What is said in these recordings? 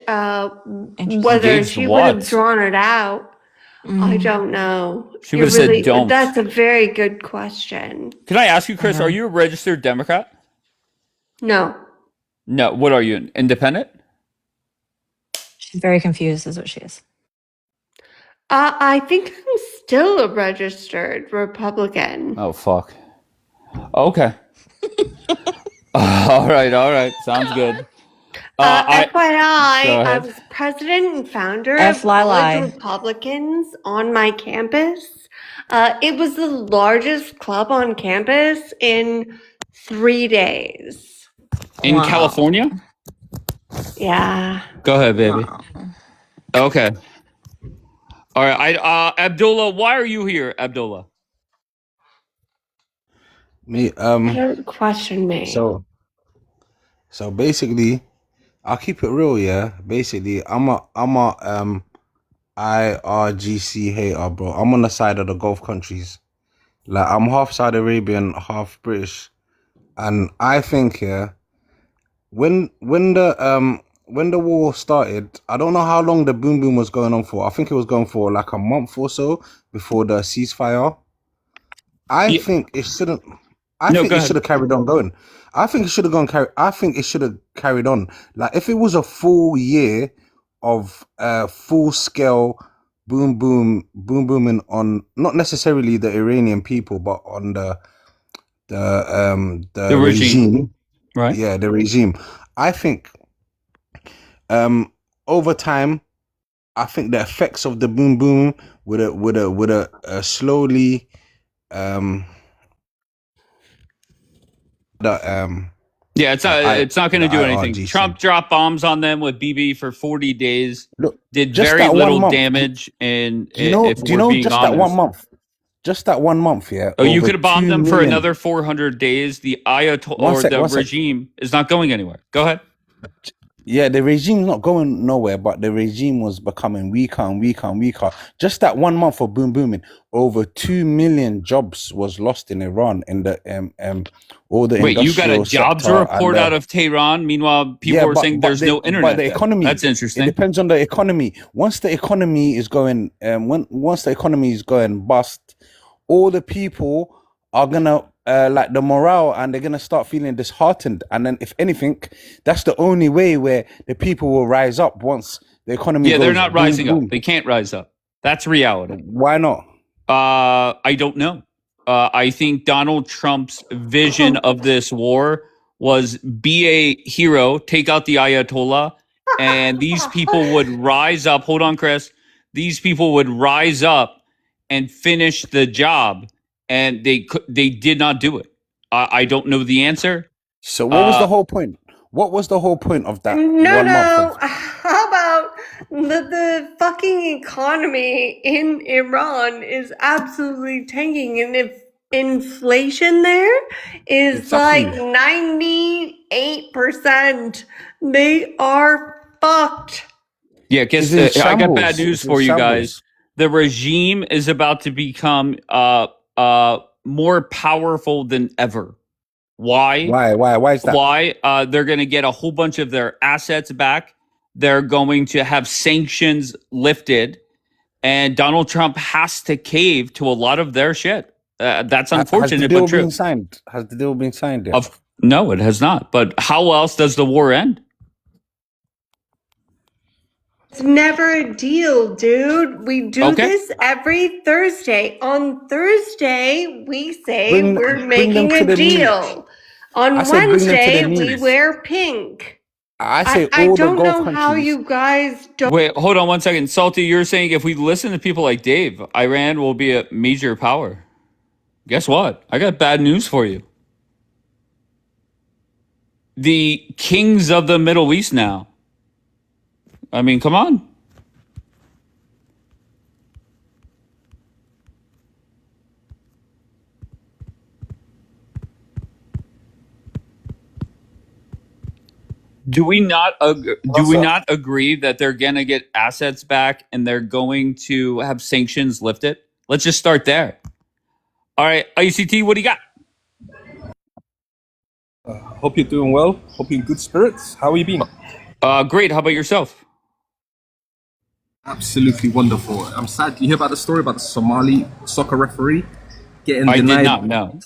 whether Engaged she would have what? drawn it out, I don't know. She would have said don't. That's a very good question. Can I ask you, Chris, are you a registered Democrat? No. No. What are you, independent? She's very confused, is what she is. I think I'm still a registered Republican. Oh, fuck. Okay. All right. Sounds good. FYI, I was president and founder of College Republicans on my campus. It was the largest club on campus in 3 days. In California? Yeah. Go ahead, baby. Wow. Okay. All right. Abdullah, why are you here, Abdullah? Me. Don't question me. So basically, I'll keep it real. Yeah. Basically, I'm a IRGC hater, bro. I'm on the side of the Gulf countries. Like, I'm half Saudi Arabian, half British, and I think when the war started, I don't know how long the boom boom was going on for. I think it was going for like a month or so before the ceasefire. I think it shouldn't. I think it should have carried on going. I think it should have carried on. Like, if it was a full year of full scale booming on, not necessarily the Iranian people, but on the regime. Right? Yeah, the regime. I think over time, I think the effects of the boom would have slowly it's not going to do anything. IRGC. Trump dropped bombs on them with BB for 40 days. Look, did very little damage, and that 1 month. Just that 1 month, yeah. Oh, you could have bombed them for another 400 days. The Ayatollah or the regime is not going anywhere. Go ahead. Yeah, the regime's not going nowhere, but the regime was becoming weaker and weaker and weaker. Just that 1 month of booming, over 2 million jobs was lost in Iran in the all the. Wait, you got a jobs report out of Tehran? Meanwhile, people are saying there's no internet. But the economy, that's interesting. It depends on the economy. Once the economy is going, once the economy is going bust, all the people are gonna like the morale, and they're gonna start feeling disheartened. And then, if anything, that's the only way where the people will rise up once the economy. Yeah, they're not rising up. They can't rise up. That's reality. Why not? I don't know. I think Donald Trump's vision of this war was be a hero, take out the Ayatollah, and these people would rise up. Hold on, Chris. These people would rise up and finish the job. And they did not do it. I don't know the answer. So what was the whole point? What was the whole point of that? No. How about the fucking economy in Iran is absolutely tanking, and if inflation there is like 98%, they are fucked. Yeah, I got bad news for you guys. The regime is about to become more powerful than ever. Why? Why is that? Why? They're going to get a whole bunch of their assets back. They're going to have sanctions lifted, and Donald Trump has to cave to a lot of their shit. That's unfortunate, but true. Has the deal been signed yet? No, it has not. But how else does the war end? It's never a deal, dude. We do this every Thursday. On Thursday, we say we're making a deal. On Wednesday, we wear pink. I don't know how you guys don't. Wait, hold on 1 second. Salty, you're saying if we listen to people like Dave, Iran will be a major power. Guess what? I got bad news for you. The kings of the Middle East now. I mean, come on. Do we not agree that they're going to get assets back and they're going to have sanctions lifted? Let's just start there. All right, ICT, what do you got? Hope you're doing well. Hope you're in good spirits. How are you been? Great. How about yourself? Absolutely wonderful. I'm sad. You hear about the story about the Somali soccer referee getting I did denied not know.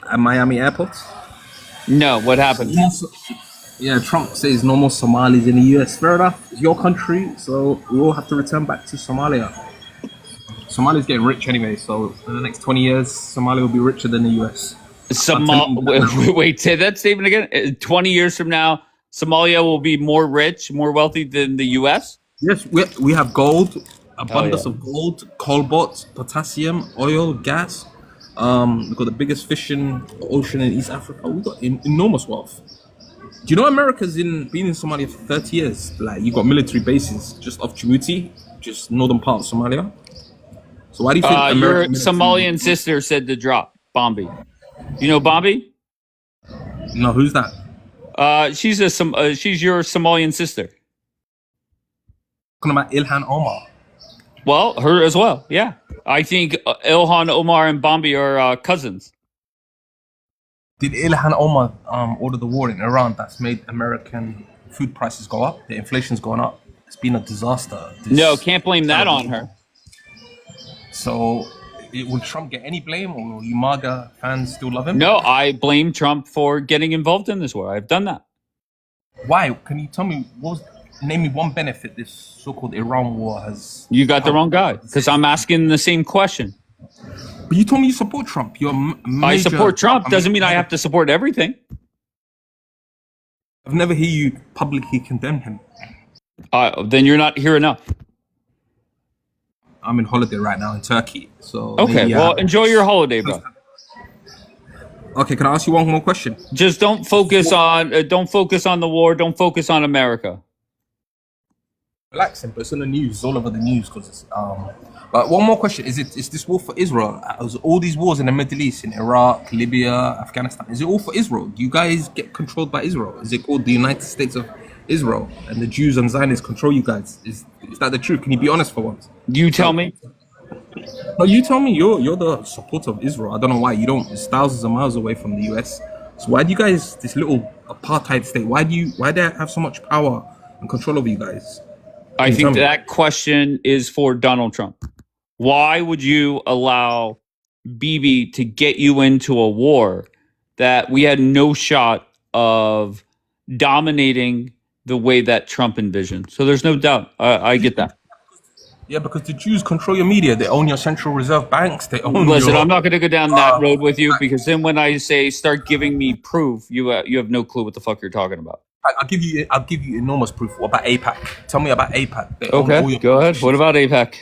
at Miami airport? No, what happened? Yeah, Trump says no more Somalis in the US. Fair enough. It's your country, so we all have to return back to Somalia. Somalia's getting rich anyway, so in the next 20 years, Somalia will be richer than the US. Wait, say that statement again. 20 years from now, Somalia will be more rich, more wealthy than the U.S.? Yes, we have gold, abundance yeah. of gold, cobalt, potassium, oil, gas. We've got the biggest fishing ocean in East Africa. We've got enormous wealth. Do you know America's been in Somalia for 30 years? Like, you got military bases just off Djibouti, just northern part of Somalia. So why do you think Your Somalian sister said to drop Bombi. You know Bombi? No, who's that? She's your Somalian sister. Talking about Ilhan Omar. Well, her as well. Yeah, I think Ilhan Omar and Bombi are cousins. Did Ilhan Omar order the war in Iran that's made American food prices go up? The inflation's gone up. It's been a disaster. No, can't blame that on her. So, will Trump get any blame, or will you MAGA fans still love him? No, I blame Trump for getting involved in this war. I've done that. Why? Can you tell me, name me one benefit this so-called Iran war has... You got the wrong guy, because I'm asking the same question. But you told me you support Trump. I support Trump. Doesn't mean I have to support everything. I've never heard you publicly condemn him. Then you're not here enough. I'm in holiday right now in Turkey, so... Okay, well, enjoy your holiday, bro. Okay, can I ask you one more question? Just don't focus on the war. Don't focus on America. Relaxing, but it's on the news. It's all over the news because it's... But one more question: is this war for Israel? All these wars in the Middle East, in Iraq, Libya, Afghanistan, is it all for Israel? Do you guys get controlled by Israel? Is it called the United States of Israel, and the Jews and Zionists control you guys? Is that the truth? Can you be honest for once? You tell me. No, you tell me. You're the supporter of Israel. I don't know why you don't. It's thousands of miles away from the US. So why do you guys, this little apartheid state? Why they have so much power and control over you guys? I think that question is for Donald Trump. Why would you allow Bibi to get you into a war that we had no shot of dominating the way that Trump envisioned? So there's no doubt. I get that. Yeah, because the Jews control your media. They own your central reserve banks. They own. Listen, I'm not going to go down that road with you, because then when I say start giving me proof, you have no clue what the fuck you're talking about. I'll give you enormous proof. What about AIPAC? Tell me about AIPAC. Okay, go ahead. What about AIPAC?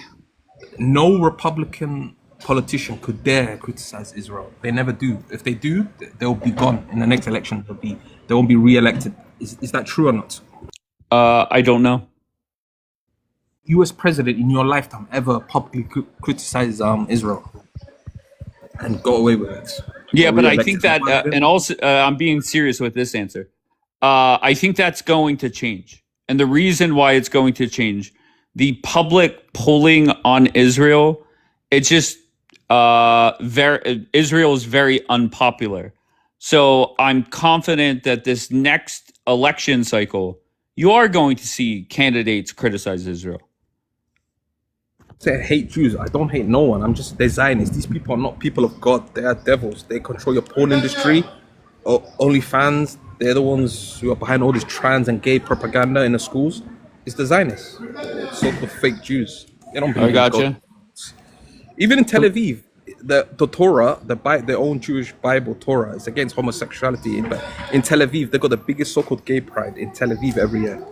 No Republican politician could dare criticize Israel. They never do. If they do, they'll be gone in the next election. They won't be re-elected. Is that true or not? I don't know. U.S. president in your lifetime ever publicly criticize Israel and go away with it? Yeah, but I think that, and also I'm being serious with this answer. I think that's going to change. And the reason why it's going to change, the public polling on Israel, it's just Israel is very unpopular. So I'm confident that this next election cycle, you are going to see candidates criticize Israel. I hate Jews. I don't hate no one. They're Zionists. These people are not people of God. They are devils. They control your porn industry, OnlyFans. They're the ones who are behind all this trans and gay propaganda in the schools. It's the Zionists, so-called fake Jews. They don't believe I gotcha. Even in Tel Aviv, the Torah, their own Jewish Bible Torah, is against homosexuality. But in Tel Aviv, they got the biggest so-called gay pride in Tel Aviv every year.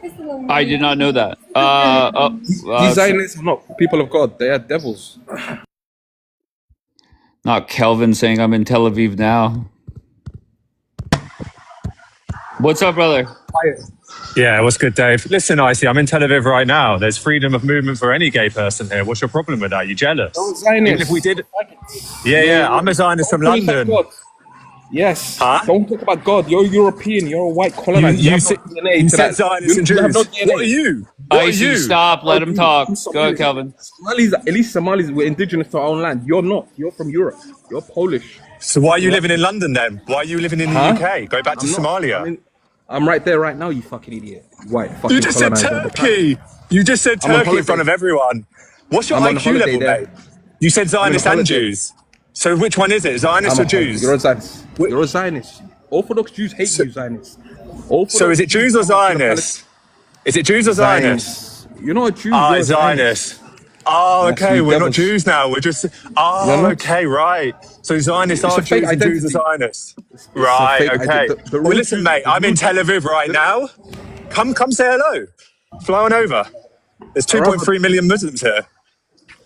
I did not know that. These Zionists are not people of God. They are devils. Not Kelvin saying I'm in Tel Aviv now. What's up, brother? Yeah, what's good, Dave? Listen, Icy, I'm in Tel Aviv right now. There's freedom of movement for any gay person here. What's your problem with that? You jealous? Even if we did... Yeah, I'm a Zionist from London. Yes. Huh? Don't talk about God. You're European. You're a white colonizer. You said Zionists and Jews. What are you? What are you? Stop. Let him talk. Go ahead, Kelvin. At least Somalis were indigenous to our own land. You're not. You're from Europe. You're Polish. So why are you living in London then? Why are you living in the UK? Go back to Somalia. I'm right there right now, you fucking idiot. White fucking You just said colonizer. Turkey. You just said I'm on Turkey in front holiday. of everyone. What's your I'm on IQ holiday level, there. mate? You said I'm on Zionists and holiday. Jews. So which one is it, Zionists or Jews? You're a Zionist. Wh- You're a Zionist. Orthodox Jews hate So, you, Zionists. so is Orthodox it Jews Jews or come up to the Palestinians. Zionists? Is it Jews or Zionists? Zionists. You're not a Jew. Ah, You're a it's Zionist. Zionists. Oh, That's okay. you, We're not devils. Jews now. We're just. You're Oh, not. okay, right. So Zionists It's are a fake Jews and Jews are identity. Zionists. It's a Right. fake Okay. identity. The Well, real listen, Jew. mate. The I'm real in Tel Jew. Aviv right now. Come say hello. Fly on over. There's I rather. 2.3 million Muslims here.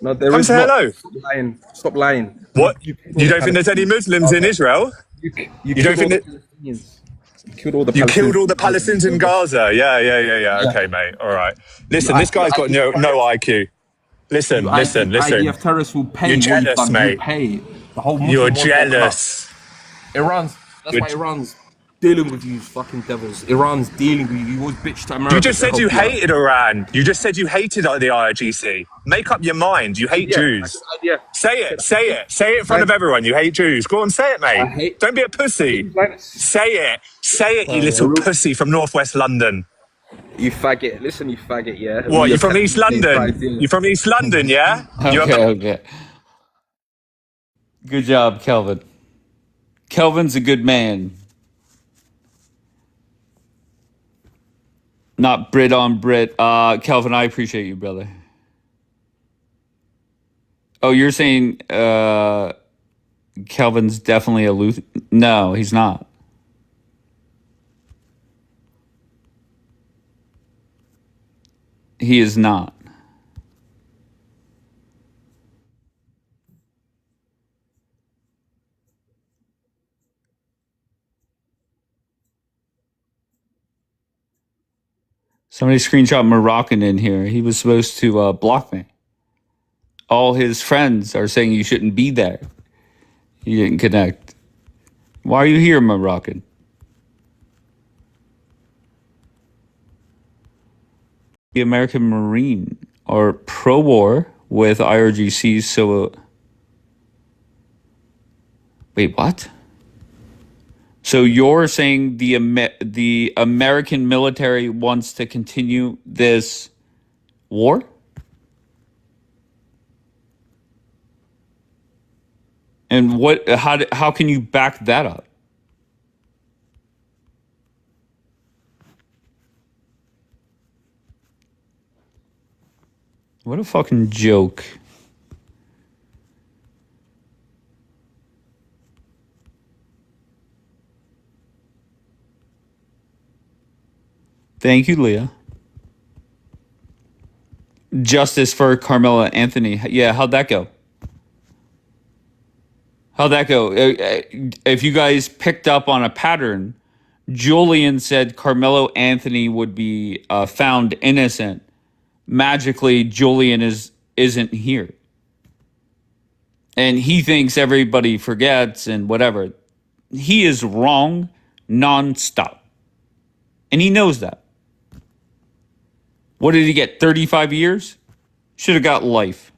No, there Come is say not. hello. Stop lying. Stop lying. What? You killed all You the don't think there's any Palestinians. Muslims in Israel? You You don't killed all think the that Palestinians. You killed all the you killed Palestinians. all the Palestinians in Gaza? Yeah. Yeah. Okay, mate. All right. Listen, You, this guy's got no IQ. you Listen. IDF terrorists will pay You're what you've jealous, done. You mate. pay. The whole You're Muslim world will collapse. jealous. That's You're why Iran's dealing with you fucking devils. Iran's dealing with you. You always bitch to America You just to said you help you out. hated Iran. You just said you hated the IRGC. Make up your mind. You hate Yeah, I Jews. said IDF. Say I it. said IDF. Say it in front of everyone. You hate Jews. Go on, say it, I mate. hate. Don't be a pussy. Say it. Say it, you little pussy from Northwest London. You faggot. Listen, you faggot, yeah? What, you You're from East London? You from East London, yeah? Okay. Good job, Kelvin. Kelvin's a good man. Not Brit on Brit. Kelvin, I appreciate you, brother. Oh, you're saying Kelvin's definitely a Lutheran? No, he's not. He is not. Somebody screenshot Moroccan in here. He was supposed to block me. All his friends are saying you shouldn't be there. He didn't connect. Why are you here, Moroccan? The American Marine are pro-war with IRGC, so... wait, what? So you're saying the American military wants to continue this war? And what? How can you back that up? What a fucking joke. Thank you, Leah. Justice for Carmela Anthony. Yeah, how'd that go? How'd that go? If you guys picked up on a pattern, Julian said Carmelo Anthony would be found innocent. Magically, Julian isn't here. And he thinks everybody forgets and whatever. He is wrong nonstop. And he knows that. What did he get? 35 years? Should have got life.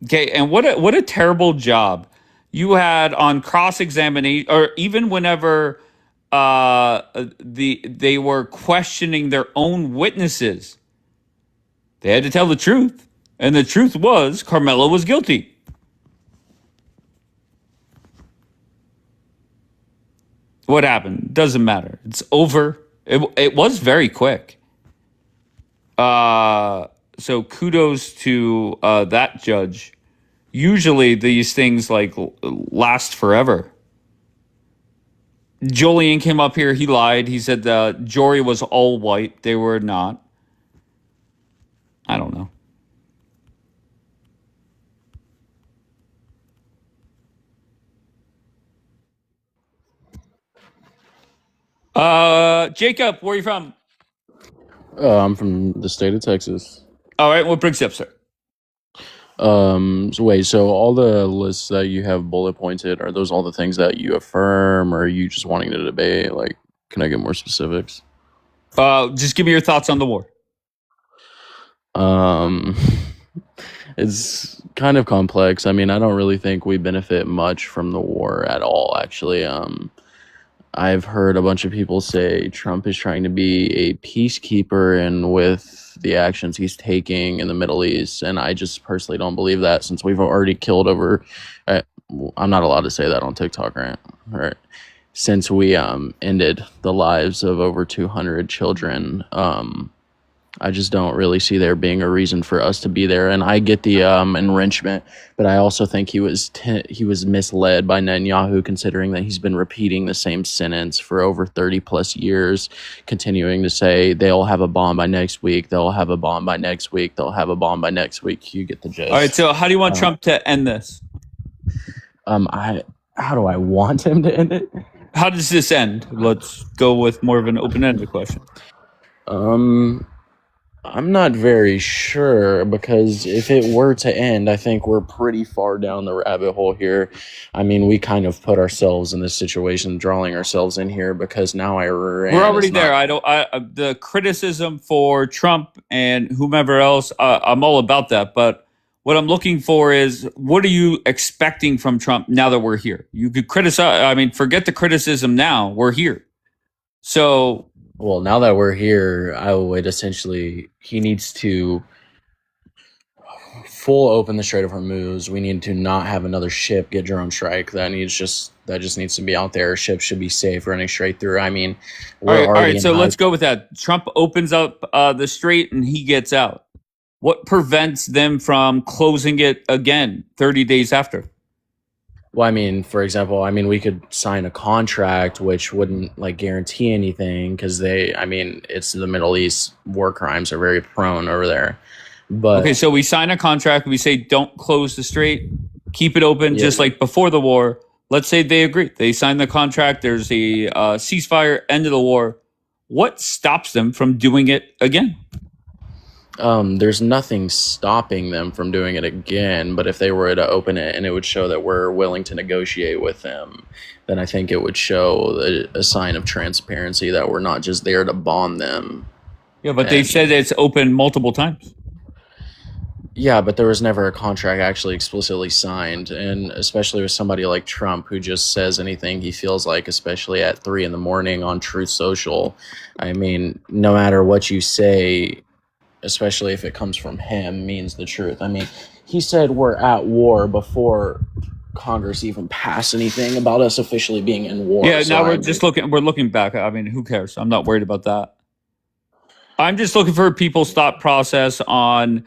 Okay, and what a terrible job you had on cross-examination, or even whenever they were questioning their own witnesses. They had to tell the truth. And the truth was Carmelo was guilty. What happened? Doesn't matter. It's over. It was very quick. So kudos to that judge. Usually these things like last forever. Julian came up here. He lied. He said the jury was all white. They were not. I don't know. Jacob, where are you from? I'm from the state of Texas. All right, what brings you up, sir? So all the lists that you have bullet pointed, are those all the things that you affirm, or are you just wanting to debate? Like, can I get more specifics? Just give me your thoughts on the war. It's kind of complex. I mean, I don't really think we benefit much from the war at all, actually. I've heard a bunch of people say Trump is trying to be a peacekeeper, and with the actions he's taking in the Middle East, and I just personally don't believe that, since we've already killed over. I'm not allowed to say that on TikTok, right? Right. Since we ended the lives of over 200 children, I just don't really see there being a reason for us to be there. And I get the enrichment, but I also think he was misled by Netanyahu, considering that he's been repeating the same sentence for over 30 plus years, continuing to say they'll have a bomb by next week, they'll have a bomb by next week, they'll have a bomb by next week. You get the gist. All right, so how do you want Trump to end this? How do I want him to end it? How does this end? Let's go with more of an open-ended question. I'm not very sure, because if it were to end, I think we're pretty far down the rabbit hole here. I mean, we kind of put ourselves in this situation, drawing ourselves in here, because now we're already there. The criticism for Trump and whomever else, I'm all about that. But what I'm looking for is, what are you expecting from Trump now that we're here? You could criticize. I mean, forget the criticism now. We're here. So. Well, now that we're here, I would essentially, he needs to full open the Strait of Hormuz. We need to not have another ship get drone strike. That just needs to be out there. Ships should be safe running straight through. I mean, all right. So let's go with that. Trump opens up the strait and he gets out. What prevents them from closing it again 30 days after? Well, I mean, for example, we could sign a contract which wouldn't guarantee anything, because it's the Middle East. War crimes are very prone over there. But okay, so we sign a contract. We say don't close the strait, keep it open, just like before the war. Let's say they agree. They sign the contract. There's a ceasefire, end of the war. What stops them from doing it again? There's nothing stopping them from doing it again, but if they were to open it and it would show that we're willing to negotiate with them, then I think it would show a sign of transparency, that we're not just there to bomb them. Yeah, but they said it's open multiple times. Yeah, but there was never a contract actually explicitly signed, and especially with somebody like Trump, who just says anything he feels like, especially at 3 a.m. on Truth Social. I mean, no matter what you say, especially if it comes from him, means the truth. I mean, he said we're at war before Congress even passed anything about us officially being in war. Yeah, so now we're looking back. I mean, who cares? I'm not worried about that. I'm just looking for people's thought process on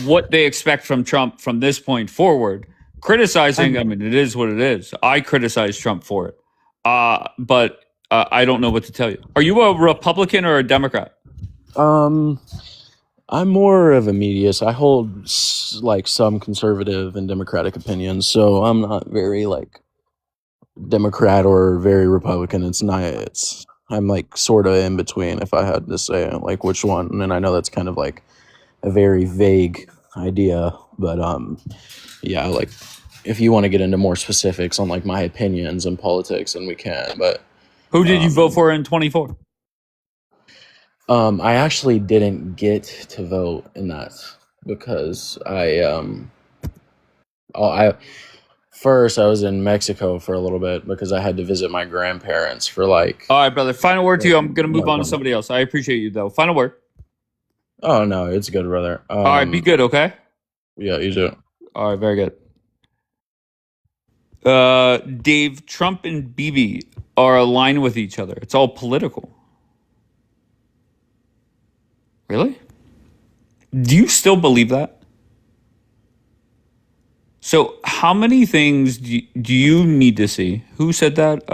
what they expect from Trump from this point forward. Criticizing, I mean, it is what it is. I criticize Trump for it. But I don't know what to tell you. Are you a Republican or a Democrat? I'm more of a medius. I hold some conservative and democratic opinions, so I'm not very Democrat or very Republican. I'm sort of in between, if I had to say which one. And I know that's kind of a very vague idea, but yeah, if you want to get into more specifics on my opinions and politics, then we can. But who did you vote for in 2024? I actually didn't get to vote in that, because first I was in Mexico for a little bit because I had to visit my grandparents for All right, brother. Final word to you. I'm gonna move on to somebody else. I appreciate you though. Final word. Oh no, it's good, brother. All right, be good, okay? Yeah, you too. All right, very good. Dave, Trump and Bibi are aligned with each other. It's all political. Really? Do you still believe that? So how many things do you need to see? Who said that?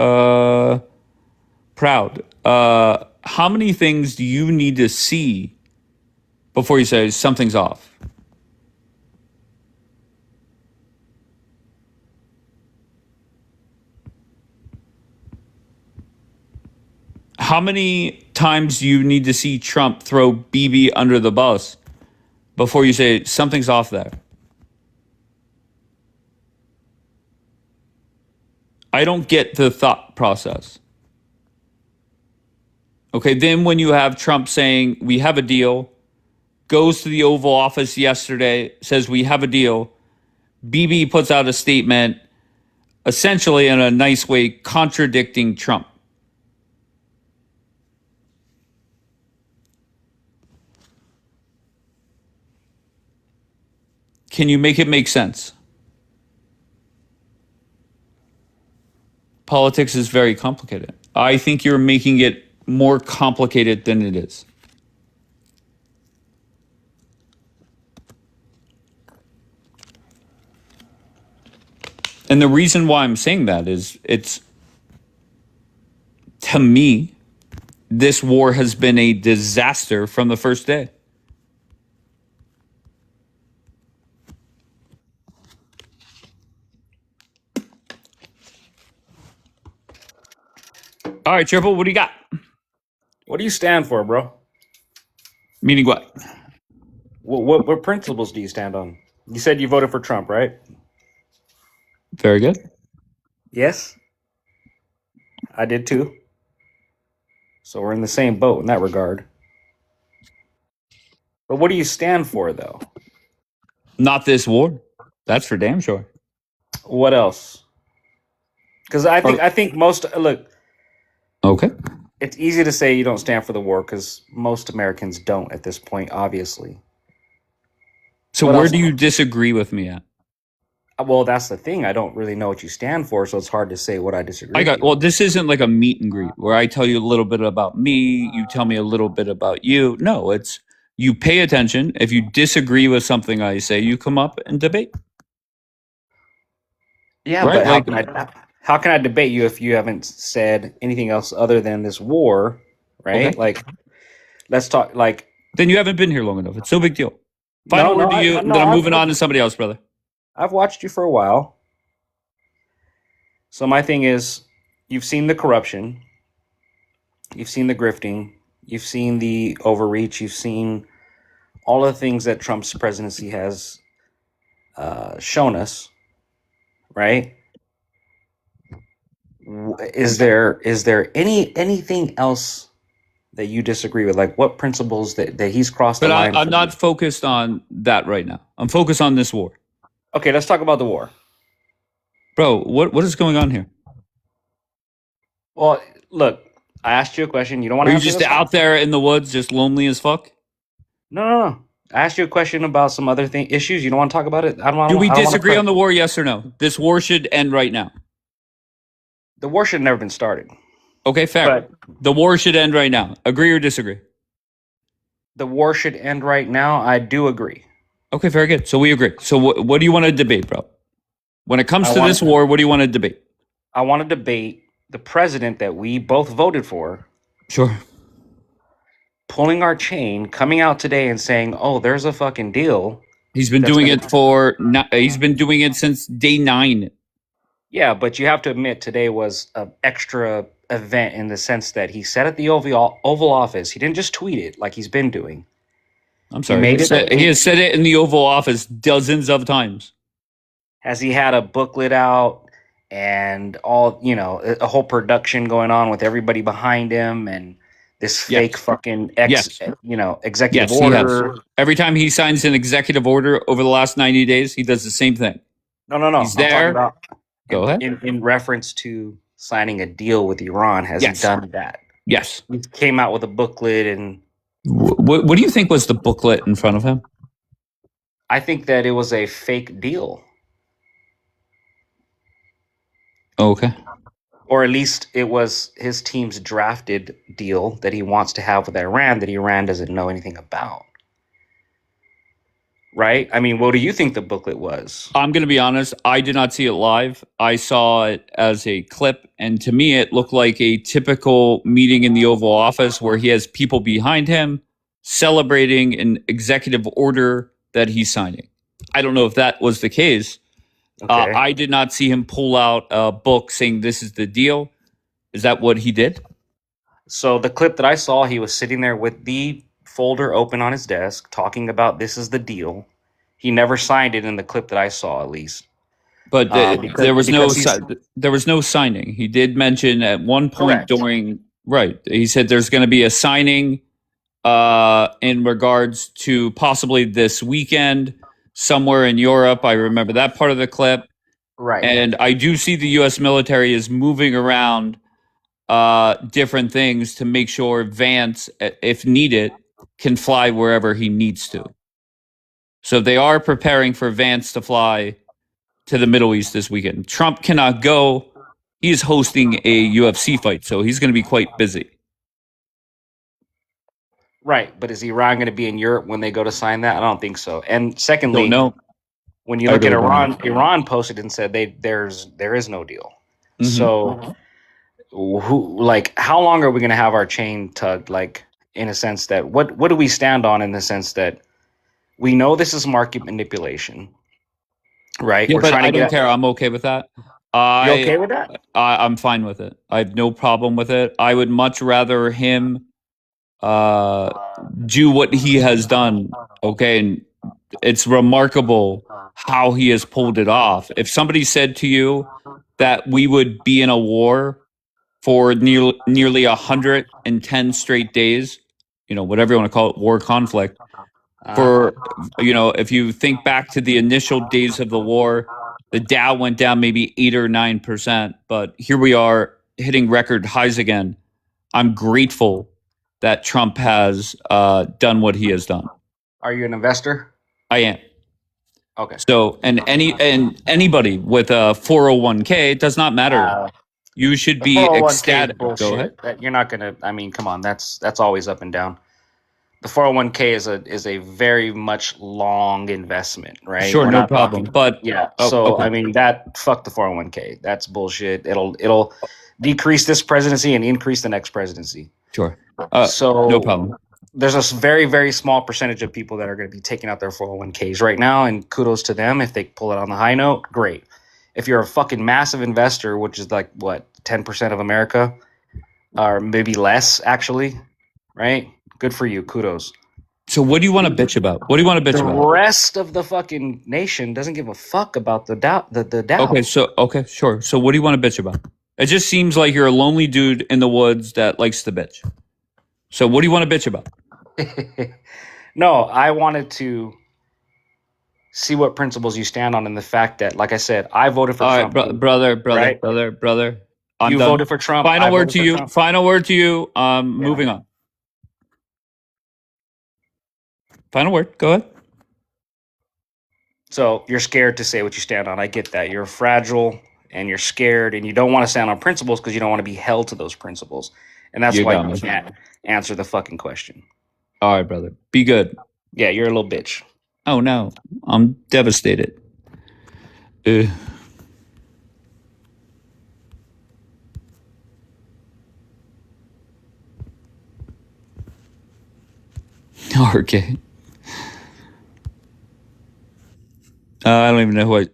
Proud. How many things do you need to see before you say something's off? How many times do you need to see Trump throw Bibi under the bus before you say something's off there? I don't get the thought process. Okay, then when you have Trump saying, we have a deal, goes to the Oval Office yesterday, says we have a deal, Bibi puts out a statement, essentially in a nice way, contradicting Trump. Can you make it make sense? Politics is very complicated. I think you're making it more complicated than it is. And the reason why I'm saying that is to me, this war has been a disaster from the first day. All right, Triple, what do you got? What do you stand for, bro? Meaning what? What principles do you stand on? You said you voted for Trump, right? Very good. Yes. I did too. So we're in the same boat in that regard. But what do you stand for, though? Not this war. That's for damn sure. What else? Because I think most look. Okay. It's easy to say you don't stand for the war because most Americans don't at this point, obviously. So where do you disagree with me at? Well, that's the thing. I don't really know what you stand for, so it's hard to say what I disagree with. Well, this isn't like a meet and greet where I tell you a little bit about me, you tell me a little bit about you. No, it's you pay attention. If you disagree with something I say, you come up and debate. Yeah, right? But how can I debate you if you haven't said anything else other than this war, right? Okay. Like, let's talk. Like, then you haven't been here long enough. It's no big deal. Final word to you. Then I'm moving on to somebody else, brother. I've watched you for a while. So my thing is, you've seen the corruption, you've seen the grifting, you've seen the overreach, you've seen all the things that Trump's presidency has shown us, right? Is there anything else that you disagree with? Like what principles that he's crossed the line? But I'm not focused on that right now. I'm focused on this war. Okay, let's talk about the war. Bro, what is going on here? Well, look, I asked you a question. You don't want to. Are you just out there in the woods, just lonely as fuck? No. I asked you a question about some other issues. You don't want to talk about it? Do we disagree on the war, yes or no? This war should end right now. The war should have never been started. Okay, fair. The war should end right now. Agree or disagree? The war should end right now. I do agree. Okay, very good. So we agree. So what do you want to debate, bro? When it comes to this war, what do you want to debate? I want to debate the president that we both voted for. Sure. Pulling our chain, coming out today and saying, "Oh, there's a fucking deal." He's been doing it he's been doing it since day 9. Yeah, but you have to admit today was an extra event in the sense that he said at the Oval Office. He didn't just tweet it like he's been doing. I'm sorry. He has said it in the Oval Office dozens of times. Has he had a booklet out and all, a whole production going on with everybody behind him and this fake fucking executive order? Every time he signs an executive order over the last 90 days, he does the same thing. No. He's there. Go ahead. In reference to signing a deal with Iran, has he done that? Yes. He came out with a booklet and... What do you think was the booklet in front of him? I think that it was a fake deal. Okay. Or at least it was his team's drafted deal that he wants to have with Iran that Iran doesn't know anything about. Right? I mean, what do you think the booklet was? I'm going to be honest. I did not see it live. I saw it as a clip. And to me, it looked like a typical meeting in the Oval Office where he has people behind him celebrating an executive order that he's signing. I don't know if that was the case. Okay. I did not see him pull out a book saying this is the deal. Is that what he did? So the clip that I saw, he was sitting there with the folder open on his desk talking about this is the deal. He never signed it in the clip that I saw, at least. But there was no signing. He did mention at one point he said there's going to be a signing in regards to possibly this weekend somewhere in Europe. I remember that part of the clip. Right. And I do see the U.S. military is moving around different things to make sure Vance, if needed, can fly wherever he needs to. So they are preparing for Vance to fly to the Middle East this weekend. Trump cannot go. He is hosting a UFC fight, so he's going to be quite busy. Right, but is Iran going to be in Europe when they go to sign that? I don't think so. And secondly, when you look at Iran, Iran posted and said there is no deal. Mm-hmm. So how long are we going to have our chain tugged? Like, in a sense that what do we stand on, in the sense that we know this is market manipulation, right? Yeah, but I don't care. I'm okay with that. You okay with that? I'm fine with it. I have no problem with it. I would much rather him do what he has done. Okay, and it's remarkable how he has pulled it off. If somebody said to you that we would be in a war for nearly 110 straight days, whatever you want to call it, war, conflict, if you think back to the initial days of the war, the Dow went down maybe 8 or 9%, but here we are hitting record highs again. I'm grateful that Trump has done what he has done. Are you an investor? I am. Okay. So, and anybody with a 401k, it does not matter. You should be ecstatic. Go ahead. You're not gonna. I mean, come on. That's always up and down. The 401k is a very much long investment, right? Sure, no problem. But yeah, okay. I mean, fuck the 401k. That's bullshit. It'll decrease this presidency and increase the next presidency. Sure. So no problem. There's a very, very small percentage of people that are going to be taking out their 401ks right now, and kudos to them if they pull it on the high note. Great. If you're a fucking massive investor, which is like 10% of America, or maybe less, actually, right? Good for you. Kudos. So what do you want to bitch about? What do you want to bitch about? The rest of the fucking nation doesn't give a fuck about the Dow. Okay, sure. So what do you want to bitch about? It just seems like you're a lonely dude in the woods that likes to bitch. So what do you want to bitch about? No, I wanted to see what principles you stand on, and the fact that, like I said, I voted for Trump. Brother. You voted for Trump. Final word to you. Final word to you. Moving on. Final word. Go ahead. So you're scared to say what you stand on. I get that. You're fragile and you're scared, and you don't want to stand on principles because you don't want to be held to those principles. And that's why you can't answer the fucking question. All right, brother. Be good. Yeah, you're a little bitch. Oh, no. I'm devastated. Okay. I don't even know who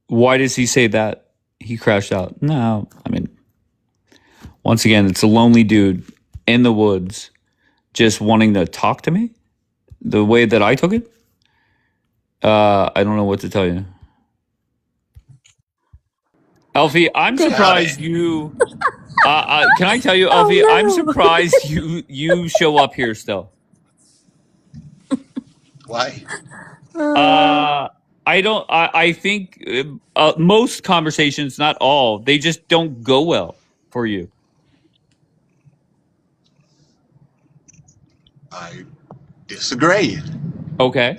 why does he say that? He crashed out. No, I mean, once again, it's a lonely dude in the woods just wanting to talk to me the way that I took it. I don't know what to tell you. Alfie, I'm surprised you... can I tell you, Alfie, no. I'm surprised you show up here still. Why? I think most conversations, not all, they just don't go well for you. I disagree. Okay.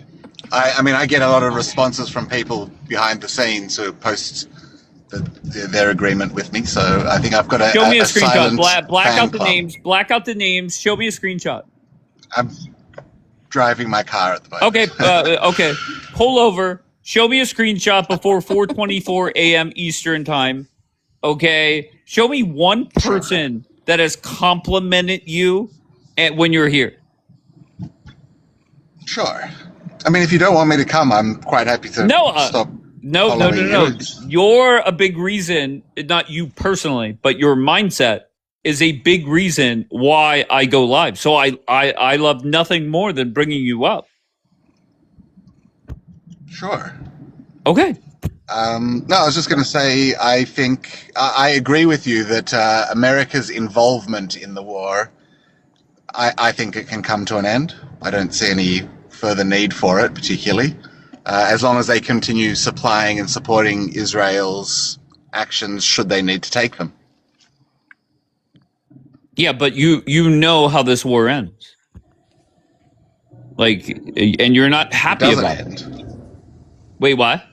I mean, I get a lot of responses from people behind the scenes who post their agreement with me, so I think I've got show me a screenshot. Black out the club. Names. Black out the names. Show me a screenshot. I'm driving my car at the moment. Okay. Okay. Pull over. Show me a screenshot before 4:24 a.m. Eastern time. Okay. Show me one person that has complimented you when you're here. Sure. I mean, if you don't want me to come, I'm quite happy to stop. No. You're a big reason, not you personally, but your mindset is a big reason why I go live. So I love nothing more than bringing you up. Sure. Okay. No, I was just going to say, I think I agree with you that America's involvement in the war, I think it can come to an end. I don't see any further need for it, particularly. As long as they continue supplying and supporting Israel's actions should they need to take them. Yeah, but you know how this war ends. Like, and you're not happy about it. It doesn't end. Wait, what?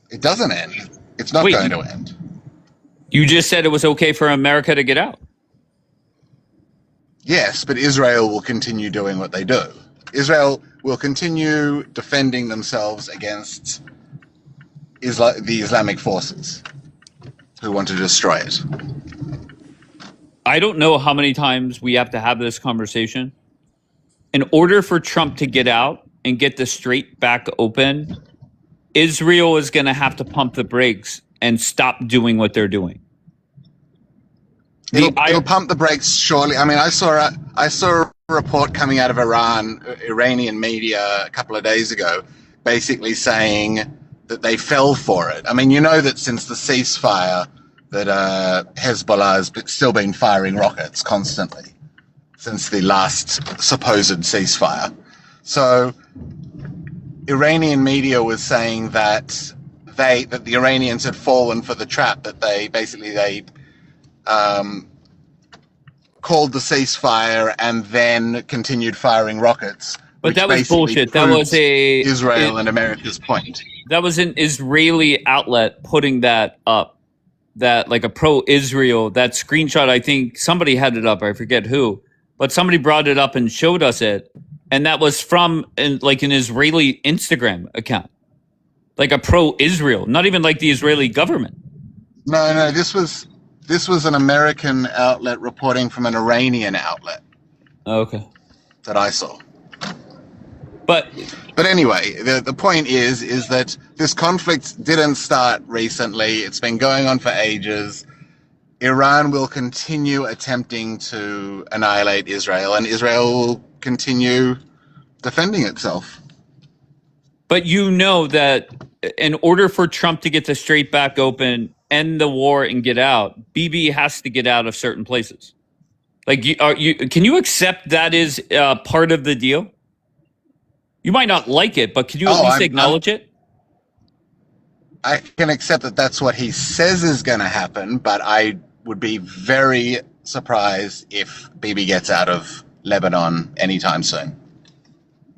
It doesn't end. It's not going to end. You just said it was okay for America to get out. Yes, but Israel will continue doing what they do. Israel will continue defending themselves against the Islamic forces who want to destroy it. I don't know how many times we have to have this conversation. In order for Trump to get out and get the Strait back open, Israel is going to have to pump the brakes and stop doing what they're doing. It'll pump the brakes shortly. I mean, I saw a report coming out of Iranian media a couple of days ago, basically saying that they fell for it. I mean, you know that since the ceasefire, that Hezbollah has still been firing rockets constantly since the last supposed ceasefire. So, Iranian media was saying that the Iranians had fallen for the trap, that they called the ceasefire and then continued firing rockets. But that was bullshit. That was Israel and America's point. That was an Israeli outlet putting that up. That like a pro-Israel, that screenshot, I think somebody had it up, I forget who, but somebody brought it up and showed us it. And that was from an Israeli Instagram account. Like a pro-Israel, not even like the Israeli government. No, this was an American outlet reporting from an Iranian outlet. Okay. That I saw. But anyway, the point is that this conflict didn't start recently. It's been going on for ages. Iran will continue attempting to annihilate Israel, and Israel will continue defending itself. But you know that in order for Trump to get the Strait back open, end the war, and get out, Bibi has to get out of certain places. Like, can you accept that is part of the deal? You might not like it, but can you at least acknowledge it? I can accept that that's what he says is going to happen, but I would be very surprised if Bibi gets out of Lebanon anytime soon.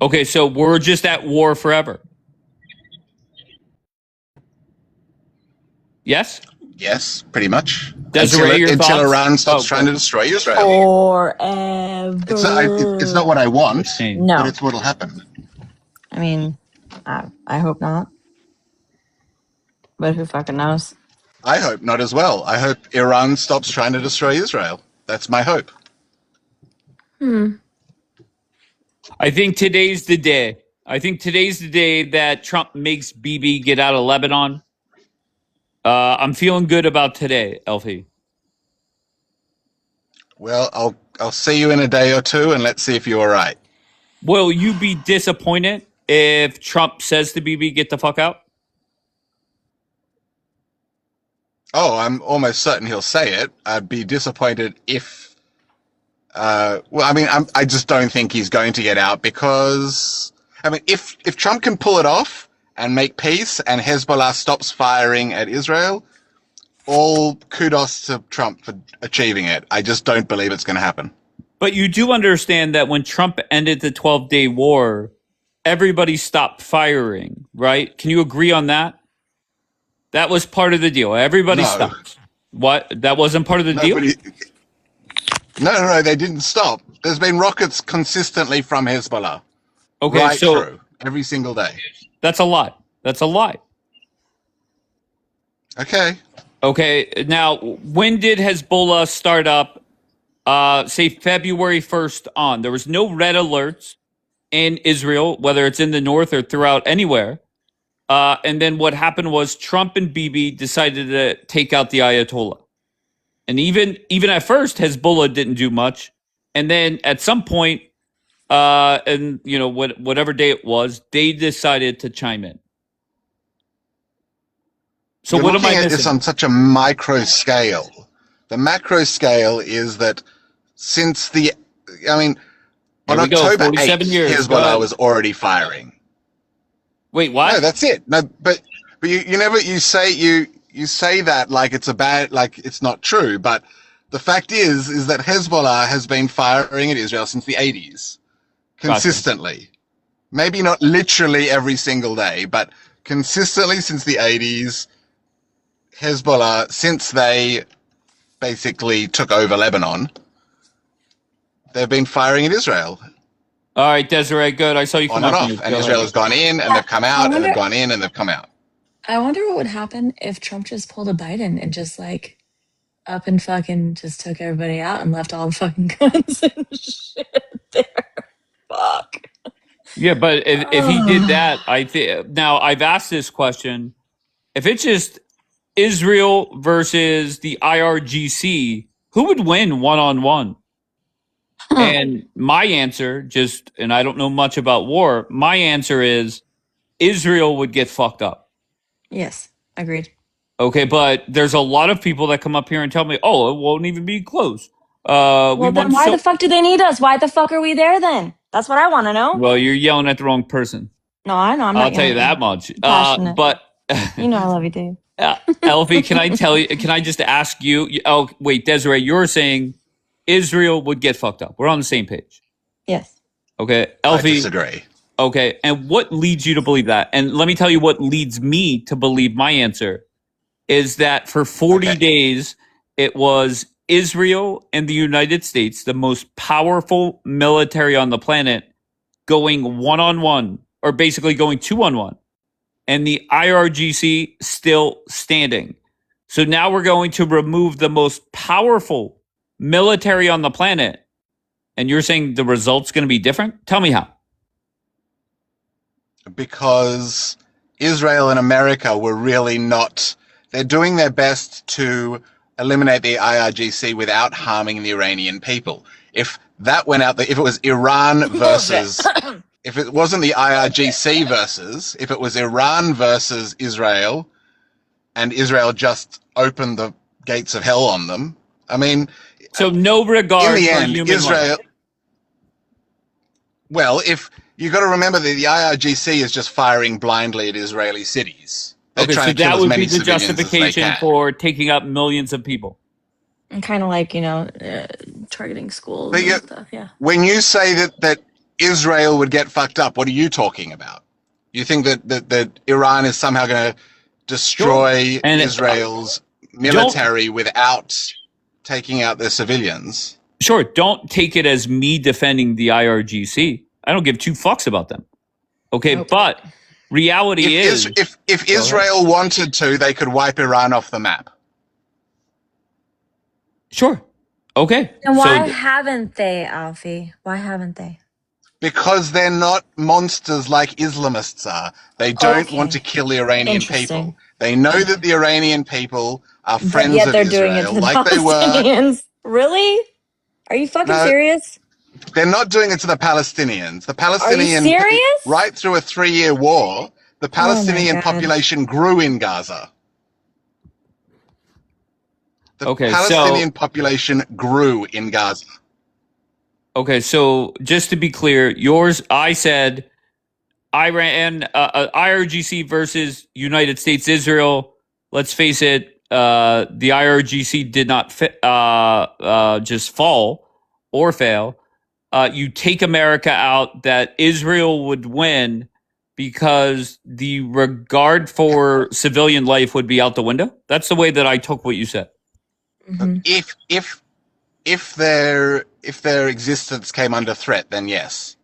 Okay, so we're just at war forever. Yes? Yes, pretty much. Desiree, until Iran stops trying to destroy Israel. Forever. It's not what I want, No. but it's what'll happen. I mean, I hope not. But who fucking knows? I hope not as well. I hope Iran stops trying to destroy Israel. That's my hope. I think today's the day. I think today's the day that Trump makes Bibi get out of Lebanon. I'm feeling good about today, Elfie. Well, I'll see you in a day or two, and let's see if you're right. Will you be disappointed if Trump says to Bibi, get the fuck out? Oh, I'm almost certain he'll say it. I'd be disappointed if... I just don't think he's going to get out because... I mean, if Trump can pull it off and make peace and Hezbollah stops firing at Israel, all kudos to Trump for achieving it. I just don't believe it's going to happen. But you do understand that when Trump ended the 12-day war, everybody stopped firing, right? Can you agree on that? That was part of the deal. Everybody stopped. What? That wasn't part of the deal? No, they didn't stop. There's been rockets consistently from Hezbollah. Okay, right so through, every single day. That's a lie. That's a lie. Okay, now, when did Hezbollah start up? Say February 1st on. There was no red alerts in Israel, whether it's in the north or throughout anywhere. And then what happened was Trump and Bibi decided to take out the Ayatollah. And even at first, Hezbollah didn't do much. And then at some point, and you know, whatever day it was, they decided to chime in. So You're what am I missing? This on such a micro scale. The macro scale is that since on October 8th, Hezbollah was already firing. Wait, what? No, that's it. No, but you say that like it's a bad, like it's not true. But The fact is that Hezbollah has been firing at Israel since the 80s, consistently. Gotcha. Maybe not literally every single day, but consistently since the 80s. Hezbollah, since they basically took over Lebanon, they've been firing at Israel. All right, Desiree, good. I saw you come on and off, and Israel has gone in, and they've come out, and they've gone in, and they've come out. I wonder what would happen if Trump just pulled a Biden and just like up and fucking just took everybody out and left all the fucking guns and shit there. Fuck. Yeah, but if he did that, I think now I've asked this question: if it's just Israel versus the IRGC, who would win one-on-one? And my answer, and I don't know much about war, my answer is Israel would get fucked up. Yes, agreed. Okay, but there's a lot of people that come up here and tell me, oh, it won't even be close. Well, then why the fuck do they need us? Why the fuck are we there then? That's what I want to know. Well, you're yelling at the wrong person. No, I know. I'll tell you that much. Passionate. But you know I love you, dude. Elfie, can I just ask you? Oh, wait, Desiree, you're saying Israel would get fucked up. We're on the same page. Yes. Okay, Elfie. I disagree. Okay, and what leads you to believe that? And let me tell you what leads me to believe my answer is that for 40 days, it was Israel and the United States, the most powerful military on the planet, going one-on-one, or basically going two-on-one, and the IRGC still standing. So now we're going to remove the most powerful military on the planet, and you're saying the result's going to be different? Tell me how. Because Israel and America were really not... They're doing their best to eliminate the IRGC without harming the Iranian people. If that went out, if it was Iran versus... if it wasn't the IRGC versus, if it was Iran versus Israel, and Israel just opened the gates of hell on them, I mean... So no regard in the for end, human Israel... life. Well, if... You got to remember that the IRGC is just firing blindly at Israeli cities. They're Okay, trying so to kill that as would many be the civilians as they justification can. for taking up millions of people. And kind of like, targeting schools But and stuff, yeah. When you say that Israel would get fucked up, what are you talking about? You think that Iran is somehow going to destroy Israel's military without taking out their civilians? Sure, don't take it as me defending the IRGC. I don't give two fucks about them. Okay, but reality is... If Israel wanted to, they could wipe Iran off the map. Sure. Okay. And why haven't they, Alfie? Why haven't they? Because they're not monsters like Islamists are. They don't want to kill the Iranian people. They know that the Iranian people are friends of Israel, like they were. Really? Are you fucking serious? They're not doing it to the Palestinians. The Palestinian, are you serious? Right through a 3-year war, the Palestinian population grew in Gaza. The Palestinian population grew in Gaza. Okay, so just to be clear, I said Iran, IRGC versus United States, Israel. Let's face it, the IRGC did not just fall or fail. You take America out, that Israel would win because the regard for civilian life would be out the window. That's the way that I took what you said. Mm-hmm. If their existence came under threat, then yes.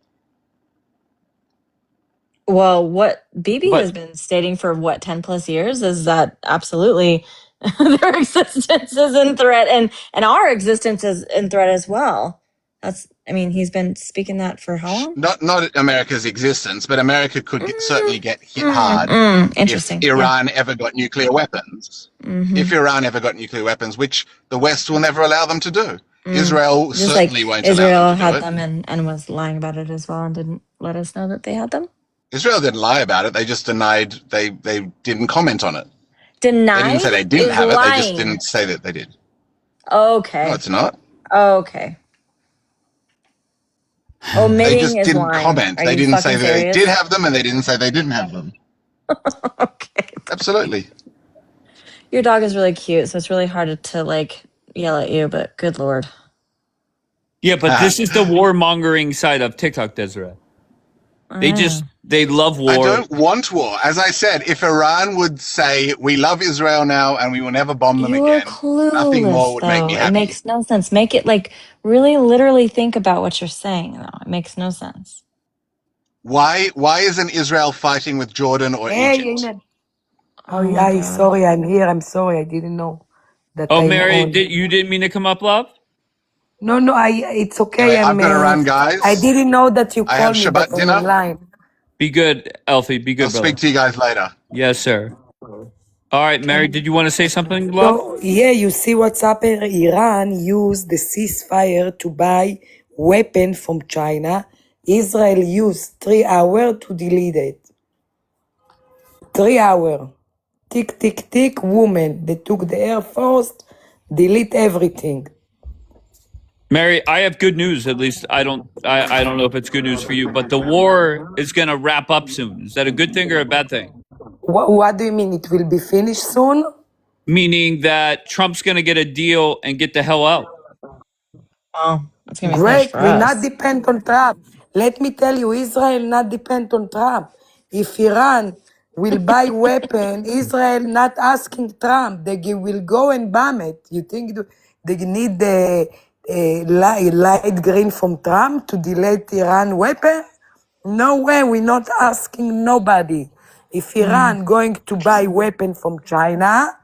Well, what Bibi has been stating for 10 plus years is that absolutely their existence is in threat, and our existence is in threat as well. He's been speaking that for how long? Not America's existence, but America could certainly get hit hard if Iran ever got nuclear weapons. Mm-hmm. If Iran ever got nuclear weapons, which the West will never allow them to do. Israel certainly won't allow them to do it. Israel had them and was lying about it as well and didn't let us know that they had them? Israel didn't lie about it. They just denied, they didn't comment on it. Denied? They didn't say they didn't have it. They just didn't say that they did. Okay. No, it's not. Okay. They just didn't comment. They didn't say that they did have them, and they didn't say they didn't have them. Okay. Absolutely. Your dog is really cute, so it's really hard to yell at you, but good Lord. Yeah, but this is the warmongering side of TikTok, Desiree. They love war. I don't want war. As I said, if Iran would say, we love Israel now and we will never bomb them You're again, nothing more clueless, would make me though. happy. It makes no sense. Make it like really literally think about what you're saying, though. It makes no sense. Why isn't Israel fighting with Jordan or Egypt? Sorry, I'm here. I'm sorry. I didn't know that I'm Mary, on. you didn't mean to come up, love? No, it's okay. Anyway, I've got to run, guys. I didn't know that you I have called me, but Shabbat I'm dinner. online. Be good, Elfie. Be good, I'll brother. speak to you guys later. Yes, sir. All right, Mary, did you want to say something, love? So, yeah, you see what's happening. Iran used the ceasefire to buy weapons from China. Israel used 3 hours to delete it. 3 hours. Tick, tick, tick, woman. They took the Air Force, delete everything. Mary, I have good news. At least I don't know if it's good news for you, but the war is going to wrap up soon. Is that a good thing or a bad thing? What do you mean? It will be finished soon? Meaning that Trump's going to get a deal and get the hell out. Oh, that's going to be Great. finished for We us. not depend on Trump. Let me tell you, Israel not depend on Trump. If Iran will buy weapon, Israel not asking Trump. They will go and bomb it. You think they need the light green from Trump to delete Iran weapon? No way. We're not asking nobody. If Iran going to buy weapon from China,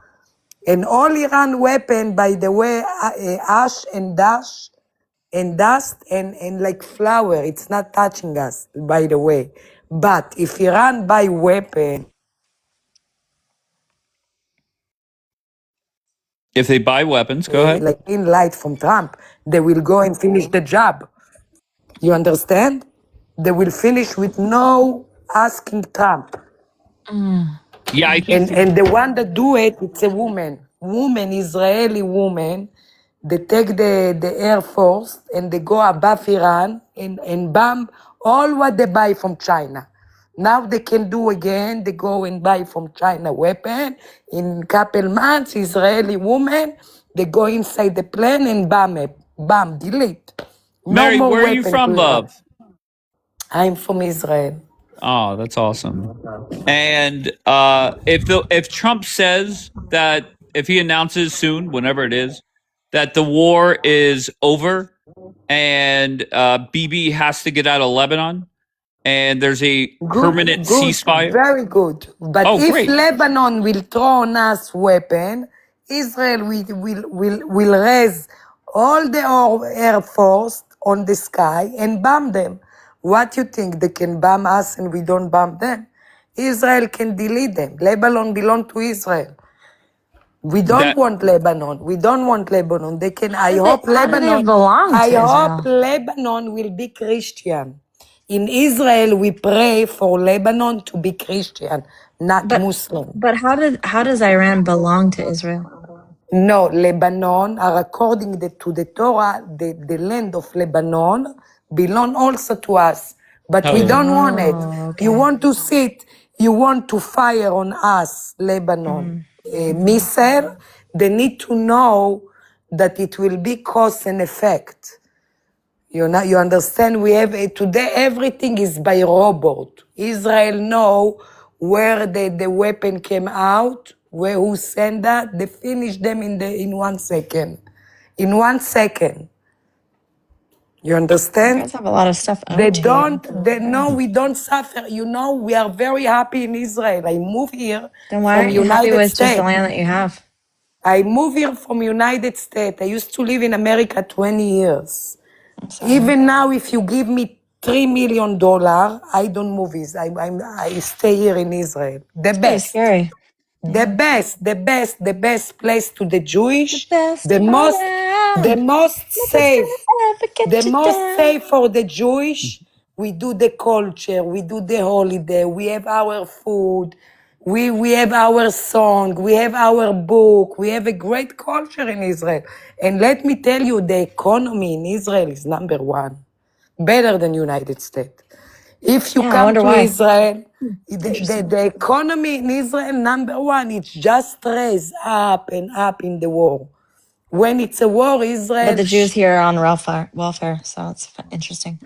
and all Iran weapon, by the way, ash and dust and like flour, it's not touching us, by the way. But if Iran buy weapon, If they buy weapons, go ahead. like green light from Trump, they will go and finish the job. You understand? They will finish with no asking Trump. Yeah, I think And the one that do it, it's a woman, Israeli woman. They take the Air Force and they go above Iran and bomb all what they buy from China. Now they can do again, they go and buy from China weapon. In couple months, Israeli woman, they go inside the plane and bomb it. Bomb, delete. No Mary, more where are you weapon from, to Iran. love? I'm from Israel. Oh, that's awesome. And if Trump says that, if he announces soon, whenever it is, that the war is over and Bibi has to get out of Lebanon and there's a permanent ceasefire. Very good. But if great. Lebanon will throw on us weapon, Israel will raise all the Air Force on the sky and bomb them. What you think? They can bomb us and we don't bomb them? Israel can delete them. Lebanon belongs to Israel. We don't want Lebanon. We don't want Lebanon. They can. I hope Lebanon will be Christian. In Israel, we pray for Lebanon to be Christian, not Muslim. But how does Iran belong to Israel? No, Lebanon, according to the Torah, the land of Lebanon belong also to us. But we don't want it. Okay. You want to sit, you want to fire on us, Lebanon. Missile, they need to know that it will be cause and effect. You understand? We have today everything is by robot. Israel know where the weapon came out, who sent that. They finish them in 1 second. In 1 second. You understand? You guys have a lot of stuff out we don't suffer. We are very happy in Israel. I moved here Then why from aren't you happy United with States. just the land that you have? I moved here from United States. I used to live in America 20 years. Even now, if you give me $3 million, I don't move. I stay here in Israel. The best. Scary. The best place to the Jewish. The most safe for the Jewish. We do the culture. We do the holiday. We have our food. We have our song. We have our book. We have a great culture in Israel. And let me tell you, the economy in Israel is number one. Better than United States. If you come to Israel, the economy in Israel, number one, it's just raised up and up in the world. When it's a war, But Israel, the Jews here are on welfare, so it's interesting.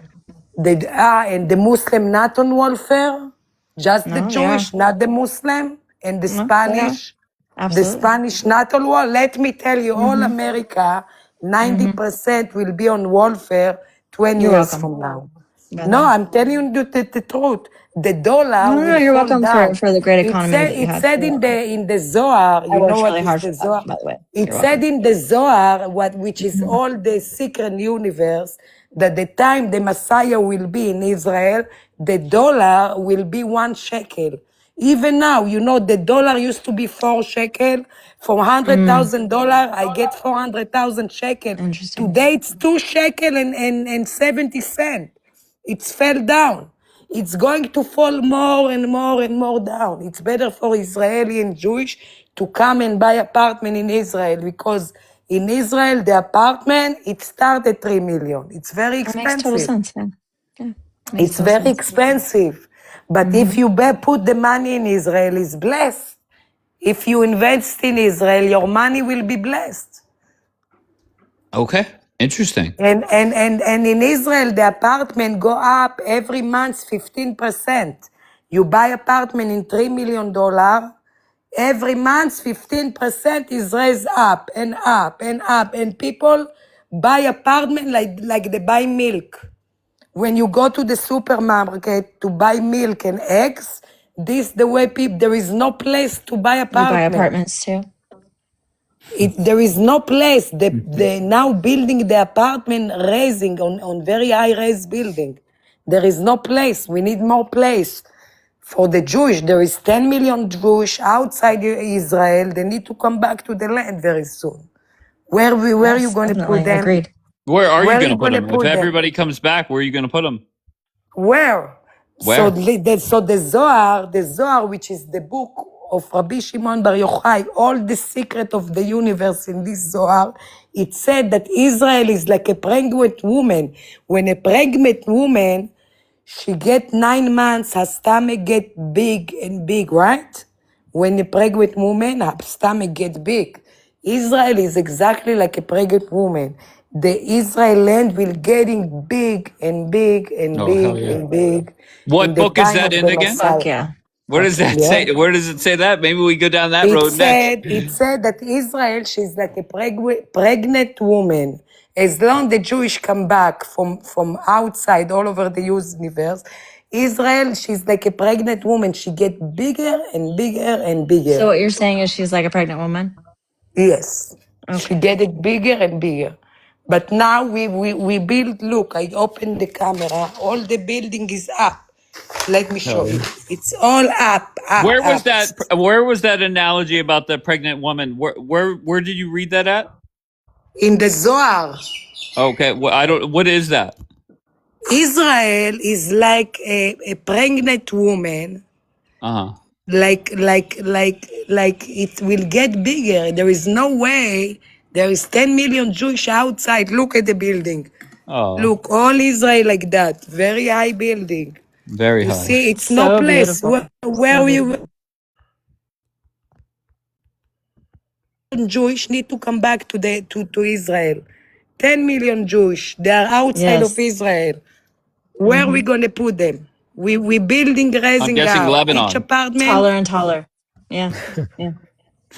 and the Muslim not on welfare, just the No, they are. Jewish, not the Muslim, and the No, they are. Spanish. The Absolutely. Spanish not on war. Let me tell you, all America, 90% will be on welfare 20 You're years welcome. from now. By No, then. I'm telling you the truth. The dollar No, will you're fall welcome down. for the great It economy said that you it had. said You're in the Zohar. I You know worked what really is hard the for Zohar? that, by the way. It You're said welcome. in the Zohar, which is all the secret universe, that the time the Messiah will be in Israel, the dollar will be 1 shekel. Even now, you know, the dollar used to be 4 shekel. For $100,000, I get 400,000 shekel. Interesting. Today it's 2 shekel and 70 cents. It's fell down. It's going to fall more and more and more down. It's better for Israeli and Jewish to come and buy apartment in Israel, because in Israel, the apartment, it starts at 3 million. It's very That makes total expensive. sense. Yeah. Makes It's total very sense. expensive. But if you put the money in Israel, it's blessed. If you invest in Israel, your money will be blessed. Okay. Interesting. And in Israel, the apartment go up every month 15%. You buy apartment in $3 million, every month 15% is raised up and up and up. And people buy apartment like they buy milk. When you go to the supermarket to buy milk and eggs, this the way there is no place to buy You buy apartment. apartments too. There is no place. They now building the apartment, raising on very high rise building. There is no place. We need more place. For the Jewish, there is 10 million Jewish outside Israel. They need to come back to the land very soon. Where are you Yes, going to definitely. put them? Agreed. Where are you Where are going you to put going to them? If put them? everybody comes back, where are you going to put them? Where? Where? So the Zohar, which is the book of Rabbi Shimon Bar Yochai, all the secret of the universe in this Zohar, it said that Israel is like a pregnant woman. When a pregnant woman, she get 9 months, her stomach get big and big, right? When a pregnant woman, her stomach get big. Israel is exactly like a pregnant woman. The Israel land will getting big and big and Oh, hell big yeah. and big in What the book is time that of in the again? Fuck Messiah. yeah. Where does that Yeah. say? Where does it say that? Maybe we go down that It road next. said that Israel, she's like a pregnant woman. As long the Jewish come back from outside all over the universe, Israel, she's like a pregnant woman. She get bigger and bigger and bigger. So what you're saying is she's like a pregnant woman? Yes. She Okay. get it bigger and bigger. But now we build, look, I opened the camera, all the building is up. Let me show you. It's all up. Where was that? Where was that analogy about the pregnant woman? Where did you read that at? In the Zohar. Okay, well, I don't. What is that? Israel is like a pregnant woman, Uh huh. like it will get bigger. There is no way. There is 10 million Jewish outside. Look at the building. Oh, Look, all Israel like that. Very high building. very You high. see, it's no So place beautiful. where you Jewish need to come back to Israel. 10 million Jewish. They are outside of Yes. Israel. Where are we going to put them? We building, I'm raising guessing up. Each Lebanon. apartment. Taller and taller. Yeah. Yeah.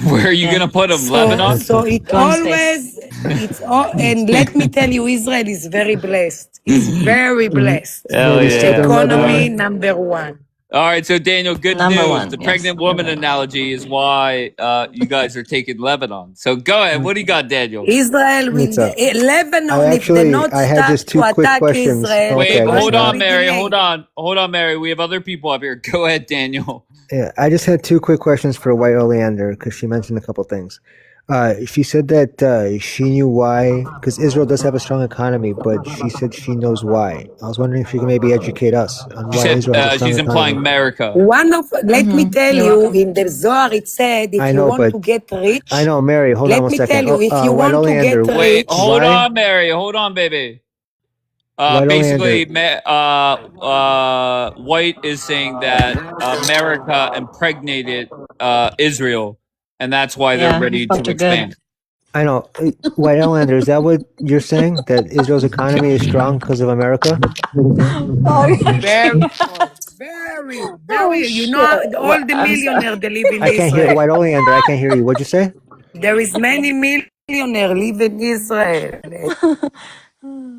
Where are you Yeah. gonna put them? So Lebanon. it Go into space. always, it's all, and let me tell you, Israel is very blessed. It's very blessed. Hell yeah! Economy number one. All right, so Daniel, good Number news. one, The yes. pregnant woman analogy is why you guys are taking Lebanon. So go ahead. What do you got, Daniel? Israel will, Lebanon, if they not start to attack Israel, Wait, they're going hold to on, be Mary. delayed. Hold on, Mary. We have other people up here. Go ahead, Daniel. Yeah, I just had two quick questions for White Oleander because she mentioned a couple things. She said that she knew why, because Israel does have a strong economy, but she said she knows why. I was wondering if she can maybe educate us on She why said Israel has a strong she's implying economy. America. Let me tell You're you, welcome. in the Zohar it said, if I you know, want to but get rich, I know, Mary. Hold on let one me second. tell you, if you White want to get Oleander, Wait, rich, hold why? on, Mary. Hold on, baby. White Basically, Oleander. White is saying that America impregnated Israel, and that's why they're Yeah. ready Fucked to her good. expand. I know. White Outlander, is that what you're saying? That Israel's economy is strong because of America? Oh, Very okay. strong. Very, Oh very. You know, shit. all the I'm sorry. millionaires they live in I can't hear Israel. White Oleander. I can't hear you. What'd you say? There is many millionaires live in Israel,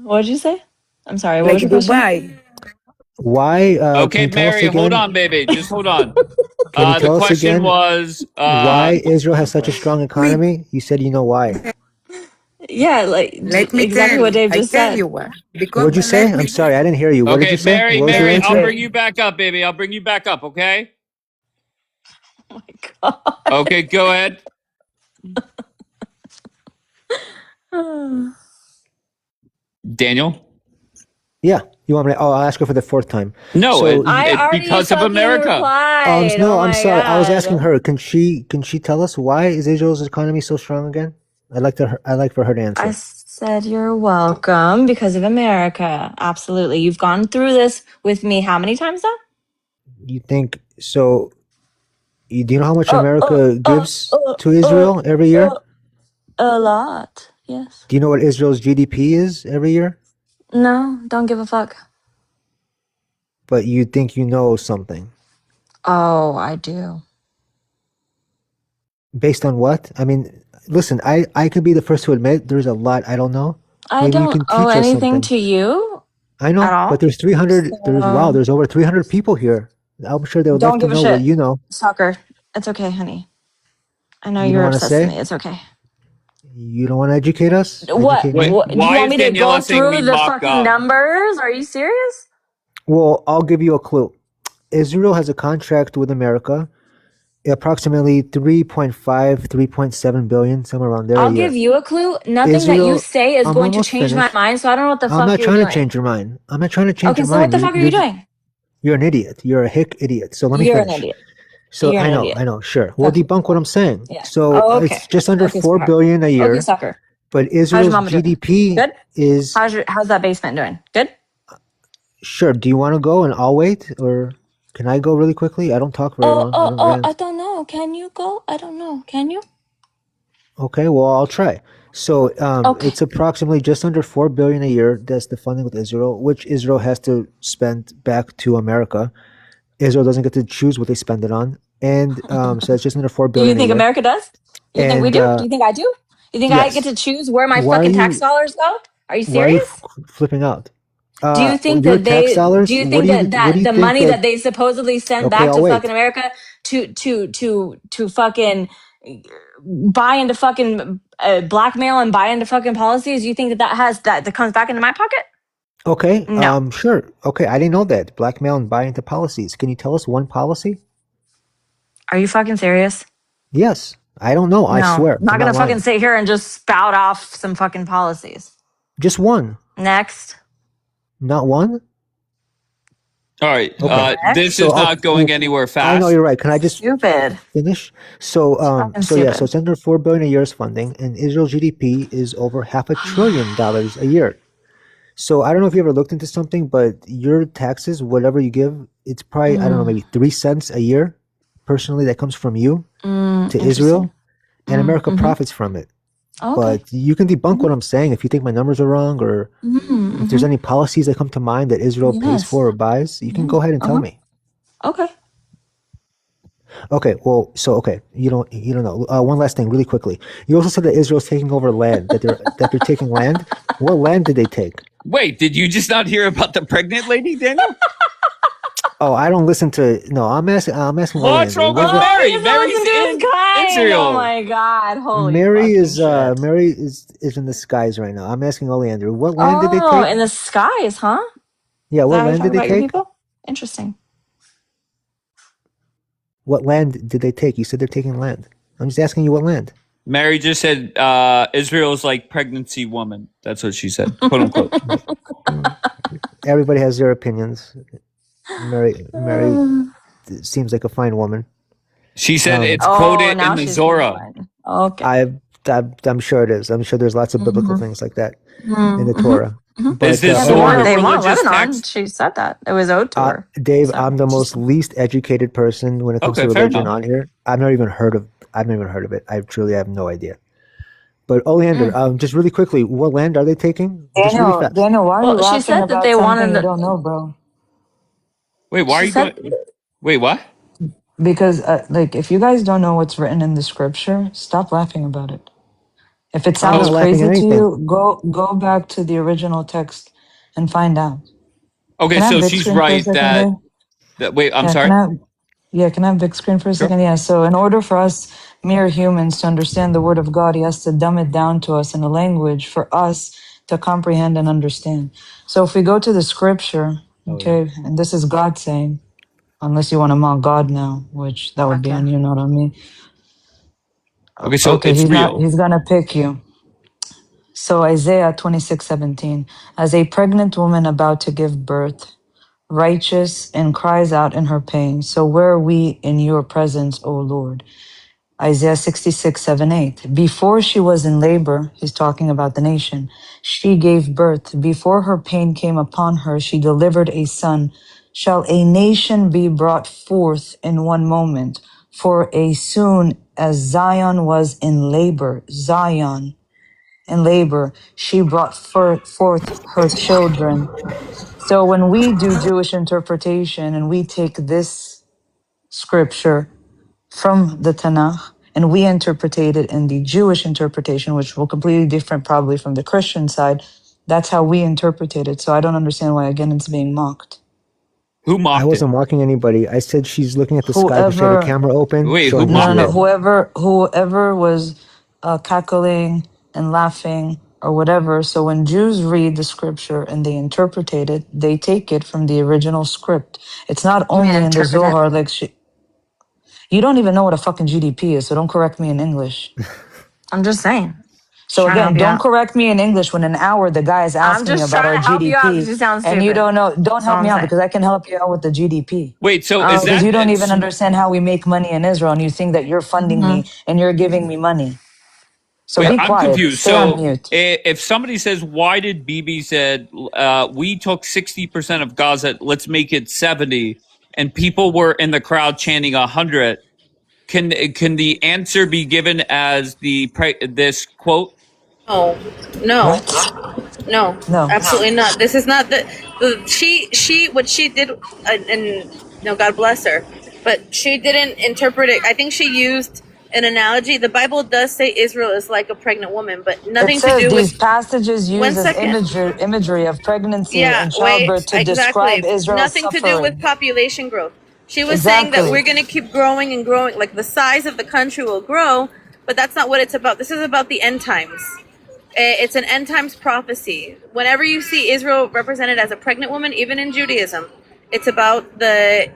What'd you say? I'm sorry. What was like your question? Dubai. Why? Can Okay, you tell us Mary, hold on, again? baby. Just hold on. Can you The tell us question again was why Israel has such a strong Me, economy? You said you know why. Yeah, like let me exactly tell what you. Dave I just tell said. you why. Because What'd you say? let I'm me. sorry, I didn't hear you. What did okay, you say? Mary, What was your Mary, I'll answer? bring you back up, baby. I'll bring you back up, okay? Oh my god. Okay, go ahead. Daniel? Yeah, you want me? Oh, I'll ask her for the fourth time. No, So, I it's already because of fucking America. replied. no, Oh I'm my sorry. I was asking god. her. Can she tell us why is Israel's economy so strong again? I'd like for her to I answer. said you're welcome because of America. Absolutely. You've gone through this with me how many times now? You think so? Do you know how much Uh, uh, America uh, gives uh, to uh, Israel every year? uh, a lot. Yes. Do you know what Israel's GDP is every year? No, don't give a fuck. But you think you know something. Oh, I do. Based on what? I mean, listen, I could be the first to admit there's a lot I don't know. I Maybe you don't can owe teach us anything something. to you I at know, but all. there's 300, So there's over 300 people here. I'm sure they would like don't to give a know what shit. you know. Soccer. It's okay, honey. I know You don't you're want to obsessed with say? me. It's okay. You don't want to educate us? What? Educate Wait, me? What? Do you why want is me to go Daniela saying we through the mock fucking God? numbers? Are you serious? Well, I'll give you a clue. Israel has a contract with America, approximately 3.5, 3.7 billion, somewhere around there a I'll give year. you a clue. Nothing that you Israel, say is I'm going to almost change my finished. mind. So I don't know what the I'm fuck not you're trying to doing. change your mind. I'm not trying to change Okay, your so what mind. the fuck are you doing? You're an idiot. You're a hick idiot. So let me You're an finish. idiot. So You're an idiot. I know, sure. We'll Fuck you. debunk what I'm saying. Yeah. So Oh, okay. it's just under Okay, 4 sweetheart. billion a Okay, year, soccer. but How's your Israel's mama doing? GDP Good. is How's that basement doing? Good. sure. Do you want to go and I'll wait, or can I go really quickly? I don't talk very long. I don't I rant. don't know. Can you go? I don't know. Can you? Okay, well I'll try. So Okay. it's approximately just under 4 billion a year. That's the funding with Israel, which Israel has to spend back to America. Israel doesn't get to choose what they spend it on, and so it's just under 4 Do you billion a think year. America does? You think we And do? Do you think I do? You think I get yes, to choose where my why are fucking tax you dollars go? Are you why are you serious? flipping out? Do you think Your that tax do dollars. you think What do that you the think money that? that they supposedly send Okay, back I'll to fucking wait. America to fucking buy into fucking blackmail and buy into fucking policies, you think that comes back into my pocket? Okay, No. sure. Okay, I didn't know that blackmail and buy into policies. Can you tell us one policy? Are you fucking serious? Yes, I don't know. I No. I'm swear, I'm not not gonna fucking lying. sit here and just spout off some fucking policies. Just one, Next. not one. All right. Okay, This Next. so is not going anywhere I know fast. you're right. Can I just Stupid. finish? So It's fucking so yeah, so stupid. it's under 4 billion a year's funding, and Israel's GDP is over $500 billion a year. So I don't know if you ever looked into something, but your taxes, whatever you give, it's probably I don't know, maybe 3 cents a year. Personally, that comes from you to Interesting. Israel, and America Mm-hmm. profits from it. Okay. But you can debunk what I'm saying if you think my numbers are wrong, or if there's Mm-hmm. any policies that come to mind that Israel pays Yes. for or buys. You can Yeah. go ahead and tell me. Okay. Okay, well, so okay, you don't know. One last thing, really quickly. You also said that Israel's taking over land. That they're taking land. What land did they take? Wait, did you just not hear about the pregnant lady, Daniel? Oh, I don't listen to. No, I'm asking. I'm asking What's Oleander. wrong with What? Oh, Mary? he's not Mary's listening to his in kind. Oh Israel. my god. Holy fucking shit. Mary is in the skies right now. I'm asking Oleander. What land did they Oh, take? in the skies, huh? Yeah, Is that what how you land talk did they about your take? people? Interesting. What land did they take? You said they're taking land. I'm just asking you what land. Mary just said Israel's like pregnancy woman. That's what she said, quote unquote. Mm, Everybody has their opinions. Mary seems like a fine woman. She said it's Oh, quoted in now the she's being Zorah. fine. Okay. I'm sure it is. I'm sure there's lots of biblical Mm-hmm. things like that in the Mm-hmm. Torah. Mm-hmm. Is But the Yeah, Zorah they want religious Lebanon. text? She said that. It was owed to her. Dave, So I'm the most interesting. least educated person when it comes to Okay, fair religion enough. on here. I've never even heard of it. I truly have no idea. But Oleander, just really quickly, what land are they taking? Just really fast. Daniel, why are you Well, she laughing said that about they something wanted you the, don't know, bro? Wait, why are she you said, going? Wait, what? Because like, if you guys don't know what's written in the scripture, stop laughing about it. If it I'm sounds not laughing at crazy to anything. you, go back to the original text and find out. Okay, Can I have so big she's screen for a right second, Dave? that wait, I'm Yeah, sorry. can I have big screen for a Sure. second? Yeah, so in order for us mere humans to understand the word of God, he has to dumb it down to us in a language for us to comprehend and understand. So if we go to the scripture, Oh yeah. okay, and this is God saying, unless you want to mock God now, which that would fuck be yeah. on you, not on me. Okay, so Okay, it's real. he's gonna pick you. So Isaiah 26:17, as a pregnant woman about to give birth, righteous and cries out in her pain. So where are we in your presence, O Lord? Isaiah 66:7-8. Before she was in labor, he's talking about the nation, she gave birth. Before her pain came upon her, she delivered a son. Shall a nation be brought forth in one moment? For as soon as Zion was in labor, Zion in labor, she brought forth her children. So when we do Jewish interpretation and we take this scripture from the Tanakh and we interpretate it in the Jewish interpretation, which will completely different probably from the Christian side, that's how we interpret it. So I don't understand why again it's being mocked. Who I mocked it? wasn't mocking anybody. I said she's looking at the sky because she had her Whoever, camera open, Wait, who showing mocked no, it? Israel. whoever was cackling and laughing or whatever. So when Jews read the scripture and they interpret it, they take it from the original script. It's not You mean only in the interpret it? Zohar, like you don't even know what a fucking GDP is, so don't correct me in English. I'm just saying. Just So trying to help again, you don't out. correct me in English when in an hour the guy is I'm asking me just about trying our to help you out because GDP you sound and you stupid. don't know. Don't That's all help me I'm out saying. because I can help you out with the GDP. Wait, so is Okay. Because that you don't even it's understand how we make money in Israel and you think that you're funding Hmm. me and you're giving me money. So wait, be I'm quiet. confused. Stay on So mute. if somebody says, why did Bibi said we took 60% of Gaza, let's make it 70, and people were in the crowd chanting 100, can the answer be given as this quote? No, no, What? no, No. absolutely not. This is not the she what she did, and no, God bless her, but she didn't interpret it. I think she used an analogy. The Bible does say Israel is like a pregnant woman, but It nothing to says do with. these passages One use as second. imagery of pregnancy Yeah, and wait, childbirth to describe exactly. Israel's Nothing to do with suffering. population growth. She was saying that Exactly. we're going to keep growing and growing, like the size of the country will grow, but that's not what it's about. This is about the end times. It's an end times prophecy. Whenever you see Israel represented as a pregnant woman, even in Judaism, it's about the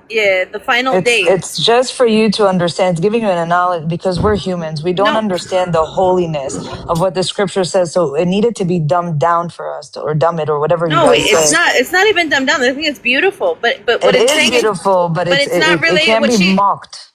final It's days. just for you to understand. It's giving you an analogy because we're humans. We don't No, understand the holiness of what the scripture says. So it needed to be dumbed down for us or dumb it or whatever you no, guys it's say. not. It's not even dumbed down. I think it's beautiful, but what It it's is saying is, beautiful, but but it's not it related. can What be she mocked.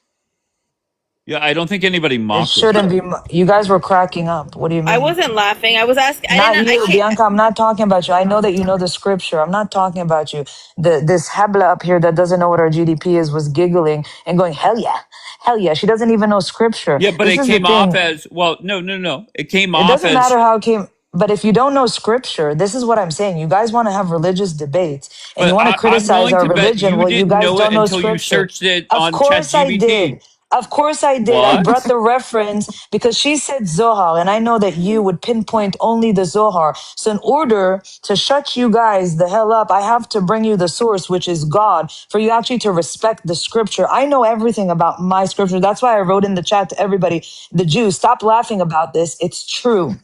Yeah, I don't think anybody It mocked it. shouldn't be. You guys were cracking up. What do you I mean? wasn't laughing. I was asking. I Not didn't. I you, can't. Bianca. I'm not talking about you. I know that you know the scripture. I'm not talking about you. This Hebla up here that doesn't know what our GDP is was giggling and going, hell yeah, hell yeah. She doesn't even know scripture. Yeah, but This it is the came off thing. as well. No. It came It off doesn't as matter how it came. But if you don't know scripture, this is what I'm saying. You guys want to have religious debates and you But want to I'm criticize willing our to bet religion. you Well, you didn't guys know it don't know until you scripture. searched it Of on course I ChatGPT. did. Of course I did. I brought What? the reference because she said Zohar, and I know that you would pinpoint only the Zohar. So in order to shut you guys the hell up, I have to bring you the source, which is God, for you actually to respect the scripture. I know everything about my scripture. That's why I wrote in the chat to everybody, the Jews, stop laughing about this. It's true.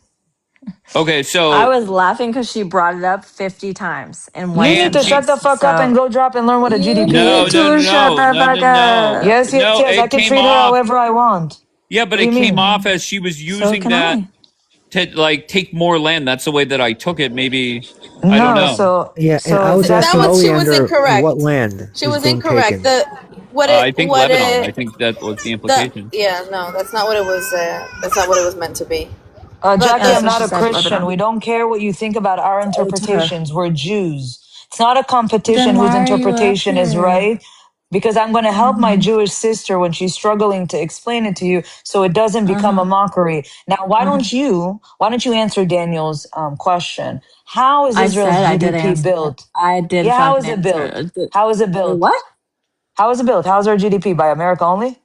Okay, I so was laughing because she brought it up 50 times in one You need and to shut she the sentence. fuck up and So go drop and learn what a you GDP no need is. no to shut no the no fuck no no up. Yes, yes, no. yes. I It can came treat her off. however I want. Yeah, but What do it you came mean? off as she was So using can that I. to like take more land. That's the way that I took it. Maybe I don't No, know. Yeah, and I so was that asking one that's she was Oleander what incorrect. land She is was being incorrect. taken. I think Lebanon. I think that was the implication. Yeah, no, that's not what it was. That's not what it was meant to be. But Yeah, Jackie, that's I'm what not she a said, Christian. Lebanon. We don't care what you think about our Oh, to her. interpretations. We're Jews. It's not a Then competition whose why are you up interpretation is here? right. because I'm going to help my Jewish sister when she's struggling to explain it to you so it doesn't become a mockery. Now, why don't you answer Daniel's question? How is I Israel's said I did GDP answer it. built? I did Yeah, how fucking is it answer built? it. How is it built? What? How is it built? How's our GDP? By America only?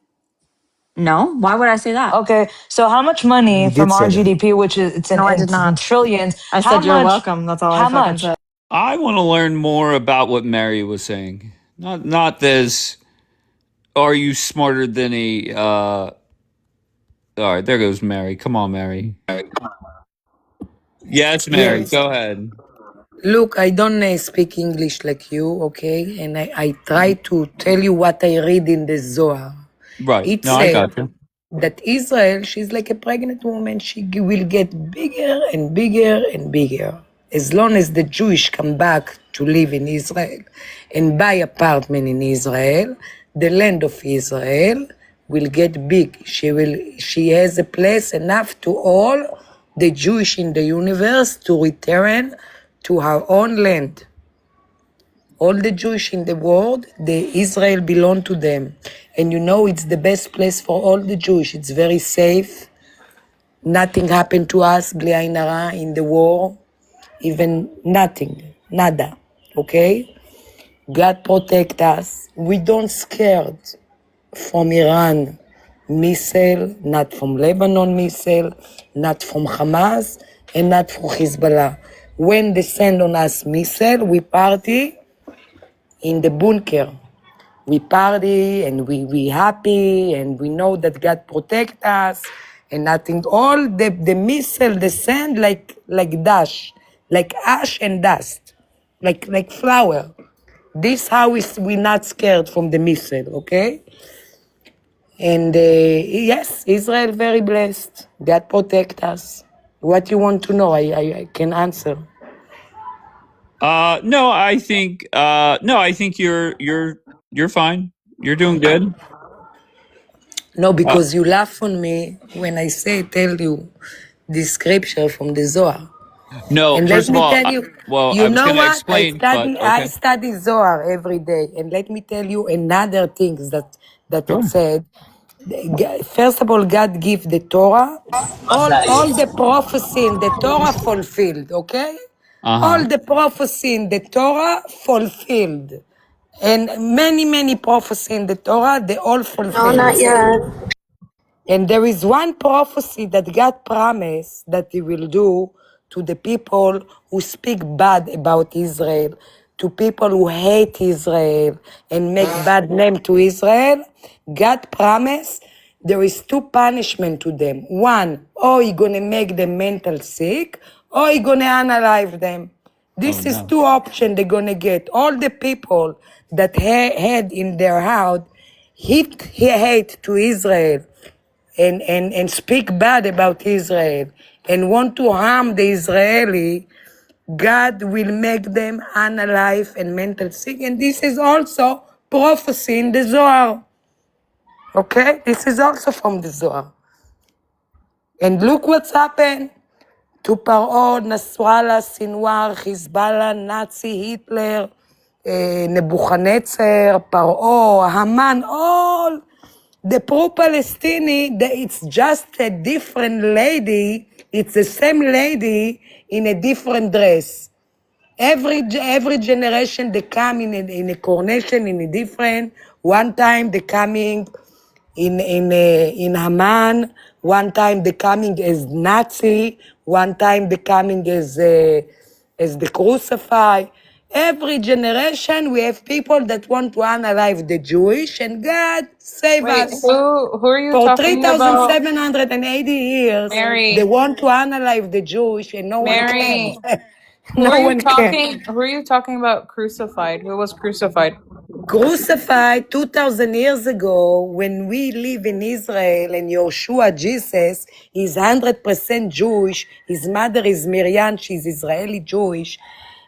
No. Why would I say that? Okay, so how much money You did from our say that. GDP, which is it's No, I in did not. trillions? I How said you're much? welcome. That's all I How fucking much? said. I want to learn more about what Mary was saying. Not this. Are you smarter than a? All right, there goes Mary. Come on, Mary. Yes, Mary. Yes. Go ahead. Look, I don't speak English like you, okay? And I try to tell you what I read in the Zohar. Right. It No, I said got you. that Israel, she's like a pregnant woman. She will get bigger and bigger and bigger. As long as the Jewish come back to live in Israel and buy apartment in Israel, the land of Israel will get big. She has a place enough to all the Jewish in the universe to return to her own land. All the Jewish in the world, the Israel belong to them. And you know it's the best place for all the Jewish. It's very safe. Nothing happened to us, bli ayin hara, in the war. Even nothing, nada, okay? God protect us. We don't scared from Iran missile, not from Lebanon missile, not from Hamas, and not from Hezbollah. When they send on us missile, we party in the bunker. We party and we happy and we know that God protect us and nothing. All the missile, the sand like dash, like ash and dust, like flour. This how we not scared from the missile, okay? And yes, Israel very blessed. God protect us. What you want to know, I can answer. No, I think you're fine. You're doing good. No, Uh, because you laugh on me when I tell you the scripture from the Zohar. no, And let first of me all, tell you, I you was know going to what? explain, but I okay. study Zohar every day. And let me tell you another things that it Sure. said. First of all, God give the Torah. All the prophecy in the Torah fulfilled, okay? All Uh-huh. the prophecy in the Torah fulfilled. And many prophecy in the Torah, they all No, fulfilled. not yet. And there is one prophecy that God promised that He will do to the people who speak bad about Israel, to people who hate Israel and make bad name to Israel. God promised there is two punishment to them. One, or He gonna make them mental sick, or He gonna unalive them. Oh This is no. two options they're gonna get. All the people that had in their heart hate to Israel and speak bad about Israel and want to harm the Israeli, God will make them unalive and mental sick. And this is also prophecy in the Zohar. Okay? This is also from the Zohar. And look what's happened to Paro, Nasrallah, Sinwar, Hezbollah, Nazi, Hitler, Nebuchadnezzar, Paro, Haman, all the pro-Palestinian, it's just a different lady. It's the same lady in a different dress. Every generation they come in a coronation in a different. One time they coming in Haman. One time they coming as Nazi. One time they coming as the crucified. Every generation we have people that want to unalive the Jewish, and God save Wait, us. who are you For talking about? 3,780 years, they Mary, want to unalive the Jewish, and no one can. Mary, No one can. who are you talking about crucified? Who was crucified? Crucified 2,000 years ago, when we live in Israel, and Yeshua, Jesus, is 100% Jewish. His mother is Miriam, she's Israeli Jewish.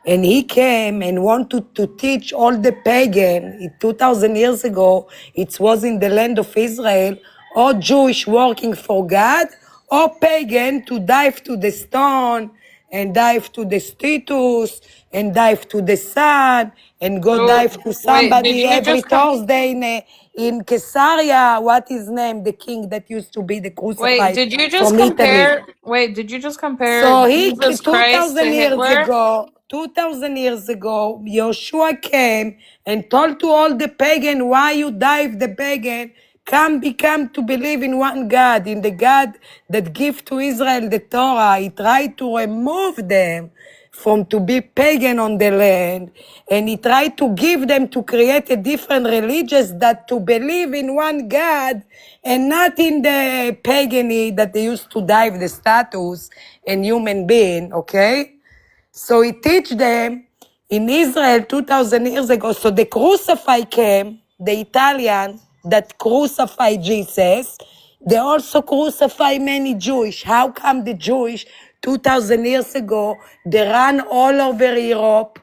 And he came and wanted to teach all the pagan. 2,000 years ago, it was in the land of Israel, or Jewish working for God, or pagan to dive to the stone and dive to the status and dive to the sun and go So dive to wait, did somebody you every just come? Thursday in Caesarea. What is name? The king that used to be the Wait, crucified did you just from Italy. compare? Wait, did you just compare So Jesus Christ to 2,000 years Hitler? ago, 2,000 years ago, Yeshua came and told to all the pagan, why you dive the pagan, become to believe in one God, in the God that give to Israel the Torah. He tried to remove them from to be pagan on the land, and he tried to give them to create a different religions that to believe in one God and not in the pagany that they used to dive the status and human being, okay? So he teach them in Israel 2,000 years ago. So the crucify came, the Italian that crucified Jesus, they also crucify many Jewish. How come the Jewish 2,000 years ago, they ran all over Europe?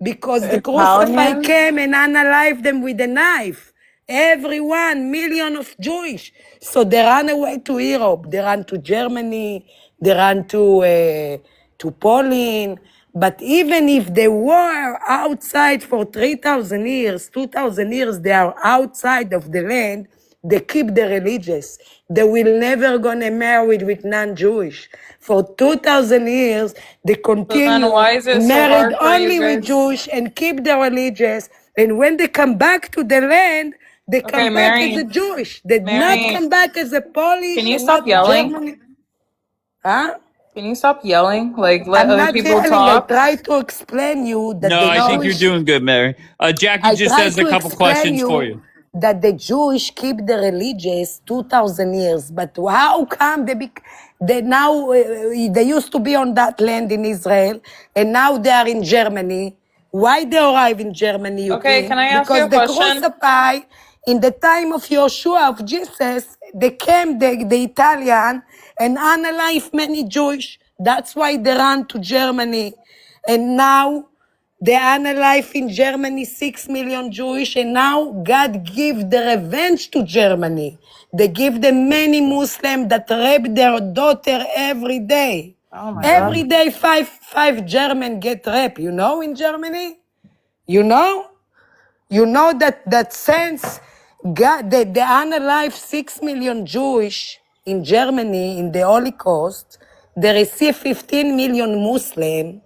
Because the crucify Italians? came and unalived them with a knife. Everyone, million of Jewish. So they ran away to Europe. They ran to Germany. They ran to Poland. But even if they were outside for 3,000 years, 2,000 years, they are outside of the land, they keep the religious. They will never gonna marry with non-Jewish. For 2,000 years, they So then continue why is it so married hard for you only with guys? Jewish and keep the religious. And when they come back to the land, they Okay, come back as a Mary, Jewish. They did not Mary, come back as a can Polish you and stop not yelling? German. Huh? Can you stop yelling? Like, let I'm other not people yelling. I talk. try to explain you that No, the I think No. you're Jewish doing good, Mary. Jackie I just try has a to couple explain questions for you you. that the Jewish keep the religious 2,000 years, but how come they now, they used to be on that land in Israel, and now they are in Germany. Why they arrive in Germany, you Okay, can I think? ask you Because a they question? crucify, in the time of Yeshua, of Jesus, they came, the Italian, and unalive many Jewish. That's why they ran to Germany. And now, they unalive in Germany 6 million Jewish, and now God give the revenge to Germany. They give them many Muslims that rape their daughter every day. Oh my Every God. day, five German get raped. You know, in Germany, you know, that since God, they unalive 6 million Jewish in Germany in the Holocaust, they receive 15 million Muslim.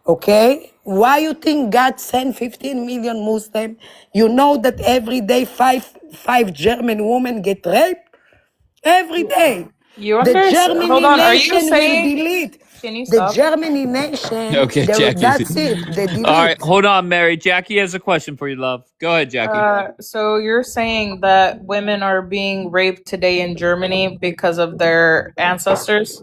Okay? Why you think God sent 15 million Muslims? You know that every day five German women get raped? Every day. You The understand? Hold Germany on. Are you nation will saying? delete. Can you The stop? Germany nation, Okay, Jackie. that's it. They All right, delete. hold on, Mary. Jackie has a question for you, love. Go ahead, Jackie. So you're saying that women are being raped today in Germany because of their ancestors?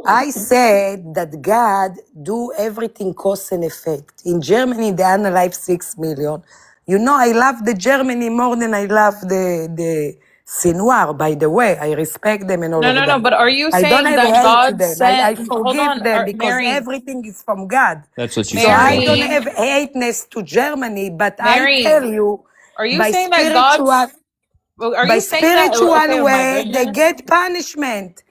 I said that God do everything cause and effect. In Germany, they analyze 6 million. You know, I love the Germany more than I love the Sinwar, by the way. I respect them and all No, of no, no. that. But are you I don't saying have that hate to God them. sent? I Hold forgive on, them because Mary, everything is from God. That's what she So said, I Jackie. don't Mary, have hateness to Germany, but I tell Mary. you, Are you by saying that spiritual God's? Well, are by you saying that? Okay, spiritual oh my way, they goodness. get punishment.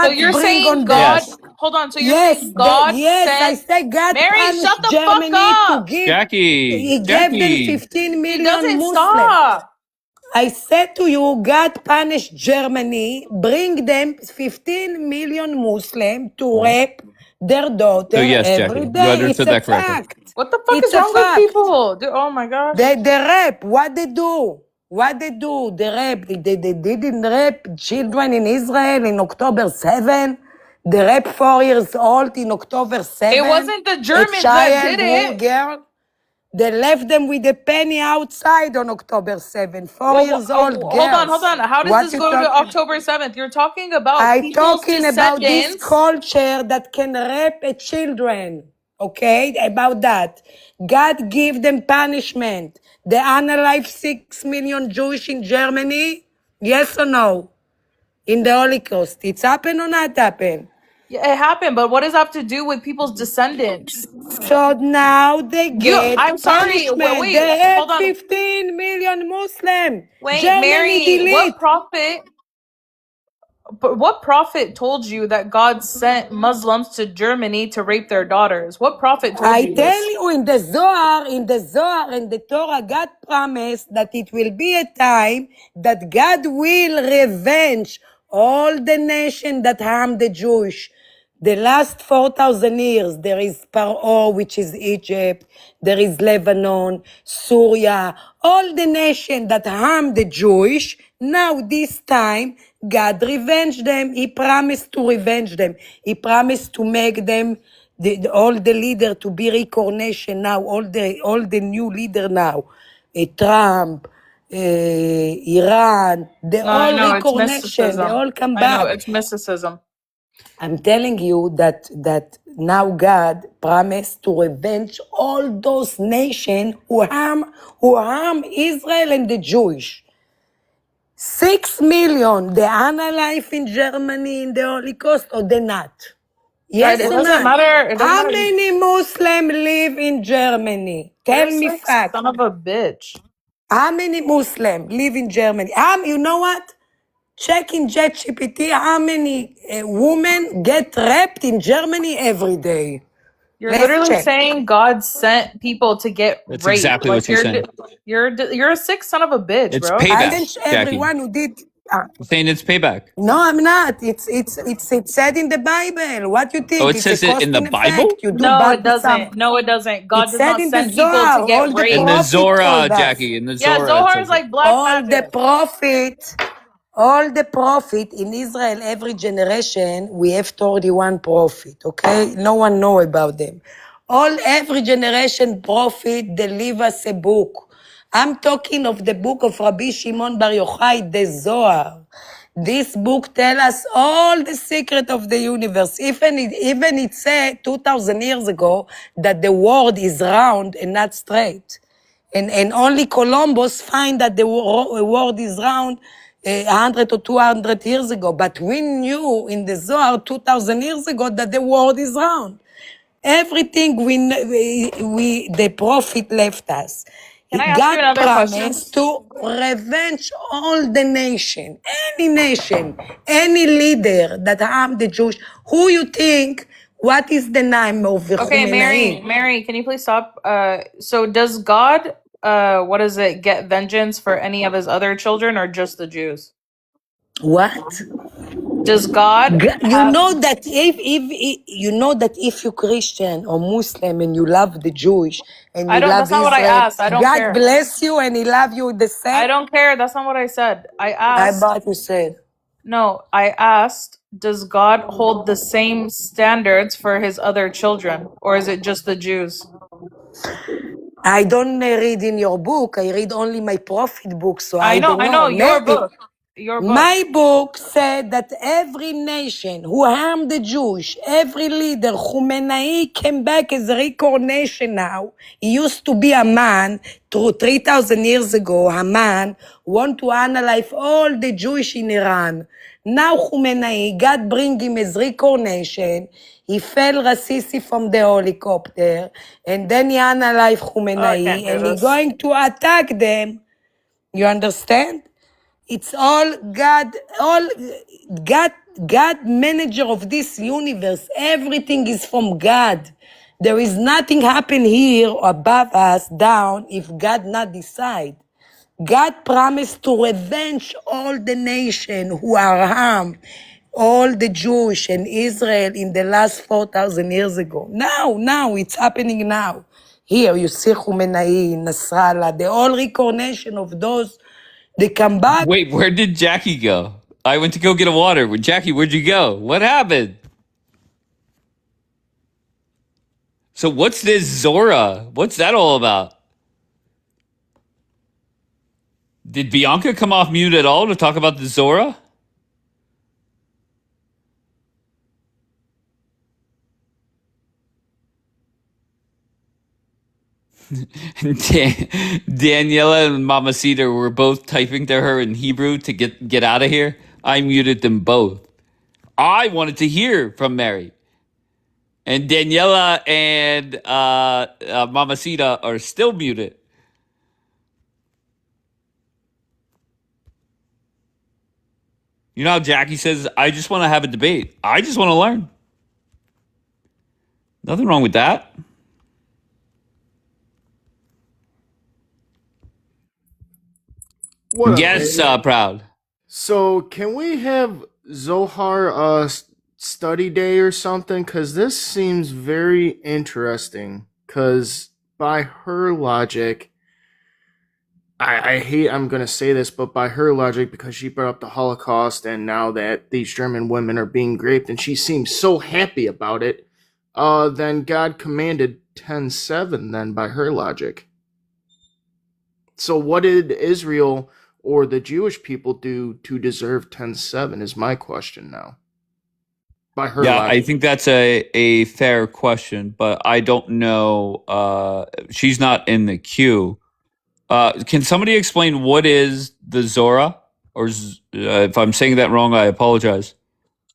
So God you're bring saying on them. God? Yes. Hold on. So you're Yes, saying God yes, I sent say God Mary? Shut punished the fuck Germany to up. give, Jackie. he gave them Jackie. 15 He million doesn't Muslims. stop. I said to you, God punished Germany, bring them 15 million Muslims to rape their So daughter yes, every Jackie. You day. It's understood a that correctly. fact. What the fuck It's is a wrong with fact. people? Dude, oh my gosh. They rape. What they do? What they do? They rape. They didn't rape children in Israel in October 7. They raped 4 years old in October It 7. wasn't the A Germans that did child, it. girl. They left them with a penny outside on October 7. 4 Well, years old hold girls. on. How does What this you go to talking? October 7th? You're talking about I people's talking about this descendants. culture that can rape a children. Okay, about that. God give them punishment. They unalive 6 million Jewish in Germany. Yes or no? In the Holocaust, it's happened or not happened? Yeah, it happened, but what does that have to do with people's descendants? So now they get I'm sorry. punishment. Wait, They had hold on. 15 million Muslim. Wait, Germany Mary, what delete. prophet? But what prophet told you that God sent Muslims to Germany to rape their daughters? What prophet told I you tell this? you, in the Zohar, in the Torah, God promised that it will be a time that God will revenge all the nation that harmed the Jewish. The last 4,000 years, there is Paro, which is Egypt, there is Lebanon, Syria, all the nation that harmed the Jewish. Now, this time, God revenged them. He promised to revenge them. He promised to make them all the leader to be recoronation now, all the new leader now, Trump, Iran, they No, I all know it's recoronation, they mysticism. all come I know back. it's mysticism. I'm telling you that now God promised to revenge all those nations who harm Israel and the Jewish. 6 million, they are alive in Germany in the Holocaust or they not? Yes It or doesn't not? matter. It doesn't How matter. many Muslims live in Germany? You're Tell a me sick fact. son of a bitch. How many Muslims live in Germany? You know what? Check in ChatGPT how many women get raped in Germany every day. You're Let's literally check. saying God sent people to get That's raped. exactly Like what she's saying. you're a sick son of a bitch, It's bro. I payback, didn't Jackie. everyone who did. He's saying it's payback. No, I'm not. It's said in the Bible. What you Oh, think? it It's a says it cause in the and effect. Bible? You do No, it bad to some. doesn't. No, it doesn't. God It's does said not in the send people to Zohar. get All the In the raped. prophet Zora, told us. Jackie. In the Yeah, Zora, it Zohar is says it. like black All the magic. prophet, all the prophet in Israel, every generation, we have 31 prophet, okay? No one know about them. Every generation prophet deliver us a book. I'm talking of the book of Rabbi Shimon Bar Yochai, the Zohar. This book tells us all the secret of the universe. Even it said 2,000 years ago that the world is round and not straight. And only Columbus find that the world is round 100 or 200 years ago. But we knew in the Zohar 2,000 years ago that the world is round. Everything the prophet left us. Can I ask you God another question? promised to revenge all the nation, any leader that harmed the Jews. Who you think, what is the name of Okay, Khamenei? Mary, can you please stop? So does God, what is it, get vengeance for any of his other children or just the Jews? What? Does God You have? know that if you're Christian or Muslim and you love the Jewish and I you don't. love That's not what I Israel, asked. I don't God care. bless you and He love you the I same. don't care. That's not what I said. I I asked. about to say. No, I asked. Does God hold the same standards for his other children, or is it just the Jews? I don't read in your book. I read only my prophet book, so I don't I know. know your Maybe. book. Your book. My book said that every nation who harmed the Jewish, every leader, Khamenei came back as a reincarnation now. He used to be a man, 3,000 years ago, a man, want to analyze all the Jewish in Iran. Now Khamenei, God bring him as reincarnation. He fell Rassisi from the helicopter, and then he analyzed Oh, I can't Khamenei, do and he this. going to attack them. You understand? It's God, manager of this universe. Everything is from God. There is nothing happen here above us, down, if God not decide. God promised to revenge all the nation who are harmed, all the Jewish and Israel in the last 4,000 years ago. Now, it's happening now. Here, you see Khamenei, Nasrallah, the all reincarnation of those, they come back. Wait, where did Jackie go? I went to go get a water. Jackie, where'd you go? What happened? So what's this Zora? What's that all about? Did Bianca come off mute at all to talk about the Zora? Daniela and Mama Cedar were both typing to her in Hebrew to get out of here. I muted them both. I wanted to hear from Mary. And Daniela and Mama Cedar are still muted. You know how Jackie says, I just want to have a debate. I just want to learn. Nothing wrong with that. What up, Yes, man? Proud. So, can we have Zohar study day or something? Because this seems very interesting. Because by her logic, I hate I'm going to say this, but by her logic, because she brought up the Holocaust and now that these German women are being raped and she seems so happy about it, then God commanded 10:7 then by her logic. So what did Israel or the Jewish people do to deserve 10:7 is my question now. By her Yeah, logic. I think that's a fair question, but I don't know. She's not in the queue. Can somebody explain what is the Zora? Or if I'm saying that wrong, I apologize.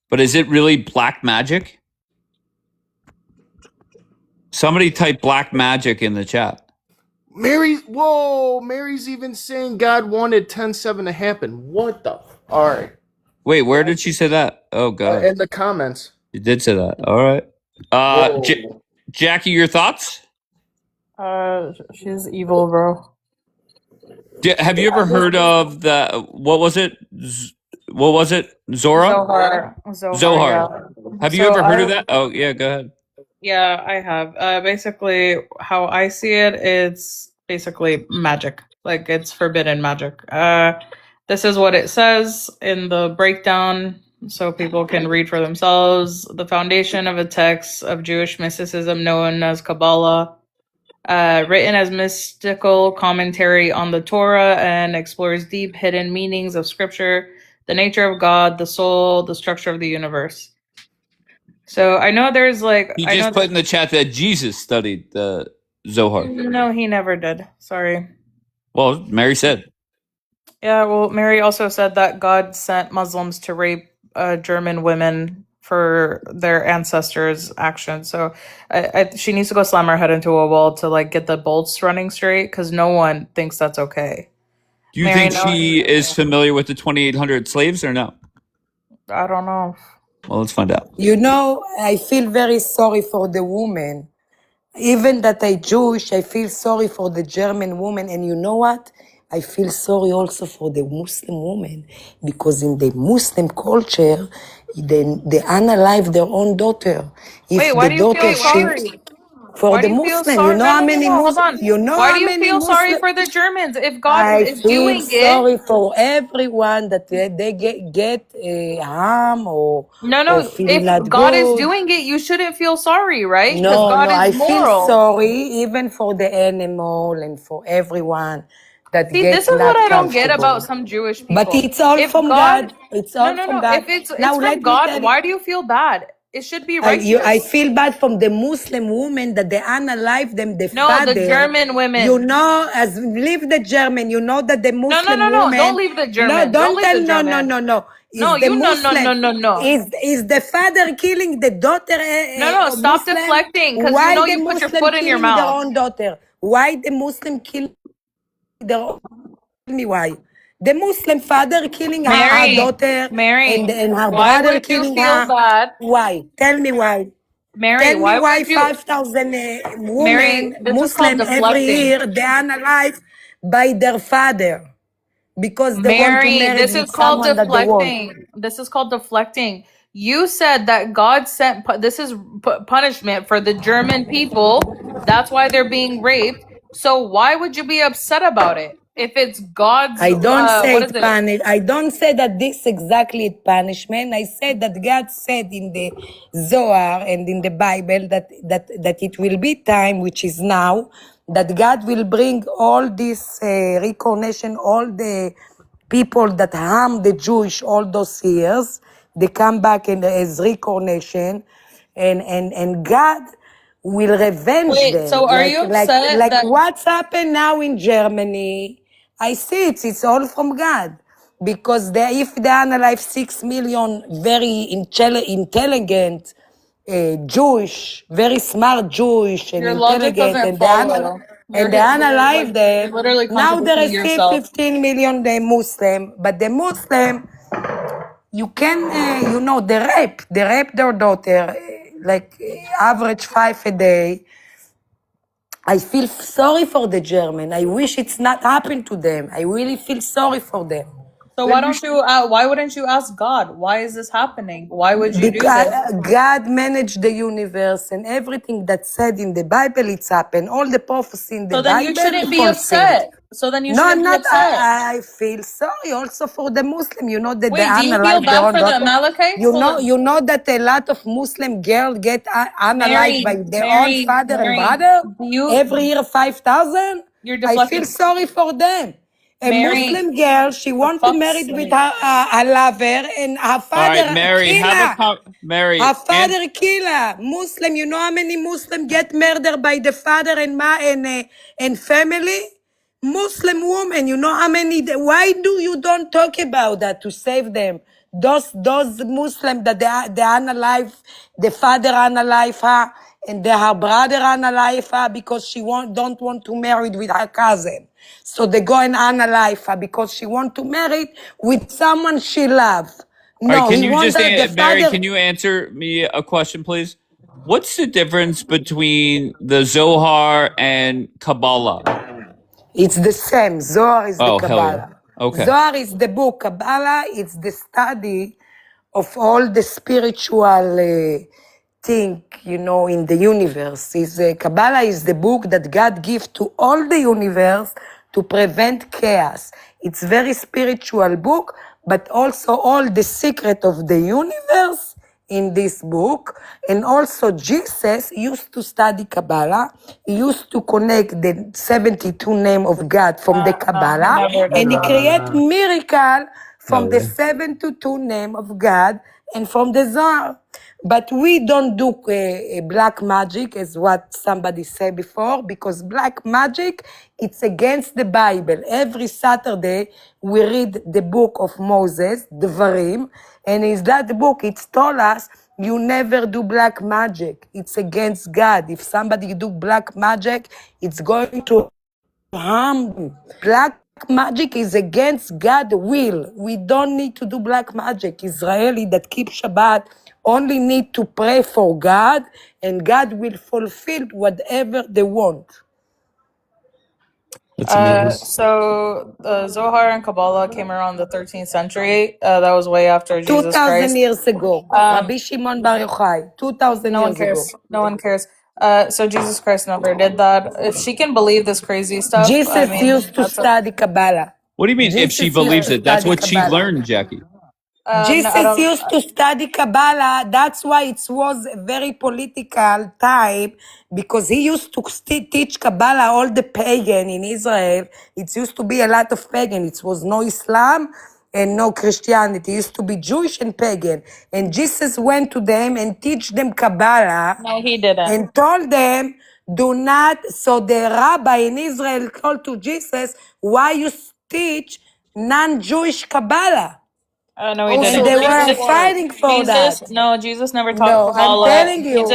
But is it really black magic? Somebody type black magic in the chat. Mary's even saying God wanted 10:7 to happen. What the? All right. Wait, where did she say that? Oh, God. In the comments. You did say that. All right. Jackie, your thoughts? She's evil, bro. Have you ever heard of the, what was it? What was it? Zora? Zohar, yeah. Have you So ever heard of that? Oh, yeah, go ahead. Yeah, I have. Basically, how I see it, it's basically magic. Like, it's forbidden magic. This is what it says in the breakdown, so people can read for themselves. The foundation of a text of Jewish mysticism known as Kabbalah, written as mystical commentary on the Torah and explores deep hidden meanings of scripture, the nature of God, the soul, the structure of the universe. So I know there's like He just put in the chat that Jesus studied the Zohar. No, he never did. Sorry. Well, Mary said. Yeah, well, Mary also said that God sent Muslims to rape German women for their ancestors' actions. So she needs to go slam her head into a wall to like get the bolts running straight, because no one thinks that's okay. Do you think she is familiar with the 2,800 slaves or no? I don't know. Well, let's find out. You know, I feel very sorry for the woman. Even that I Jewish, I feel sorry for the German woman. And you know what? I feel sorry also for the Muslim woman, because in the Muslim culture, they unalive their own daughter. If Wait, why the do you daughter feel sorry? for Why the do you feel Muslim, you sorry? know No, how no, no, many no. Hold Muslim, on. you know Why do how you many feel sorry Muslim. for the Germans? If God I is feel doing sorry it, for everyone that they get harm or feel if not God is good. doing it, you shouldn't feel sorry, right? Because No, God no, is I feel moral. sorry even for the animal and for everyone that See, this get is what not I don't get about comfortable. some Jewish But people. it's all If from God, God. It's no, all no, from no. God. If it's Now from let me God, tell you. why do you feel bad? It should be I righteous. feel bad from the Muslim women that they unalive them, the No, the father. German You women. know, as leave the German, you know that the No, no, Muslim no, no. Don't woman. leave the No, German. Don't don't leave tell the no, no, German. no, no. No, Is the no, no, Muslim no, no, no. is the father killing the daughter No, no. Stop Muslim? deflecting, because you Why know the you put your Muslim foot in your killing their mouth. own daughter? Why the Muslim kill their own? Tell me why. The Muslim father killing her daughter Mary, and her why brother would you killing feel her. bad? Why? Tell me why. Mary, Tell me why why would you? 5,000 Mary, women, this is called Muslim, every deflecting. year, they are alive by their father because they want to Mary, marry this is with called someone that they want. deflecting. This is called deflecting. You said that God sent, this is punishment for the German people. That's why they're being raped. So why would you be upset about it? If it's God's, I don't say what is it it? punish. I don't say that this exactly is punishment. I said that God said in the Zohar and in the Bible that it will be time, which is now, that God will bring all this reincarnation, all the people that harm the Jewish all those years. They come back as reincarnation, and God will revenge Wait, them, so are you upset like that what's happened now in Germany. I see it's all from God. Because if they analyze 6 million very intelligent Jewish, very smart Jewish and your logic intelligent, doesn't follow? and they analyze You're them, literally now there contradicting is still yourself. 15 million Muslim, but the Muslim You can, they rape their daughter, average 5 a day. I feel sorry for the German. I wish it's not happened to them. I really feel sorry for them. So why wouldn't you ask God? Why is this happening? Why would you do this? God managed the universe, and everything that's said in the Bible, it's happened. All the prophecy in the Bible. So then you shouldn't be upset. I feel sorry also for the Muslim. You know that Wait, do you feel bad for the Amalekites? You know that a lot of Muslim girls get analyzed by their own father and brother every year 5,000. I feel sorry for them. A Muslim girl, she wants to marry with her lover, and her father Mary, kill her. Muslim, you know how many Muslims get murdered by the father and family? Muslim woman, you know how many? Why do you don't talk about that to save them? Those Muslims that they unalive, the father unalive her, and her brother unalive her because she don't want to marry with her cousin. So they go and unalive her because she want to marry with someone she loves. No, Mary, can you answer me a question, please? What's the difference between the Zohar and Kabbalah? It's the same. Zohar is the Kabbalah. Yeah. Okay. Zohar is the book. Kabbalah is the study of all the spiritual thing, in the universe. Kabbalah is the book that God gives to all the universe to prevent chaos. It's very spiritual book, but also all the secret of the universe in this book. And also Jesus used to study Kabbalah. He used to connect the 72 name of God from the Kabbalah, and he create miracle from the 72 name of God and from the Zohar. But we don't do black magic, as what somebody said before, because black magic, it's against the Bible. Every Saturday, we read the book of Moses, Devarim, and in that book, it's told us, you never do black magic. It's against God. If somebody do black magic, it's going to harm them. Black magic is against God's will. We don't need to do black magic. Israeli that keep Shabbat only need to pray for God, and God will fulfill whatever they want. So Zohar and Kabbalah came around the 13th century. That was way after Jesus 2,000 years ago. Rabbi Shimon Bar Yochai, 2,000 years ago. No one cares. So Jesus Christ never did that. If she can believe this crazy stuff, Jesus used to study Kabbalah. What do you mean, if she believes it? That's what she learned, Jackie. Jesus used to study Kabbalah. That's why it was a very political time, because he used to teach Kabbalah all the pagan in Israel. It used to be a lot of pagan. It was no Islam and no Christianity. It used to be Jewish and pagan. And Jesus went to them and teach them Kabbalah. No, he didn't. And told them, do not. So the rabbi in Israel told to Jesus, why you teach non-Jewish Kabbalah? No, he didn't. They were fighting for that. No, Jesus never taught Kabbalah. I'm telling you.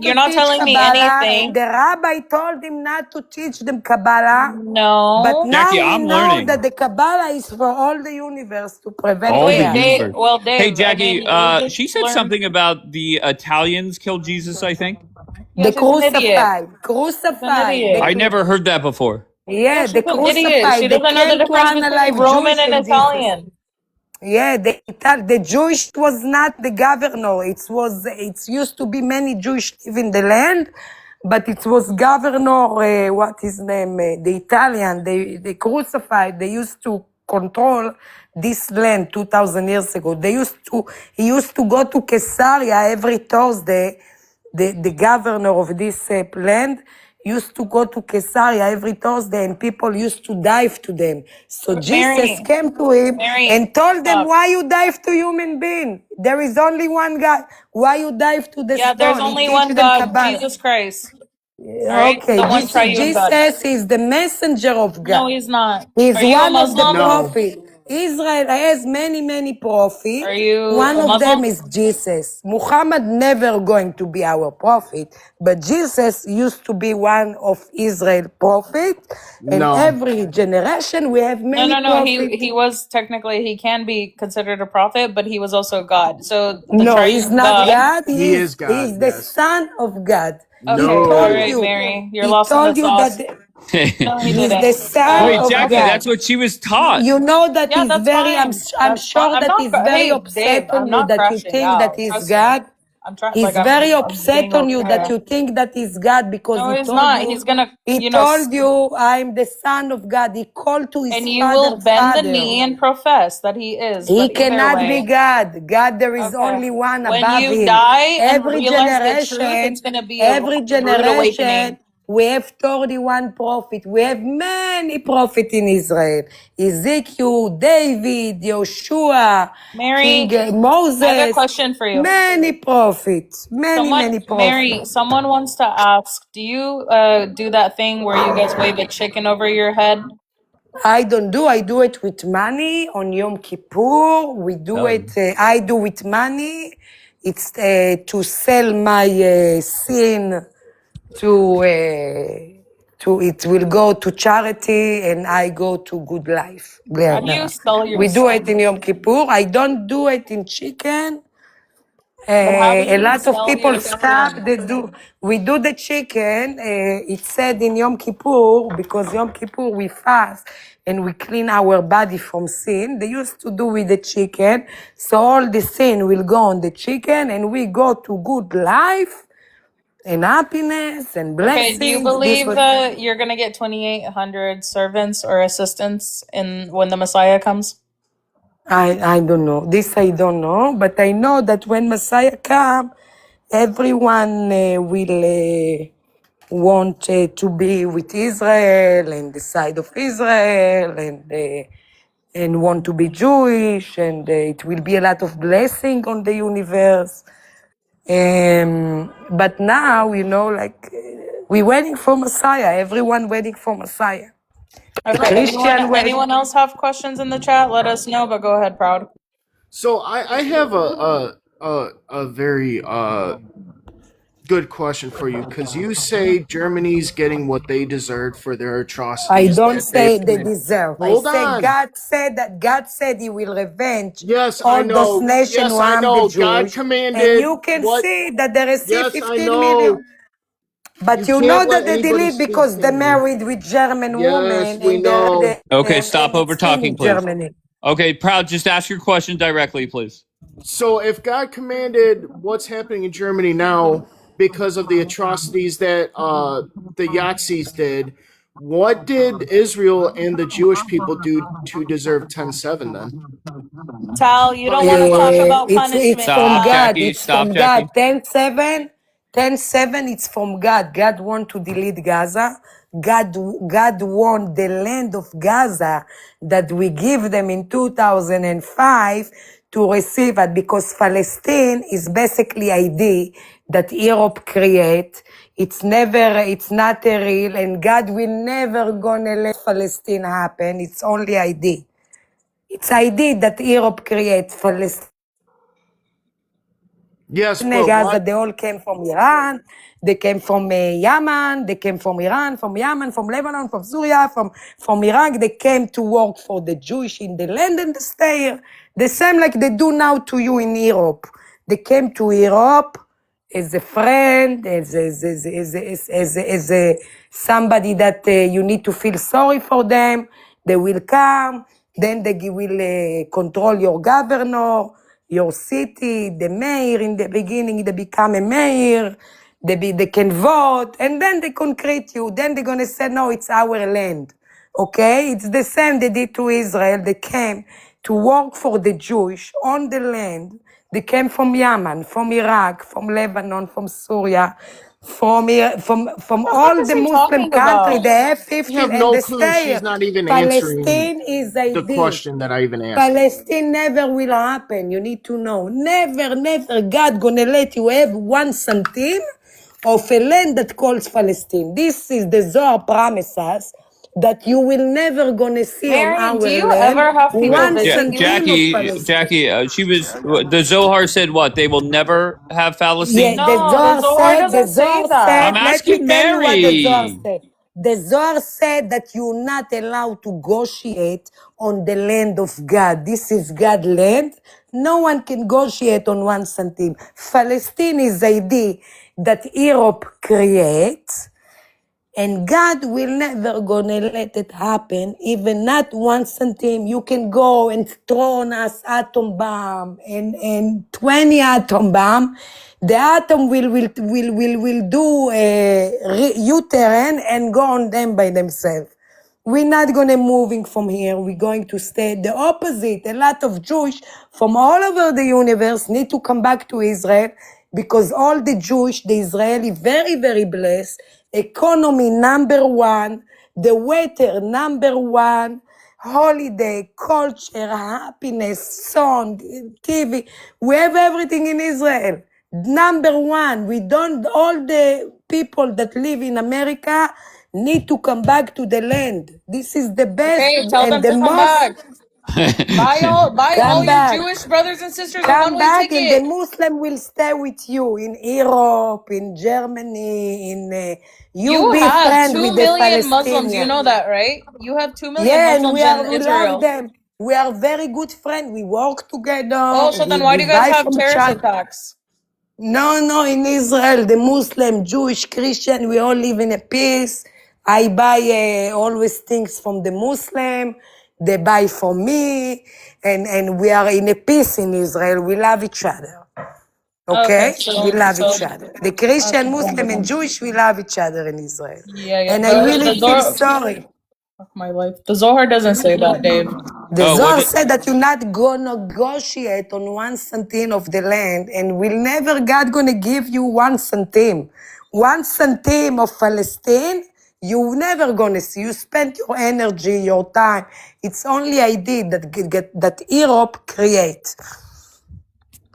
You're not telling me anything. And the rabbi told him not to teach them Kabbalah. No. But now Jackie, we know that the Kabbalah is for all the universe to prevent chaos. Hey, Jackie, she said something about the Italians killed Jesus, I think. The crucified. I never heard that before. Yeah, the crucified. She doesn't know the difference between Roman and Italian. Yeah, the Jewish was not the governor. It used to be many Jewish live in the land, but it was governor, what his name, the Italian, they crucified. They used to control this land 2,000 years ago. He used to go to Caesarea every Thursday. The governor of this land used to go to Caesarea every Thursday, and people used to dive to them. So Jesus came to him and told them, why you dive to human being? There is only one God. Why you dive to the stone? There's only one God, Jesus Christ. Right? Okay, Jesus is the messenger of God. No, he's not. He's one of the prophets. Israel has many prophets. Are you One a of them Muslim? is Jesus. Muhammad never going to be our prophet, but Jesus used to be one of Israel prophet. And No. every generation we have many No. prophets. He was technically, he can be considered a prophet, but he was also God. So the No, he's triune not God. God. He is God, He's the yes. son of God. He Okay, all told No. right, you. Mary, you're He lost in the told you that sauce. No, he he's didn't. the son Wait, of Jackie, God. that's what she was taught. You know that Yeah, he's that's very. fine. I'm That's fine. sure that he's very Hey, Dave, upset on I'm you not that you crashing think that out. he's Trust me. God. I'm trying, like, He's very I'm being upset on you that okay. you think that he's God because No, he he's told not. you. He's gonna, He told you, I'm the son of God. He called to his and you father, will bend the father. knee and profess that he is. He But either cannot be way, God. God, there is okay. only one When above you him. die and realize the truth, it's gonna be a Every rude generation, awakening. we have 31 prophets. We have many prophets in Israel. Ezekiel, David, Joshua, King Mary, I have a Moses. question for you. Many prophets. Many Mary, prophets. someone wants to ask, do you do that thing where you guys wave a chicken over your head? I don't do. I do it with money on Yom Kippur. We do it. I do with money. It's to sell my sin to. It will go to charity, and I go to good life. How do you sell your We do it in sin? Yom Kippur. I don't do it in chicken. But how do A you lot of sell people your stop. sin? They do. We do the chicken. It's said in Yom Kippur because Yom Kippur we fast and we clean our body from sin. They used to do with the chicken, so all the sin will go on the chicken, and we go to good life and happiness and Okay, do you blessings. This believe was. that you're gonna get 2,800 servants or assistants in when the Messiah comes? I don't know. This I don't know, but I know that when Messiah come, everyone will want to be with Israel and the side of Israel and want to be Jewish, and it will be a lot of blessing on the universe. But now, we're waiting for Messiah. Everyone waiting for Messiah. Okay, Christian waiting. anyone else have questions in the chat? Let us know, but go ahead, Proud. So I have a very good question for you, because you say Germany's getting what they deserved for their I atrocities don't that they've say they committed. deserve. I Hold say on. God said he will revenge Yes, I all those know. nations Yes, who I harm the know. God Jewish. And commanded you can what? see that they receive Yes, I 15 know. million. But You you can't know let that they anybody delete speak, because they Candy. married with German Yes, women we and know. Okay, stop and over it's in talking, please. Germany. Okay, Proud, just ask your question directly, please. So if God commanded what's happening in Germany now because of the atrocities that the Yazis did, what did Israel and the Jewish people do to deserve 10-7 then? Tal, you don't want to talk about It's punishment, from Stop, Tal. God. Jackie. It's Stop, from God. Jackie. 10-7. 10-7, it's from God. God want to delete Gaza. God want the land of Gaza that we give them in 2005 to receive it, because Palestine is basically idea that Europe create. It's not a real, and God will never gonna let Palestine happen. It's only idea. It's idea that Europe creates Palestine. Yes, but Gaza, what? they all came from Iran, they came from Yemen, they came from Iran, from Yemen, from Lebanon, from Syria, from Iraq. They came to work for the Jewish in the land and they stay here. The same like they do now to you in Europe. They came to Europe as a friend, as somebody that you need to feel sorry for them. They will come, then they will control your governor, your city, the mayor. In the beginning, they become a mayor. They can vote, and then they concrete you. Then they're gonna say, no, it's our land. Okay, it's the same they did to Israel. They came to work for the Jewish on the land. They came from Yemen, from Iraq, from Lebanon, from Syria, from The fuck all is the he Muslim talking countries. about? They have I 15 have and no they clue. stay She's here. not even answering Palestine is the ID. question that I even asked. Palestine never will happen. You need to know. Never God gonna let you have 1 centime of a land that calls Palestine. This is the Zohar promises. that you will never gonna see on Mary, do our you land ever have people one visit you? centime of Palestine. Jackie, she was the Zohar said what? They will never have Yeah, Palestine. No, the Zohar The doesn't say Zohar I'm said, that. let me asking tell you what the Zohar Mary. said. The Zohar said that you're not allowed to negotiate on the land of God. This is God's land. No one can negotiate on one centime. Palestine is the idea that Europe creates, and God will never gonna let it happen, even not one centime. You can go and throw on us atom bomb and 20 atom bomb. The atom will do a U-turn and go on them by themselves. We're not going to moving from here. We're going to stay the opposite. A lot of Jewish from all over the universe need to come back to Israel because all the Jewish, the Israeli, very, very blessed. Economy number one. The weather number one. Holiday, culture, happiness, song, TV. We have everything in Israel. Number one, we don't, all the people that live in America need to come back to the land. This is the best Okay, tell and them the to come most. back. Buy all Come your back. Jewish brothers and sisters a Come one-way back, and the ticket. Muslim will stay with you in Europe, in Germany, you You be have friend with 2 the million Muslims. You Palestinians. know that, right? You have 2 million Yeah, and Muslims in we love Israel. them. We are very good friends. We work together. Oh, so then why We do you guys buy have from each terrorist other. attacks? No, in Israel, the Muslim, Jewish, Christian, we all live in a peace. I buy always things from the Muslim. They buy from me. And we are in a peace in Israel. We love each other. Okay, Okay? We love each other. The Christian, okay, Muslim, and wonderful. Jewish, we love each other in Israel. Yeah. And I The really feel Zohar, sorry. fuck my life. The Zohar doesn't say that, Dave. The Zohar said that you're not gonna negotiate on one centime of the land, and will never God gonna give you one centime. One centime of Palestine, you never gonna see. You spend your energy, your time. It's only idea that Europe create.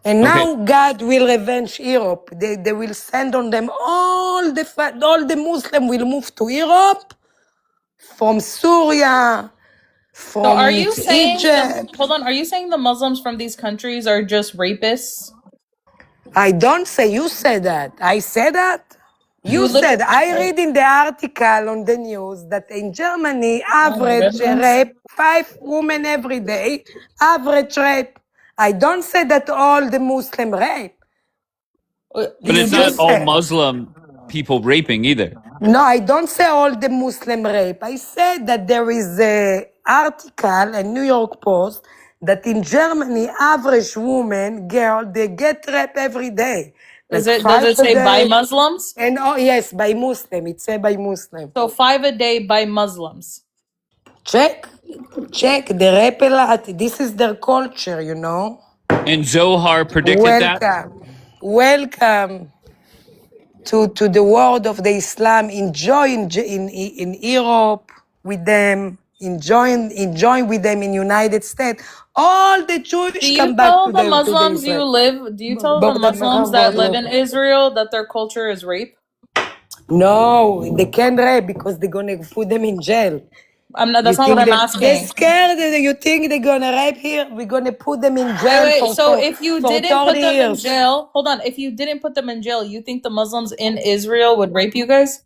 And now God will revenge Europe. They will send on them all the Muslims will move to Europe from Syria, So are from you saying Egypt. hold on, are you saying the Muslims from these countries are just rapists? I don't say you said that. I said that. You You look said, I read in the article on the news that in Germany, Oh my average goodness. rape, 5 women every day, average rape. I don't say that all the Muslim rape. But You it's not just all said. Muslim people raping either. No, I don't say all the Muslim rape. I said that there is an article in New York Post that in Germany, average woman, girl, they get raped every day. Does Like it 5 a say by day. Muslims? And yes, by Muslim. It say by Muslim. So 5 a day by Muslims. Check. They rape a lot. This is their culture, you know. And Zohar predicted that. Welcome to the world of the Islam. Enjoy in Europe with them. Enjoy with them in United States. All the Jewish Do you come back tell to the the Muslims Israel. that live in Israel that their culture is rape? No, they can't rape because they're gonna put them in jail. That's not what I'm They're asking. scared that you think they're gonna rape here? We're gonna put them in jail Wait. So if you for didn't put 30 them in years. jail, hold on. If you didn't put them in jail, you think the Muslims in Israel would rape you guys?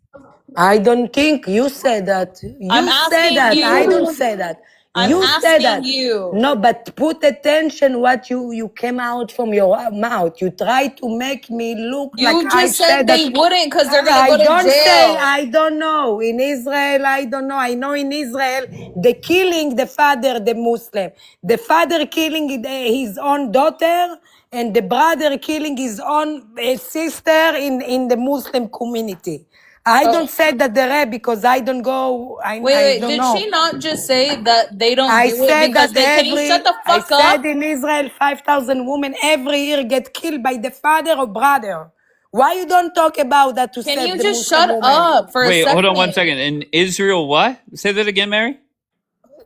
I don't think you said that. I'm You said asking that. I don't you. say that. I'm You said asking that. you. No, but put attention what you came out from your mouth. You try to make me look like You I just said said that. they wouldn't because they're gonna I go to don't say, jail. I don't know. In Israel, I don't know. I know in Israel, the killing the father, the Muslim. The father killing his own daughter, and the brother killing his own sister in the Muslim community. I don't say that the rape because I don't go, I Wait. don't Did know. she not just say that they don't I do it said because that they? Can you shut the I fuck up? said in Israel, 5,000 women every year get killed by the father or brother. Why you don't talk about that to Can save you the just Muslim shut women? up for a Wait, hold on one second? second. In Israel, what? Say that again, Mary.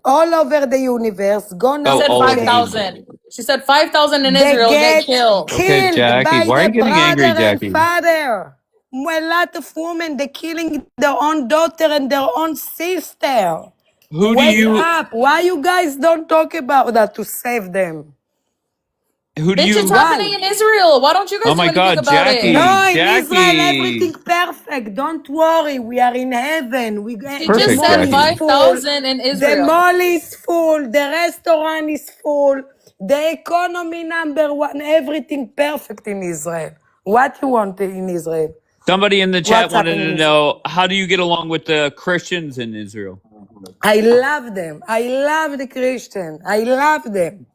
All over the universe, go She now said all to over the check. universe. 5,000. She said 5,000 in They Israel get get killed. Okay, killed Jackie, by why are the you getting angry, brother and Jackie? father. A lot of women, they're killing their own daughter and their own sister. Who do Wake you up. Why you guys don't talk about that to save them? who do Bitch, it's you happening Why? in Israel. Why don't you Oh guys do my anything god, about it? Jackie. No, in Israel, Jackie. everything perfect. Don't worry. We are in heaven. She The just Perfect, said mall is Jackie. full. 5,000 in The Israel. mall is full. The restaurant is full. The economy number one. Everything perfect in Israel. What you want in Israel? Somebody in the chat What's wanted happening to in Israel? know, how do you get along with the Christians in Israel? I love them. I love the Christian. I love them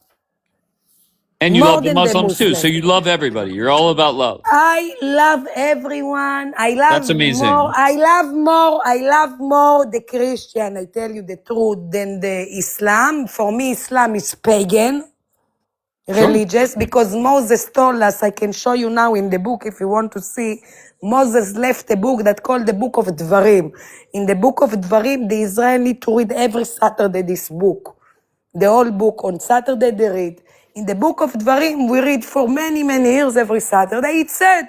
And you more love the than the Muslims too, so Muslim. you love everybody. You're all about love. I love everyone. I love That's more. amazing. I love more. I love more the Christian. I tell you the truth than the Islam. For me, Islam is pagan, Sure. religious, because Moses told us. I can show you now in the book if you want to see. Moses left a book that called the Book of Dvarim. In the Book of Dvarim, the Israel need to read every Saturday this book. The whole book on Saturday they read. In the Book of Dvarim, we read for many, many years every Saturday. It said,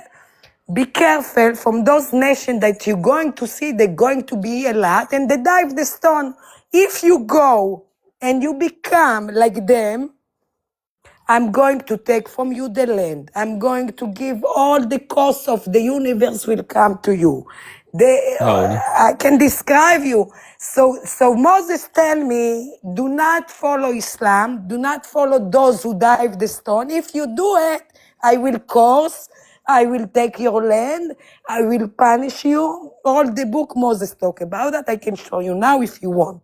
be careful from those nations that you're going to see, they're going to be a lot, and they dive the stone. If you go and you become like them, I'm going to take from you the land. I'm going to give all the costs of the universe will come to you. Oh. I can describe you. So Moses tell me, do not follow Islam. Do not follow those who dive the stone. If you do it, I will curse. I will take your land. I will punish you. All the book Moses talk about that. I can show you now if you want.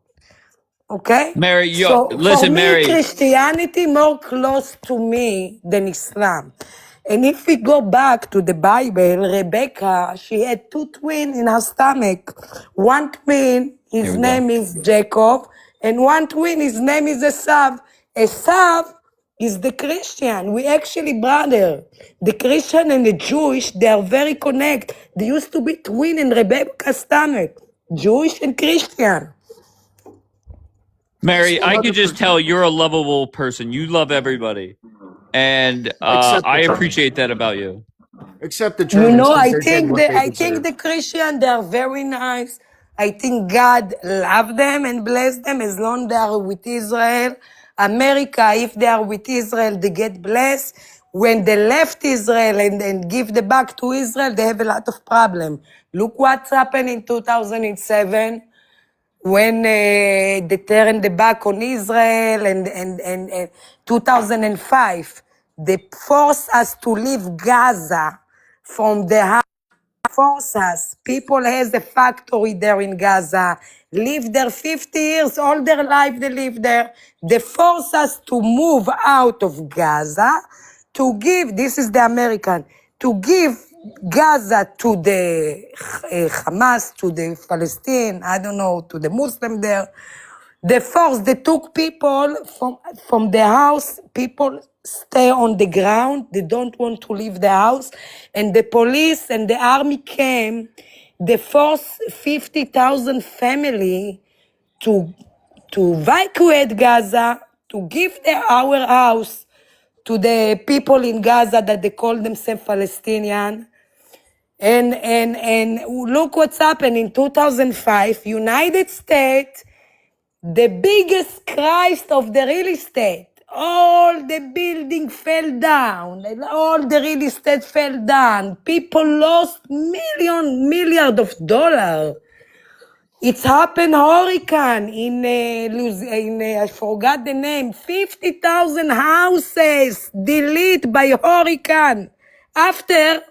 Okay? Mary, So for listen, me, Mary. Christianity more close to me than Islam. And if we go back to the Bible, Rebecca, she had two twins in her stomach. One twin, Here his we go. name is Jacob, and one twin, his name is Esav. Esav is the Christian. We actually brother. The Christian and the Jewish, they are very connected. They used to be twin in Rebecca's stomach. Jewish and Christian. Mary, I could just tell you're a lovable person. You love everybody. And Except the I Germans. appreciate that about you. Except the You Germans, know, because I they're getting think what they I think deserve. the Christian, they are very nice. I think God love them and bless them as long they are with Israel. America, if they are with Israel, they get blessed. When they left Israel and give the back to Israel, they have a lot of problem. Look what's happened in 2007 when they turned the back on Israel and 2005. They forced us to leave Gaza from the force us. People has a factory there in Gaza, live there 50 years, all their life they live there. They force us to move out of Gaza, to give, this is the American, to give Gaza to the Hamas, to the Palestine, I don't know, to the Muslim there. They took people from the house. People stay on the ground. They don't want to leave the house. And the police and the army came. They forced 50,000 family to evacuate Gaza, to give our house to the people in Gaza that they call themselves Palestinian. And look what's happened in 2005, United States, the biggest crisis of the real estate. All the building fell down. All the real estate fell down. People lost milliard of dollars. It's happened hurricane in I forgot the name. 50,000 houses deleted by hurricane. After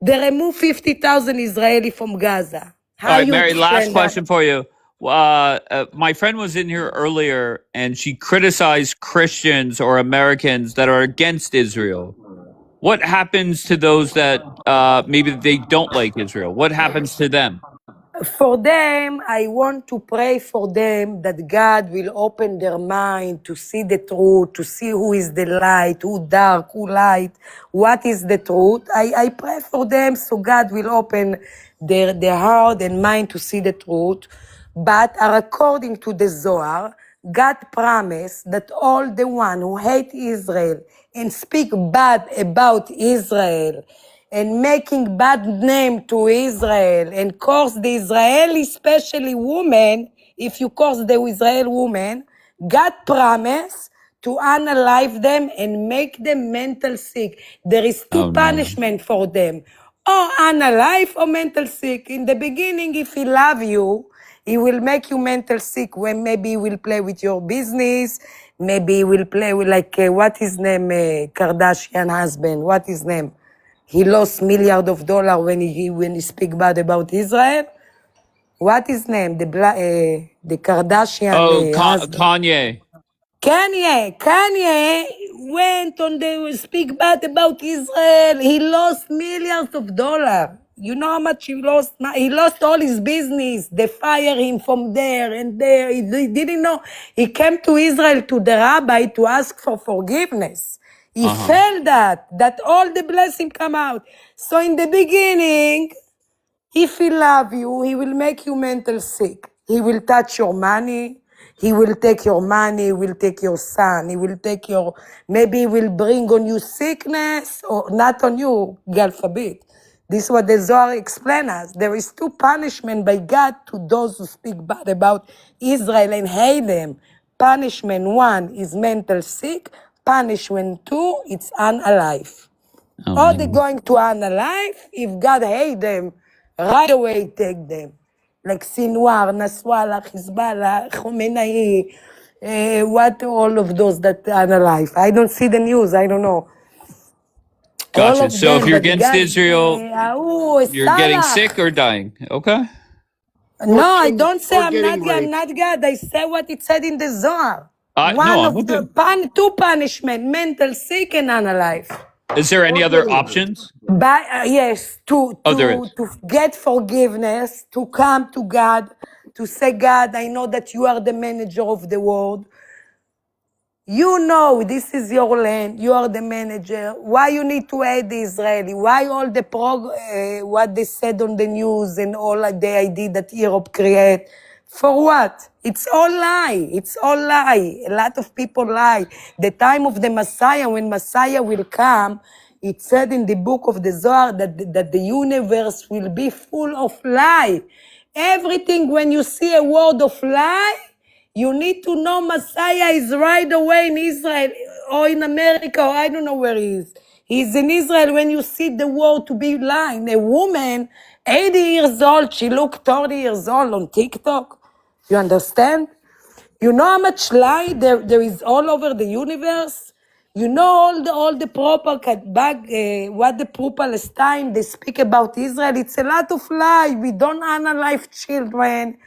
they removed 50,000 Israeli from Gaza. All How right, you Mary, last explain that? question for you. My friend was in here earlier and she criticized Christians or Americans that are against Israel. What happens to those that maybe they don't like Israel? What happens to them? For them, I want to pray for them that God will open their mind to see the truth, to see who is the light, who dark, who light, what is the truth. I pray for them so God will open their heart and mind to see the truth. But according to the Zohar, God promised that all the one who hate Israel and speak bad about Israel and making bad name to Israel and curse the Israeli, especially women, if you curse the Israeli woman, God promised to unalive them and make them mental sick. There is two punishment for them. Or unalive or mental sick. In the beginning, if he love you, he will make you mental sick when maybe he will play with your business. Maybe he will play with what his name, Kardashian husband, what his name? He lost millions of dollars when he speak bad about Israel. What his name? The Kardashian husband. Kanye. Kanye went on the speak bad about Israel. He lost millions of dollars. You know how much he lost? He lost all his business. They fired him from there and there. He didn't know. He came to Israel to the rabbi to ask for forgiveness. He felt that all the blessing come out. So in the beginning, if he love you, he will make you mental sick. He will touch your money. He will take your money. He will take your son. He will take your, maybe he will bring on you sickness or not on you, God forbid. This is what the Zohar explains us. There is two punishment by God to those who speak bad about Israel and hate them. Punishment one is mental sick. Punishment two, it's unalive. Or they're going to unalive. If God hate them, right away take them. Like Sinwar, Nasrallah, Hezbollah, Khomeini, what all of those that unalive. I don't see the news, I don't know. Gotcha. All of So them, if you're but against God, Israel, you're getting Salah. sick or dying. Okay. No, I don't say I'm getting not God. I say what it said in the Zohar. No, One I'm of with you. the two punishment, mental sick and unalive. Is there any other options? But yes, There is. to get forgiveness, to come to God, to say, God, I know that you are the manager of the world. You know this is your land. You are the manager. Why you need to hate the Israeli? Why all the what they said on the news and all the idea that Europe create? For what? It's all lie. It's all lie. A lot of people lie. The time of the Messiah, when Messiah will come, it said in the book of the Zohar that the universe will be full of lie. Everything, when you see a word of lie, you need to know Messiah is right away in Israel or in America, or I don't know where he is. He's in Israel when you see the world to be lying. A woman, 80 years old, she looked 30 years old on TikTok. You understand? You know how much lie there is all over the universe? You know all the propaganda, what the pro-Palestine, they speak about Israel. It's a lot of lie. We don't unalive children.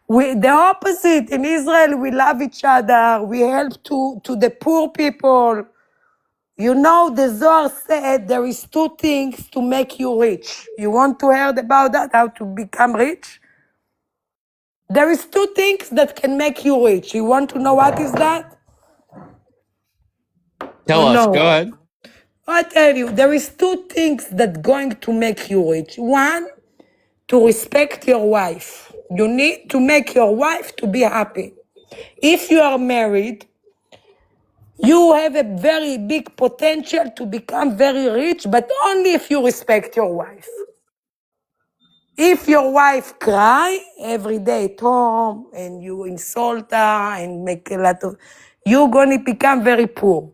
The opposite. In Israel, we love each other. We help to the poor people. You know, the Zohar said there is two things to make you rich. You want to hear about that, how to become rich? There is two things that can make you rich. You want to know what is that? Tell us. Go ahead. I tell you, there is two things that going to make you rich. One, to respect your wife. You need to make your wife to be happy. If you are married, you have a very big potential to become very rich, but only if you respect your wife. If your wife cry every day at home and you insult her and make a lot of, you're going to become very poor.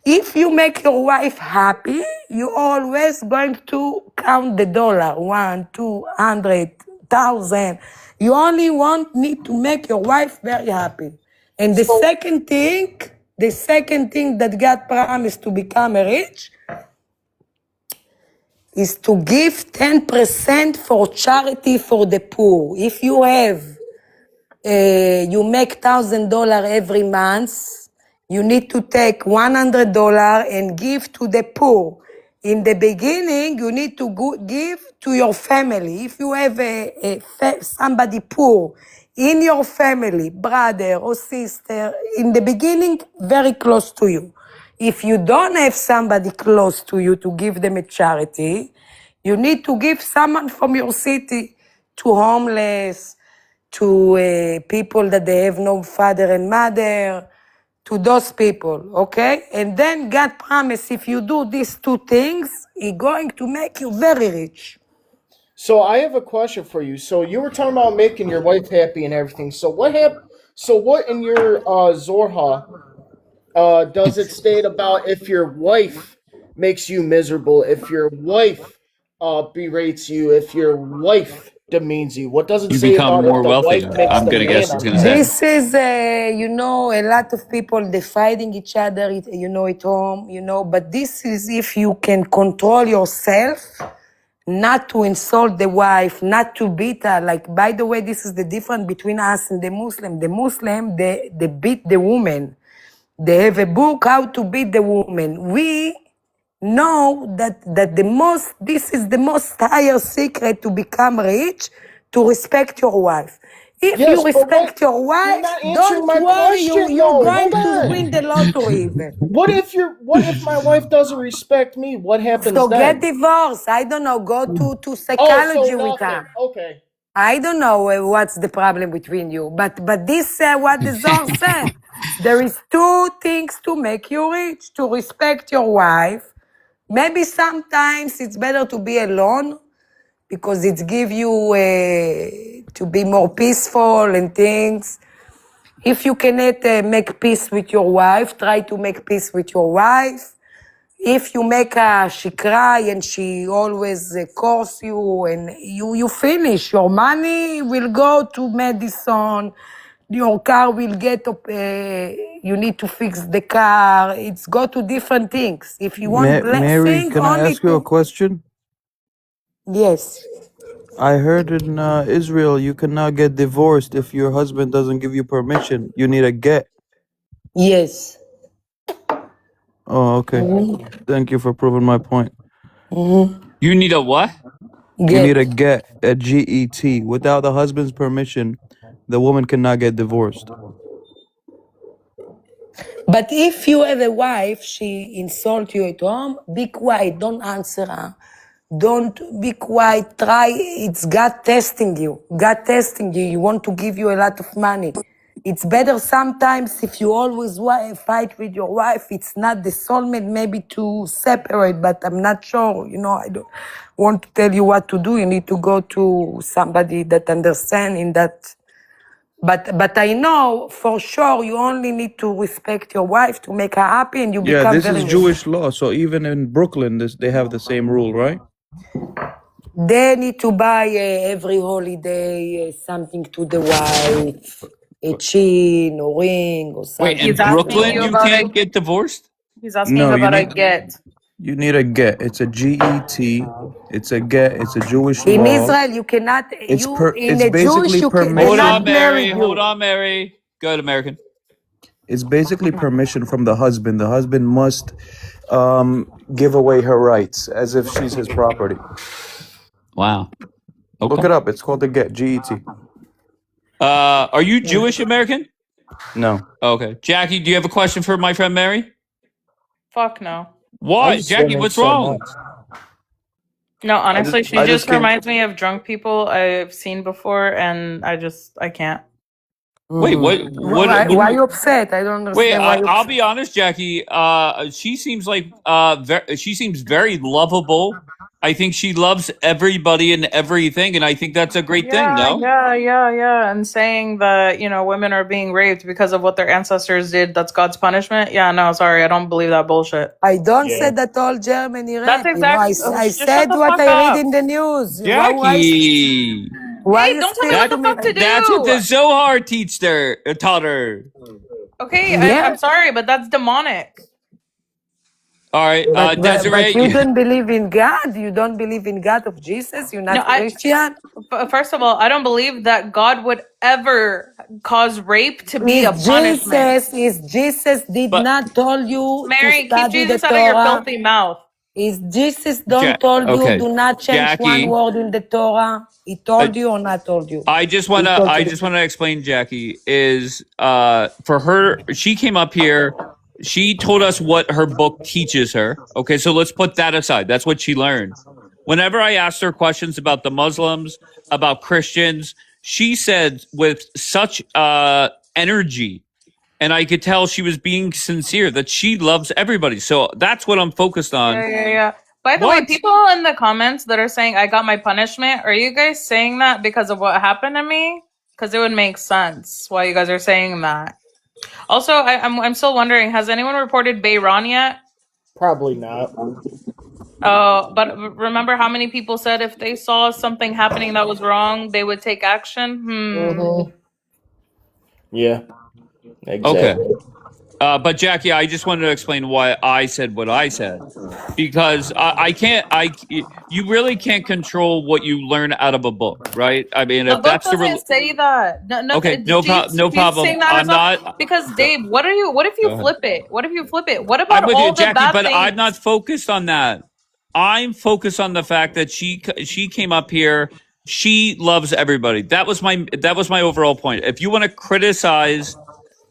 If you make your wife happy, you're always going to count the dollar, 1, 200,000. You only need to make your wife very happy. And the second thing that God promised to become rich is to give 10% for charity for the poor. If you have, you make $1,000 every month, you need to take $100 and give to the poor. In the beginning, you need to give to your family. If you have somebody poor in your family, brother or sister, in the beginning, very close to you. If you don't have somebody close to you to give them a charity, you need to give someone from your city to homeless, to people that they have no father and mother, to those people, okay? And then God promised if you do these two things, He's going to make you very rich. So I have a question for you. So you were talking about making your wife happy and everything. So what in your Zorha does it state about if your wife makes you miserable, if your wife berates you, if your wife demeans you? What does it You say become about if more the wife wealthy. makes I'm the gonna man guess it's gonna say. This is, a lot of people, they fighting each other, at home, but this is if you can control yourself, not to insult the wife, not to beat her. Like, by the way, this is the difference between us and the Muslim. The Muslim, they beat the woman. They have a book how to beat the woman. We know that this is the most higher secret to become rich, to respect your wife. If Yes, you but what? respect your You're wife, not answering don't my worry, question, you're though. going Hold to on. win the lottery even. What if my wife doesn't respect me? What happens So then? get divorced. I don't know. Go to Oh, psychology so with nothing. her. Okay. I don't know what's the problem between you, but this what the Zohar said. There is two things to make you rich: to respect your wife. Maybe sometimes it's better to be alone because it gives you to be more peaceful and things. If you cannot make peace with your wife, try to make peace with your wife. If you make her, she cry and she always curse you and you finish. Your money will go to medicine. Your car will get, you need to fix the car. It's go to different things. If you want Mary, blessing, can I only ask you a to... question? Yes. I heard in Israel you cannot get divorced if your husband doesn't give you permission. You need a get. Yes. Oh, okay. Thank you for proving my point. You need a what? You need a Get. get, a GET. Without the husband's permission, the woman cannot get divorced. But if you have a wife, she insult you at home, be quiet, don't answer her. Don't be quiet, try, it's God testing you. God testing you, He want to give you a lot of money. It's better sometimes if you always fight with your wife, it's not the soulmate, maybe to separate, but I'm not sure, I don't want to tell you what to do. You need to go to somebody that understands in that. But I know for sure you only need to respect your wife to make her happy and you Yeah, become this very is rich. Jewish law. So even in Brooklyn, they have the same rule, right? They need to buy every holiday something to the wife, a chain or ring or something. Wait, in He's asking Brooklyn you you about can't a. get divorced? He's asking No, you you about a need get. you need a get. It's a GET. It's a get. It's a Jewish In law. Israel, you cannot, in It's a Jewish, basically they're Hold not on, permission. Mary. married Hold you. on, Mary. Good American. It's basically permission from the husband. The husband must give away her rights as if she's his property. Wow. Look Okay. it up. It's called the get, GET. Are you Jewish American? No. Okay. Jackie, do you have a question for my friend Mary? Fuck no. I What? just don't Jackie, make what's so wrong? much. No, honestly, she I just just came. reminds me of drunk people I've seen before, and I can't. Wait, Why you upset? I don't Wait, understand why you I'll upset. be honest, Jackie. She seems like she seems very lovable. I think she loves everybody and everything, and I think that's a great thing. Yeah, No. yeah. And saying that, women are being raped because of what their ancestors did, that's God's punishment. Yeah, no, sorry, I don't believe that bullshit. I don't Yeah. say that all Germany That's rape. exactly. I Just shut said the what fuck I read up. in the news. Jackie, Why Hey, you don't tell me what speak the to fuck to me? that's what the do. Zohar taught her. Okay, I'm Yeah, sorry, but that's demonic. All right, but you Desiree. don't believe in God. You don't believe in God of Jesus. You're No, not Christian. first of all, I don't believe that God would ever cause rape to be a Is punishment. Jesus did But not told you to Mary, keep study the Jesus out of your Torah? filthy mouth. Is Jesus don't told you Okay, do not change one Jackie. word in the Torah? He Uh, told you or not told you? I just He wanna told I you. just wanna explain, Jackie, is for her, she came up here, she told us what her book teaches her. Okay, so let's put that aside. That's what she learned. Whenever I asked her questions about the Muslims, about Christians, she said with such energy and I could tell she was being sincere, that she loves everybody. So that's what I'm focused on. Yeah. By the way, people in the comments that are saying I got my punishment, are you guys saying that because of what happened to me? Because it would make sense why you guys are saying that. Also, I'm still wondering, has anyone reported Bayron yet? Probably not. But remember how many people said if they saw something happening that was wrong, they would take action? Yeah. Okay. Exactly. But Jackie, I just wanted to explain why I said what I said, because I can't. You really can't control what you learn out of a book, right? I mean, The if book that's the doesn't say that. okay, no She's problem. saying that I'm herself. not. Because Dave, what if Go you ahead. flip it? What if you flip it? What I'm about with you, all the Jackie, bad but things? I'm not focused on that. I'm focused on the fact that she came up here. She loves everybody. That was my overall point. If you want to criticize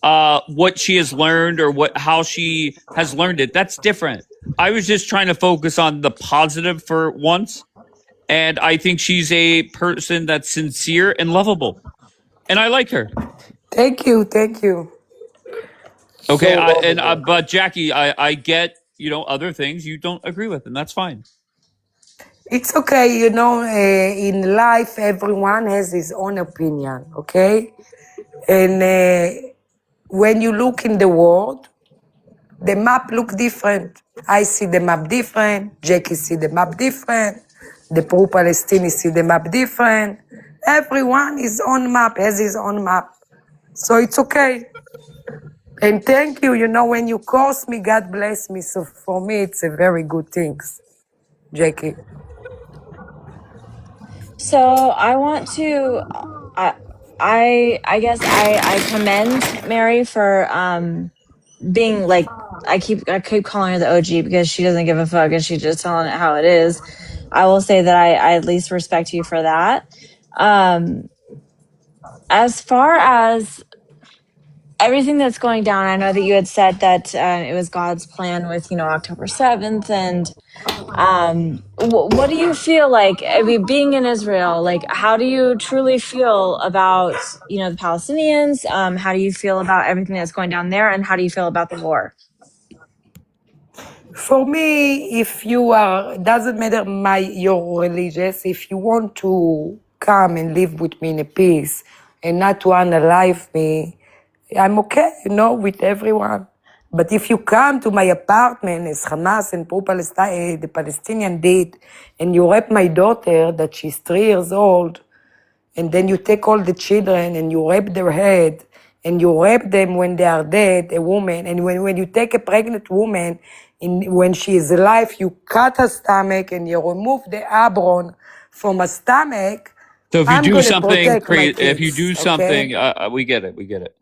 what she has learned or how she has learned it, that's different. I was just trying to focus on the positive for once, and I think she's a person that's sincere and lovable, and I like her. Thank you, thank you. Okay, So lovable. but Jackie, I get other things you don't agree with, and that's fine. It's okay, in life, everyone has his own opinion, okay? And when you look in the world, the map look different. I see the map different, Jackie see the map different, the pro-Palestinians see the map different. Everyone his own map, has his own map. So it's okay. And thank you, when you curse me, God bless me. So for me, it's a very good thing, Jackie. So I want to, I guess I commend Mary for being like, I keep calling her the OG because she doesn't give a fuck and she's just telling it how it is. I will say that I at least respect you for that. As far as everything that's going down, I know that you had said that it was God's plan with October 7th, and what do you feel like? I mean, being in Israel, like, how do you truly feel about the Palestinians? How do you feel about everything that's going down there, and how do you feel about the war? For me, if you are, doesn't matter your religious, if you want to come and live with me in a peace and not to unalive me, I'm okay, with everyone. But if you come to my apartment as Hamas and pro-Palestine, the Palestinian did, and you rape my daughter that she's 3 years old, and then you take all the children and you rape their head, and you rape them when they are dead, a woman, and when you take a pregnant woman, when she is alive, you cut her stomach and you remove the abron from her stomach. So if you I'm do going to something protect my crazy, if you kids, do okay? something, we get it. We get it.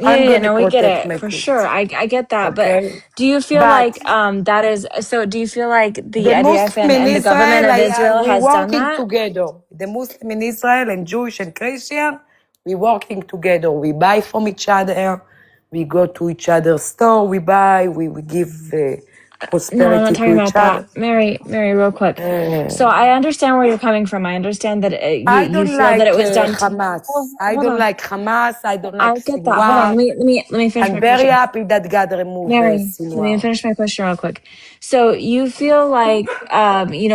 I'm Yeah, going to no, we get protect it my for sure. kids, I get that, but okay? do you feel But like that is so? Do you feel like the the IDF Muslim in and the government Israel, of Israel we has done working that? together. The Muslim in Israel and Jewish and Christian, we working together. We buy from each other. We go to each other's store. We buy. We give No, I'm not prosperity to talking each about that. other. Mary, real quick. So I understand where you're coming from. I understand that I you don't feel that like it was done. Hamas. I Hold don't on. like Hamas. I don't like I get that. Hold on. Sinwar. Let me finish I'm my very question. happy that God removed Mary, let me Sinwar. finish my question real quick. So you feel like,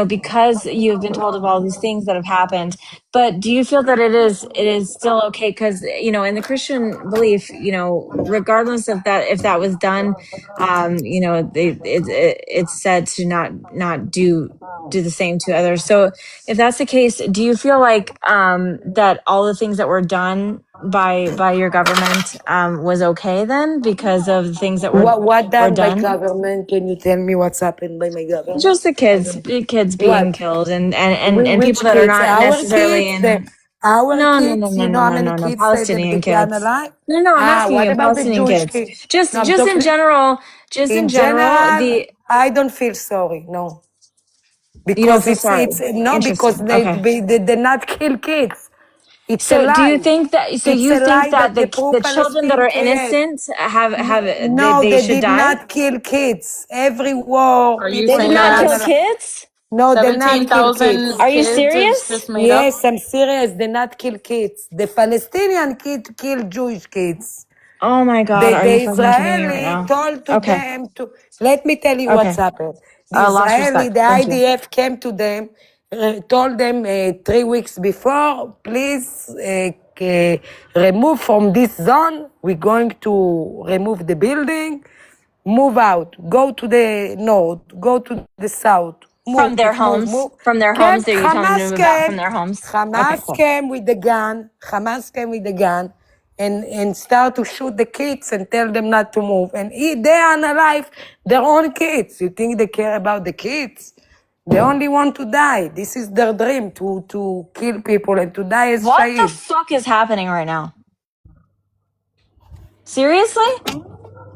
because you've been told of all these things that have happened, but do you feel that it is still okay? Because, in the Christian belief, regardless of that, if that was done, it's said to not do the same to others. So if that's the case, do you feel like that all the things that were done by your government was okay then because of the things that What were done by done? government? Can you tell me what's happened by my government? Just the I kids, don't. the kids being What? killed and people Which that are kids? not Our necessarily kids? in. Our No, no, no, kids? no, You know no, how no, many no, no. kids said that Palestinian they are kids. unalive? No, I'm asking What you, about the Palestinian Jewish kids. kids? Just No, I'm just in talking. general, just in In general, general, the I don't feel sorry. No, you don't because feel sorry. it's no, because Interesting. Okay. they not kill kids. It's a So do you lie. think that It's you a think lie that that the the children that pro-Palestine are PA. innocent have No, they they should did die? not kill kids. Every war, Are you They people did saying die not that kill on. kids? No, they not kill kids. 17,000 Are you kids is serious? just made up? Yes, I'm serious. They not kill kids. The Palestinian kid kill Jewish kids. Oh my God, are The you fucking kidding me right Israeli now? told to Okay. them to, let me tell you what's Okay. happened. The Lost Israeli, respect. the Thank you. IDF came to them, told them 3 weeks before, please remove from this zone. We're going to remove the building, move out, go to the north, go to the south, From move, their move, homes. move. From their Came, homes. Are you telling them to move out from their homes? Okay, Hamas cool. came with the gun, and start to shoot the kids and tell them not to move. And they unalive their own kids. You think they care about the kids? They only want to die. This is their dream, to kill people and to die as What the shaheed. fuck is happening right now? Seriously?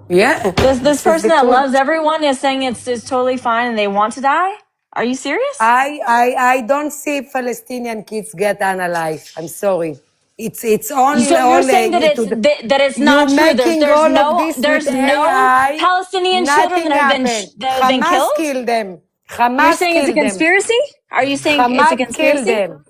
Yeah, This this is person the that truth. loves everyone is saying it's totally fine and they want to die? Are you serious? I don't see Palestinian kids get unalive. I'm sorry. It's all So you're saying that that it's you not true. making all of this with There's no AI. Palestinian children Nothing that happened. have been Hamas killed? killed them. You're Hamas saying it's a killed them. conspiracy? Are you saying it's a Hamas killed conspiracy? them.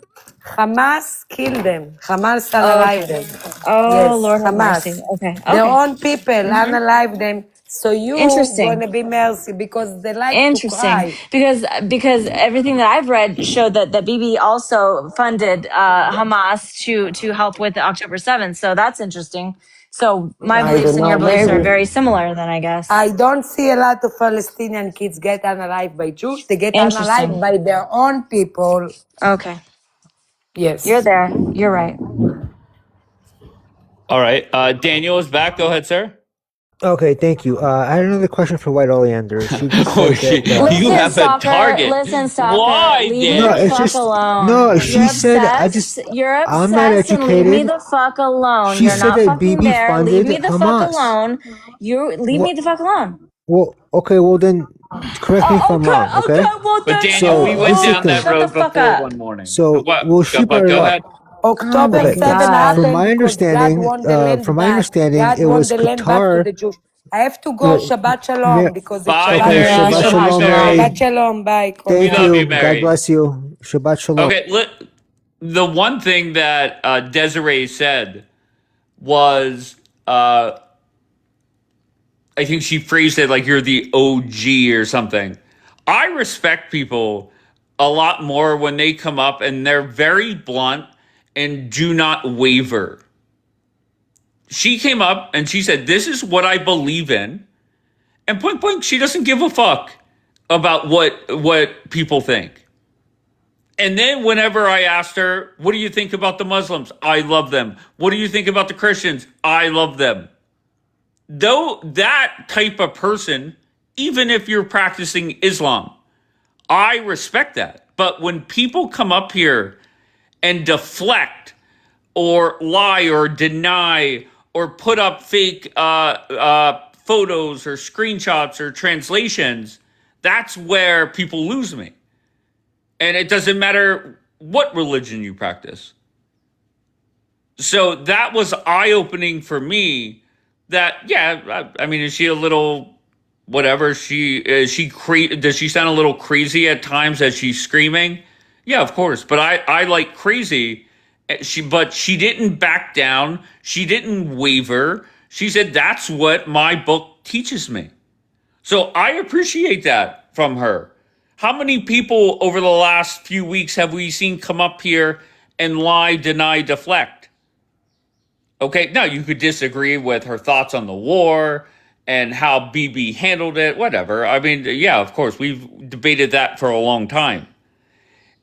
Hamas killed them. Hamas Okay. unalive them. Oh, Yes, Lord have mercy. Hamas. Okay. Their Okay. own people Mhm. unalive them. So you Interesting. gonna be mercy because they like to Interesting, cry. because everything that I've read showed that Bibi also funded Hamas to help with October 7th. So that's interesting. So my I beliefs don't and your know. beliefs are Maybe. very similar. Then I guess. I don't see a lot of Palestinian kids get unalive by Jews. They get unalive Interesting. by their own people. Okay, you're Yes. there. You're right. All right. Daniel is back. Go ahead, sir. Okay, thank you. I had another question for White Oleander. She just Oh said that. shit! You Listen, have a stalker. target. Listen, stalker. Why, Leave me No, the it's Daniel? fuck just alone. no. You're She said obsessed. You're I'm not obsessed, and leave me educated. the fuck alone. She You're said not that fucking BB there. Leave funded me the fuck Hamas. alone. You leave me What? the fuck alone. Well, okay. Well, then correct me if I'm Okay, wrong. Okay. okay. Well But then, Daniel, we So went here's the down that thing. shut the road fuck before up. one morning. So What? well, she But brought it go up. ahead. Oh October my Okay. 7 god. From happened my because God understanding, won the land back. God it won was the land back to Qatar. the Jews. I have to go. Shabbat Ma- Shalom because it's Bye, Shabbat okay. Mary. Yeah, We Shabbat love you, Shabbat shalom, Mary. shalom. Shabbat Mary. Shalom. Bye. Kol We Thank love Hag. you, you. God Mary. bless you. Shabbat shalom. Okay. The one thing that Desiree said was, I think she phrased it like you're the OG or something. I respect people a lot more when they come up and they're very blunt and do not waver. She came up and she said, "This is what I believe in," and point blank, she doesn't give a fuck about what people think. And then whenever I asked her, "What do you think about the Muslims?" "I love them." "What do you think about the Christians?" "I love them." Though that type of person, even if you're practicing Islam, I respect that. But when people come up here and deflect or lie or deny or put up fake photos or screenshots or translations, that's where people lose me. And it doesn't matter what religion you practice. So that was eye opening for me. That I mean, is she a little whatever? Does she sound a little crazy at times as she's screaming? Yeah, of course. But I like crazy. But she didn't back down. She didn't waver. She said that's what my book teaches me. So I appreciate that from her. How many people over the last few weeks have we seen come up here and lie, deny, deflect? Okay, now you could disagree with her thoughts on the war and how BB handled it, whatever. I mean, yeah, of course, we've debated that for a long time.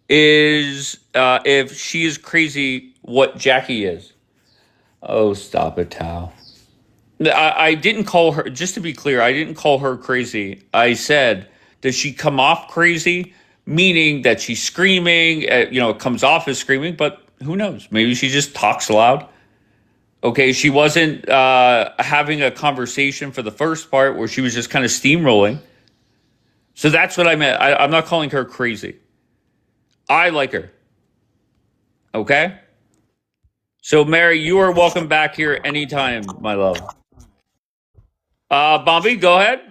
Is if she is crazy, what Jackie is? Oh, stop it, Tao. I didn't call her, just to be clear, I didn't call her crazy. I said, does she come off crazy? Meaning that she's screaming, it comes off as screaming, but who knows? Maybe she just talks loud. Okay, she wasn't having a conversation for the first part where she was just kind of steamrolling. So that's what I meant. I'm not calling her crazy. I like her. Okay? So, Mary, you are welcome back here anytime, my love. Bobby, go ahead.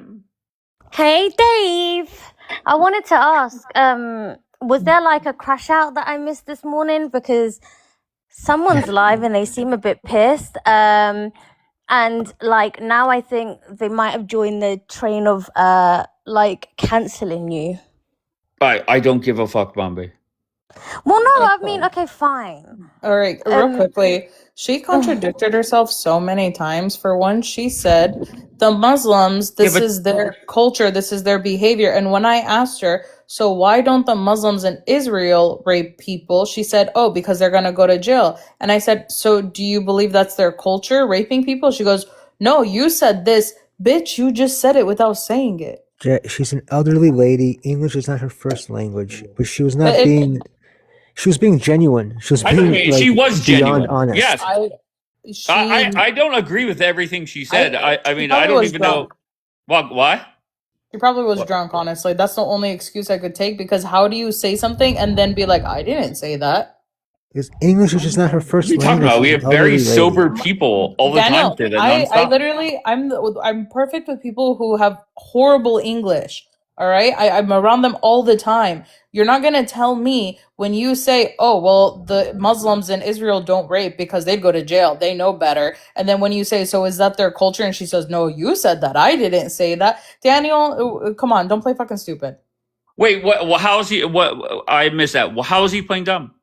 Hey, Dave. I wanted to ask, was there like a crash out that I missed this morning? Because someone's live and they seem a bit pissed. And And like now I think they might have joined the train of like canceling you. I don't give a fuck, Bombay. Well, no, I mean, okay, fine. All right, real quickly, she contradicted herself so many times. For one, she said the Muslims, this is their culture, this is their behavior. And when I asked her, so why don't the Muslims in Israel rape people? She said, oh, because they're going to go to jail. And I said, so do you believe that's their culture, raping people? She goes, no, you said this. Bitch, you just said it without saying it. She's an elderly lady. English is not her first language, but she was not being. She was being genuine. She was being she was beyond genuine. honest. Yes. I don't agree with everything she said. I mean, I don't even know. What? He probably was drunk, honestly. That's the only excuse I could take, because how do you say something and then be like, I didn't say that? Because English is just not her first What are you language. talking about? We have very sober people all the time. I literally, I'm perfect with people who have horrible English. All right, I'm around them all the time. You're not gonna tell me when you say, "Oh, well, the Muslims in Israel don't rape because they'd go to jail. They know better." And then when you say, "So is that their culture?" and she says, "No, you said that. I didn't say that." Daniel, come on, don't play fucking stupid. Wait, what? Well, how is he? What? I missed that. Well, how is he playing dumb?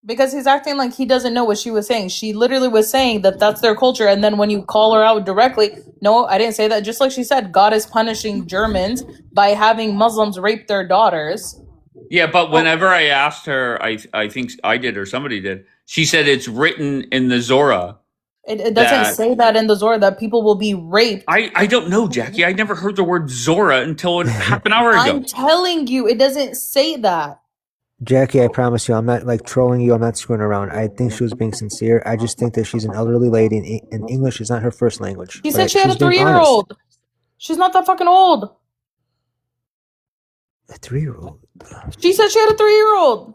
Because he's acting like he doesn't know what she was saying. She literally was saying that that's their culture. And then when you call her out directly, no, I didn't say that. Just like she said, God is punishing Germans by having Muslims rape their daughters. Yeah, but whenever I asked her, I think I did or somebody did, she said it's written in the Zorah. It doesn't say that in the Zorah, that people will be raped. I don't know, Jackie. I never heard the word Zorah until half an hour ago. I'm telling you, it doesn't say that. Jackie, I promise you, I'm not like trolling you. I'm not screwing around. I think she was being sincere. I just think that she's an elderly lady, and English is not her first language. She said she had a 3-year-old. She's not that fucking old. A 3-year-old? She said she had a 3-year-old.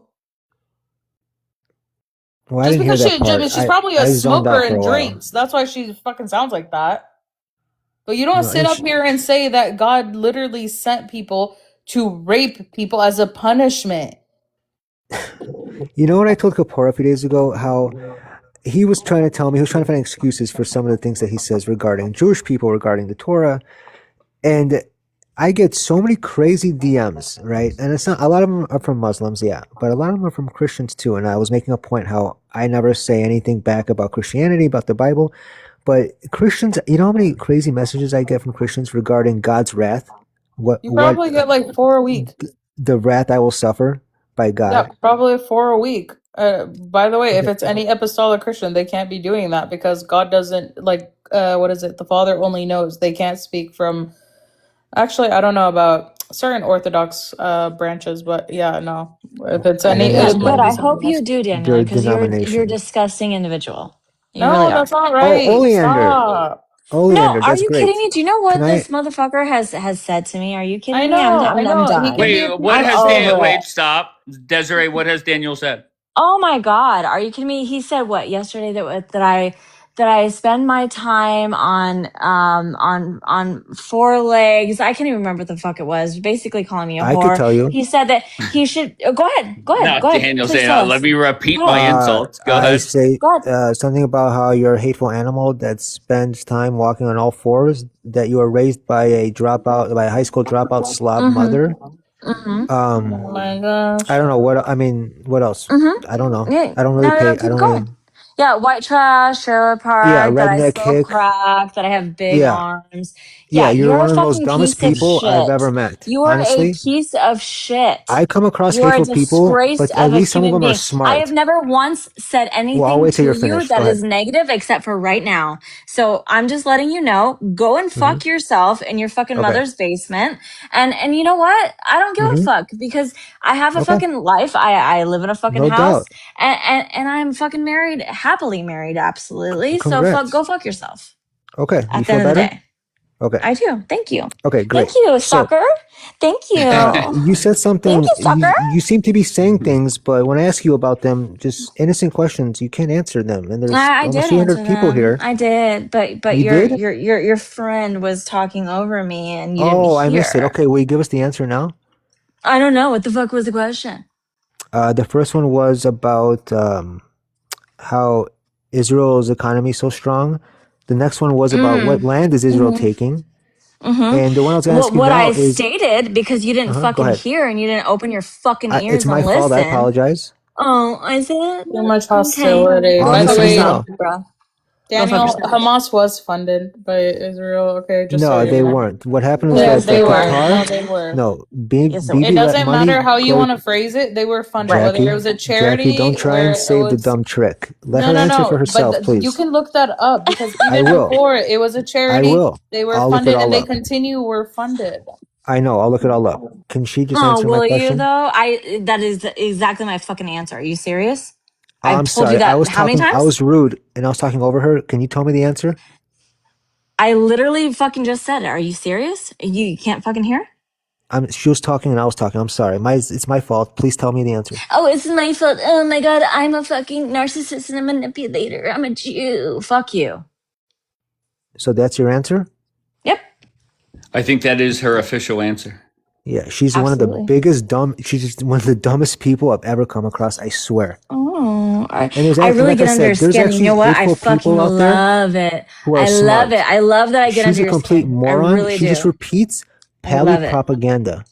Well, just because she's probably a smoker and drinks. That's why she fucking sounds like that. But you don't sit up here and say that God literally sent people to rape people as a punishment. You know what I told Kapoor a few days ago? How he was trying to tell me, he was trying to find excuses for some of the things that he says regarding Jewish people, regarding the Torah. And I get so many crazy DMs, right? And it's not, a lot of them are from Muslims, yeah, but a lot of them are from Christians too. And I was making a point how I never say anything back about Christianity, about the Bible. But Christians, you know how many crazy messages I get from Christians regarding God's wrath? You probably get like 4 a week. The wrath I will suffer by God. Yeah, probably 4 a week. By the way, if it's any apostolic Christian, they can't be doing that because God doesn't what is it? The Father only knows. They can't speak from. Actually, I don't know about certain Orthodox branches, but yeah, no. If it's any, but I hope you do, Daniel, because you're a disgusting individual. You no, really are. that's not right. Stop. No, are you kidding me? Do you know what this motherfucker has said to me? Are you kidding me? I'm done. Wait, what has Daniel? Wait, stop, Desiree. What has Daniel said? Oh my God, are you kidding me? He said what yesterday that I spend my time on 4 legs. I can't even remember what the fuck it was. Basically calling me a whore. I could tell you. He said that he should go ahead. Go ahead. Daniel saying, let me repeat my insults. Go ahead. I say something about how you're a hateful animal that spends time walking on all fours, that you were raised by a high school dropout Slav mother. Mm-hmm. Oh my gosh. I don't know what what else. I don't know. Yeah. I don't really pay. I don't really. Yeah, white trash, trailer park. Yeah, that I redneck smoke hick. crack. That I have big arms. Yeah, Yeah, you're one a of those fucking dumbest piece people of shit. I've ever met. You are honestly. a piece of shit. I come across You are a hateful people, disgrace but of at a least some of human them are being. smart. I have never once said anything I'll wait till to you're you finished. that Go is ahead. negative except for right now. So I'm just letting you know, go and fuck yourself in your fucking mother's basement. And you know what? I don't give a fuck because I have a fucking life. I live in a fucking house and I'm fucking married, happily married, absolutely. Congrats. So go fuck yourself. Okay. At You the feel end of better? the day. Okay. I do. Thank you. Okay, great. Thank you, sucker. Thank you. You said something. Thank you, sucker. You seem to be saying things, but when I ask you about them, just innocent questions, you can't answer them. And there's I almost did 200 answer people them. here. I did, but You did? your friend was talking over me and you didn't hear. I missed it. Okay, will you give us the answer now? I don't know. What the fuck was the question? The first one was about how Israel's economy is so strong The next one was about what land is Israel taking. And the one I was going to ask you what now I is stated, because you didn't go fucking ahead. hear and you didn't open your fucking ears It's my and fault. I listen. apologize. Oh, I said Too much okay. hostility. By the Honestly, way, no. Bro. Daniel, Hamas was funded by Israel. Okay, just so No, you they know. weren't. What happened was Yes, that they were. Qatar. No, they were. No, Yes, it Bibi It let doesn't money matter how you go. want to phrase it. They were funded, whether it was a Jackie, charity, don't try where and it save the was. dumb trick. Let her No, answer for no. herself, But you please. can look that up because I even will. before it was a I charity. will. They were I'll look it funded, and all they up. continue were funded. I know. I'll look it all up. Can she just Oh, answer my will you question? though? That is exactly my fucking answer. Are you serious? I've I'm told you sorry. I that was how many talking. I times? was rude, and I was talking over her. Can you tell me the answer? I literally fucking just said it. Are you serious? You can't fucking hear? She was talking, and I was talking. I'm sorry. It's my fault. Please tell me the answer. Oh, it's my fault. Oh my god, I'm a fucking narcissist and a manipulator. I'm a Jew. Fuck you. So that's your answer? Yep. I think that is her official answer. Yeah, she's one of the Absolutely. biggest she's just one of the dumbest people I've ever come across. I swear. Oh, And there's I really like get I under your said, there's skin. You know actually what? I hateful fucking people out there love it. who are I love smart. it. I love that I get She's under a your complete skin. moron. I really She do. just repeats I Pally love it. propaganda.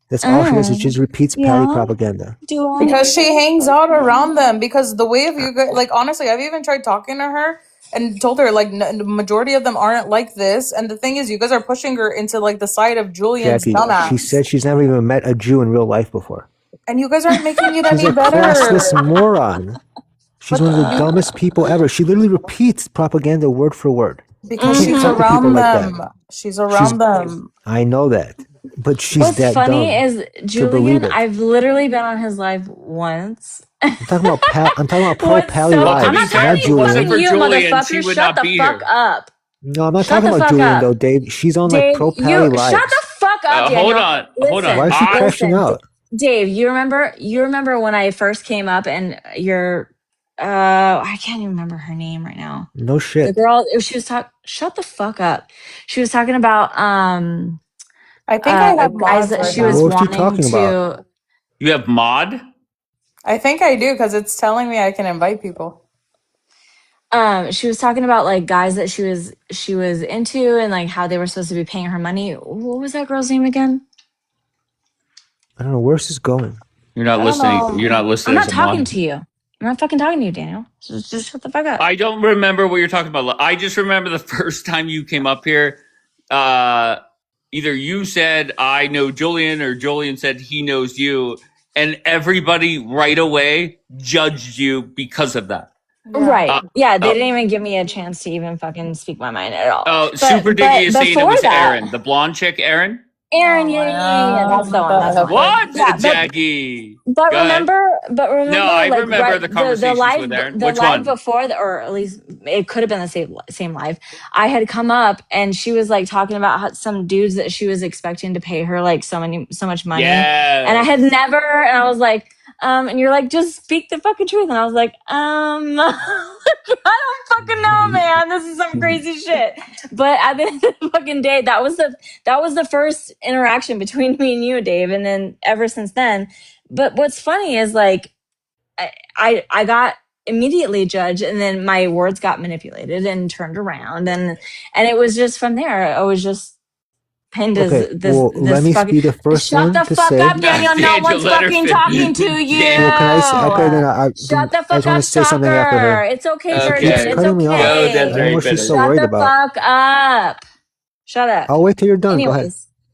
That's all she does. Is she just repeats Pally propaganda. Do I? Because she hangs out around them. Because the way of you guys, like honestly, I've even tried talking to her and told her like the majority of them aren't like this. And the thing is, you guys are pushing her into like the side of Julian's Jackie, she dumbass, said she's never even met a Jew in real life before. and you guys aren't making it She's any a better. classless moron. She's one of the dumbest people ever. She literally repeats propaganda word for word. Because Can't she's talk to people around like them. that. She's around them. I know that, but she's What's that funny dumb is to believe Julian. it. I've literally been on his live once. I'm talking about pro What's Pally so? Well, to I'm be not lives, fair, not talking if to it wasn't Julian. fucking for you, Julian, she motherfucker. would Shut not the be fuck here. up. No, I'm not Shut talking the about fuck Julian up. though, Dave. She's on like Dave, pro you Pally shut the lives. fuck up, Hold Daniel. on. Why is she crashing out? Dave, you remember when I first came up and I can't even remember her name right now. No shit. The girl, she was shut the fuck up. She was talking about I think I have guys mods that right she now. was What was she wanting talking about? to. You have mod? I think I do because it's telling me I can invite people. She was talking about like guys that she was into and like how they were supposed to be paying her money. What was that girl's name again? I don't know. Where's this going? You're not I don't listening. know. You're not I'm listening not as a talking mod. to you. I'm not fucking talking to you, Daniel. Just shut the fuck up. I don't remember what you're talking about. I just remember the first time you came up here. Either you said I know Julian or Julian said he knows you, and everybody right away judged you because of that. Right. Yeah, they didn't even give me a chance to even fucking speak my mind at all. Oh, But Super Diggy is saying it before was that, Aaron, the blonde chick, Aaron. Aaron, yeah, that's the one. That's the one. What, Yeah, Jackie? but Go ahead. remember, No, I like remember the the conversations with Aaron. the Which live one? before, or at least it could have been the same live. I had come up and she was like talking about how some dudes that she was expecting to pay her like so much money, and I had never, and I was like, and you're like, just speak the fucking truth, and I was like, I don't fucking know, man. This is some crazy shit. But at the end of the fucking day, that was the first interaction between me and you, Dave. And then ever since then. But what's funny is like I got immediately judged, and then my words got manipulated and turned around, and it was just from there. I was just pinned as Okay, well, let this me fucking be the first shut one the to fuck say. up, Daniel. No one's fucking talking to you. Well, can I? Okay, then I Shut the just fuck want up, to say something after stalker. her. It's okay, She Virgin. keeps It's cutting me off. okay. I don't know what she's so Shut worried the about. fuck up. Shut up. I'll wait till you're done. Go ahead.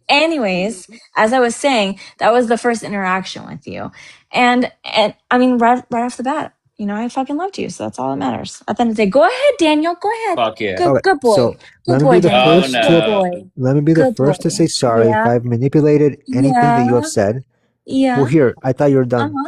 Anyways, as I was saying, that was the first interaction with you. And I mean, right off the bat, you know, I fucking loved you. So that's all that matters. At the end of the day, go ahead, Daniel. Go ahead. Fuck yeah. Good boy. So Good let me boy, be the Daniel. first Good boy. let me be the Good first boy. to say sorry if Yeah. I've manipulated anything that you have Yeah. said. Yeah. Well, here, I thought you were done.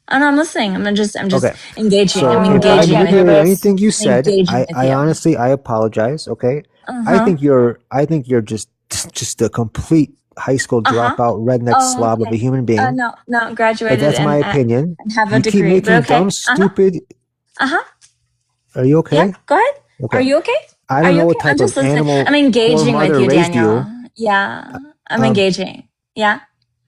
And I'm listening. I'm just Okay. engaging. So I'm if I engaging with manipulated you. anything you I'm said, engaging with I you. honestly I apologize. Okay. I think you're just a complete high school dropout redneck slob of a human being. No, graduated. But that's my opinion. And have a You degree. keep making But okay. dumb, stupid. Are you okay? Yeah, go ahead. Okay. Are you okay? I don't know what type I'm just of listening. animal I'm engaging poor with mother you, raised Daniel. you. Yeah, I'm engaging. Yeah.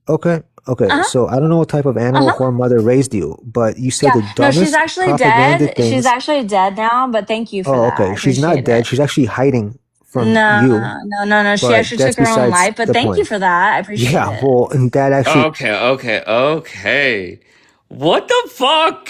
Okay. Okay, so I don't know what type of animal whore mother raised you, but you say Yeah. the No, she's dumbest actually propaganda dead. She's things. actually dead now, but thank you for Oh, that. okay. I She's not appreciate dead. it. She's actually hiding from you, No. She but actually that's took her own besides life, but the thank you point. for that. I appreciate Yeah, it. well, and that actually. Okay. What the fuck?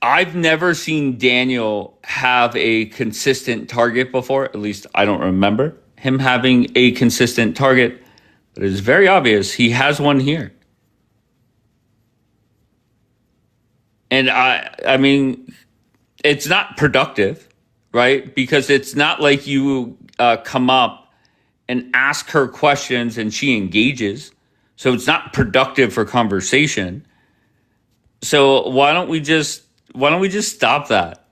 I've never seen Daniel have a consistent target before. At least I don't remember him having a consistent target. But it's very obvious he has one here. And I mean, it's not productive, right? Because it's not like you come up and ask her questions and she engages. So it's not productive for conversation. So why don't we just stop that?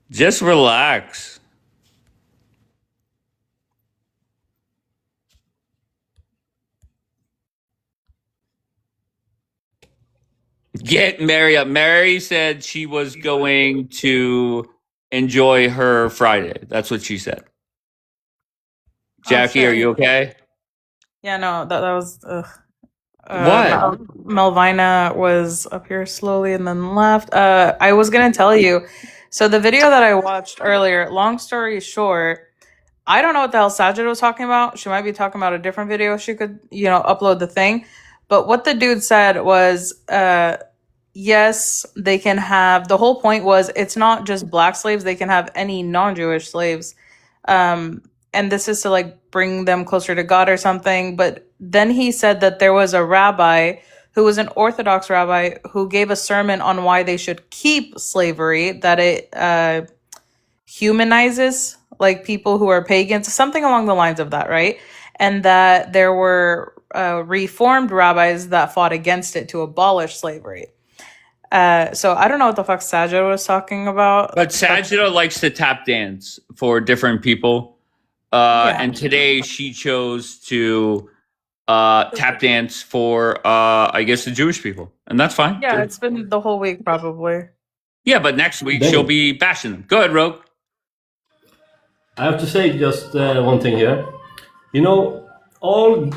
Just relax. Get Mary up. Mary said she was going to enjoy her Friday. That's what she said. Oh Jackie, are shit. you okay? Yeah, no, that was What? Melvina was up here slowly and then left. I was gonna tell you. So the video that I watched earlier, long story short, I don't know what the hell Sajid was talking about. She might be talking about a different video. She could, upload the thing. But what the dude said was, yes, they can have, the whole point was it's not just black slaves, they can have any non-Jewish slaves. And this is to like bring them closer to God or something. But then he said that there was a rabbi who was an Orthodox rabbi who gave a sermon on why they should keep slavery, that it humanizes like people who are pagans, something along the lines of that, right? And that there were reformed rabbis that fought against it to abolish slavery. So I don't know what the fuck Sajid was talking about. But Sajida likes to tap dance for different people. Yeah. And today she chose to tap dance for, I guess, the Jewish people. And that's fine. Yeah, it's been the whole week probably. Yeah, but next week she'll be bashing them. Go ahead, Rogue. I have to say just one thing here. You know, all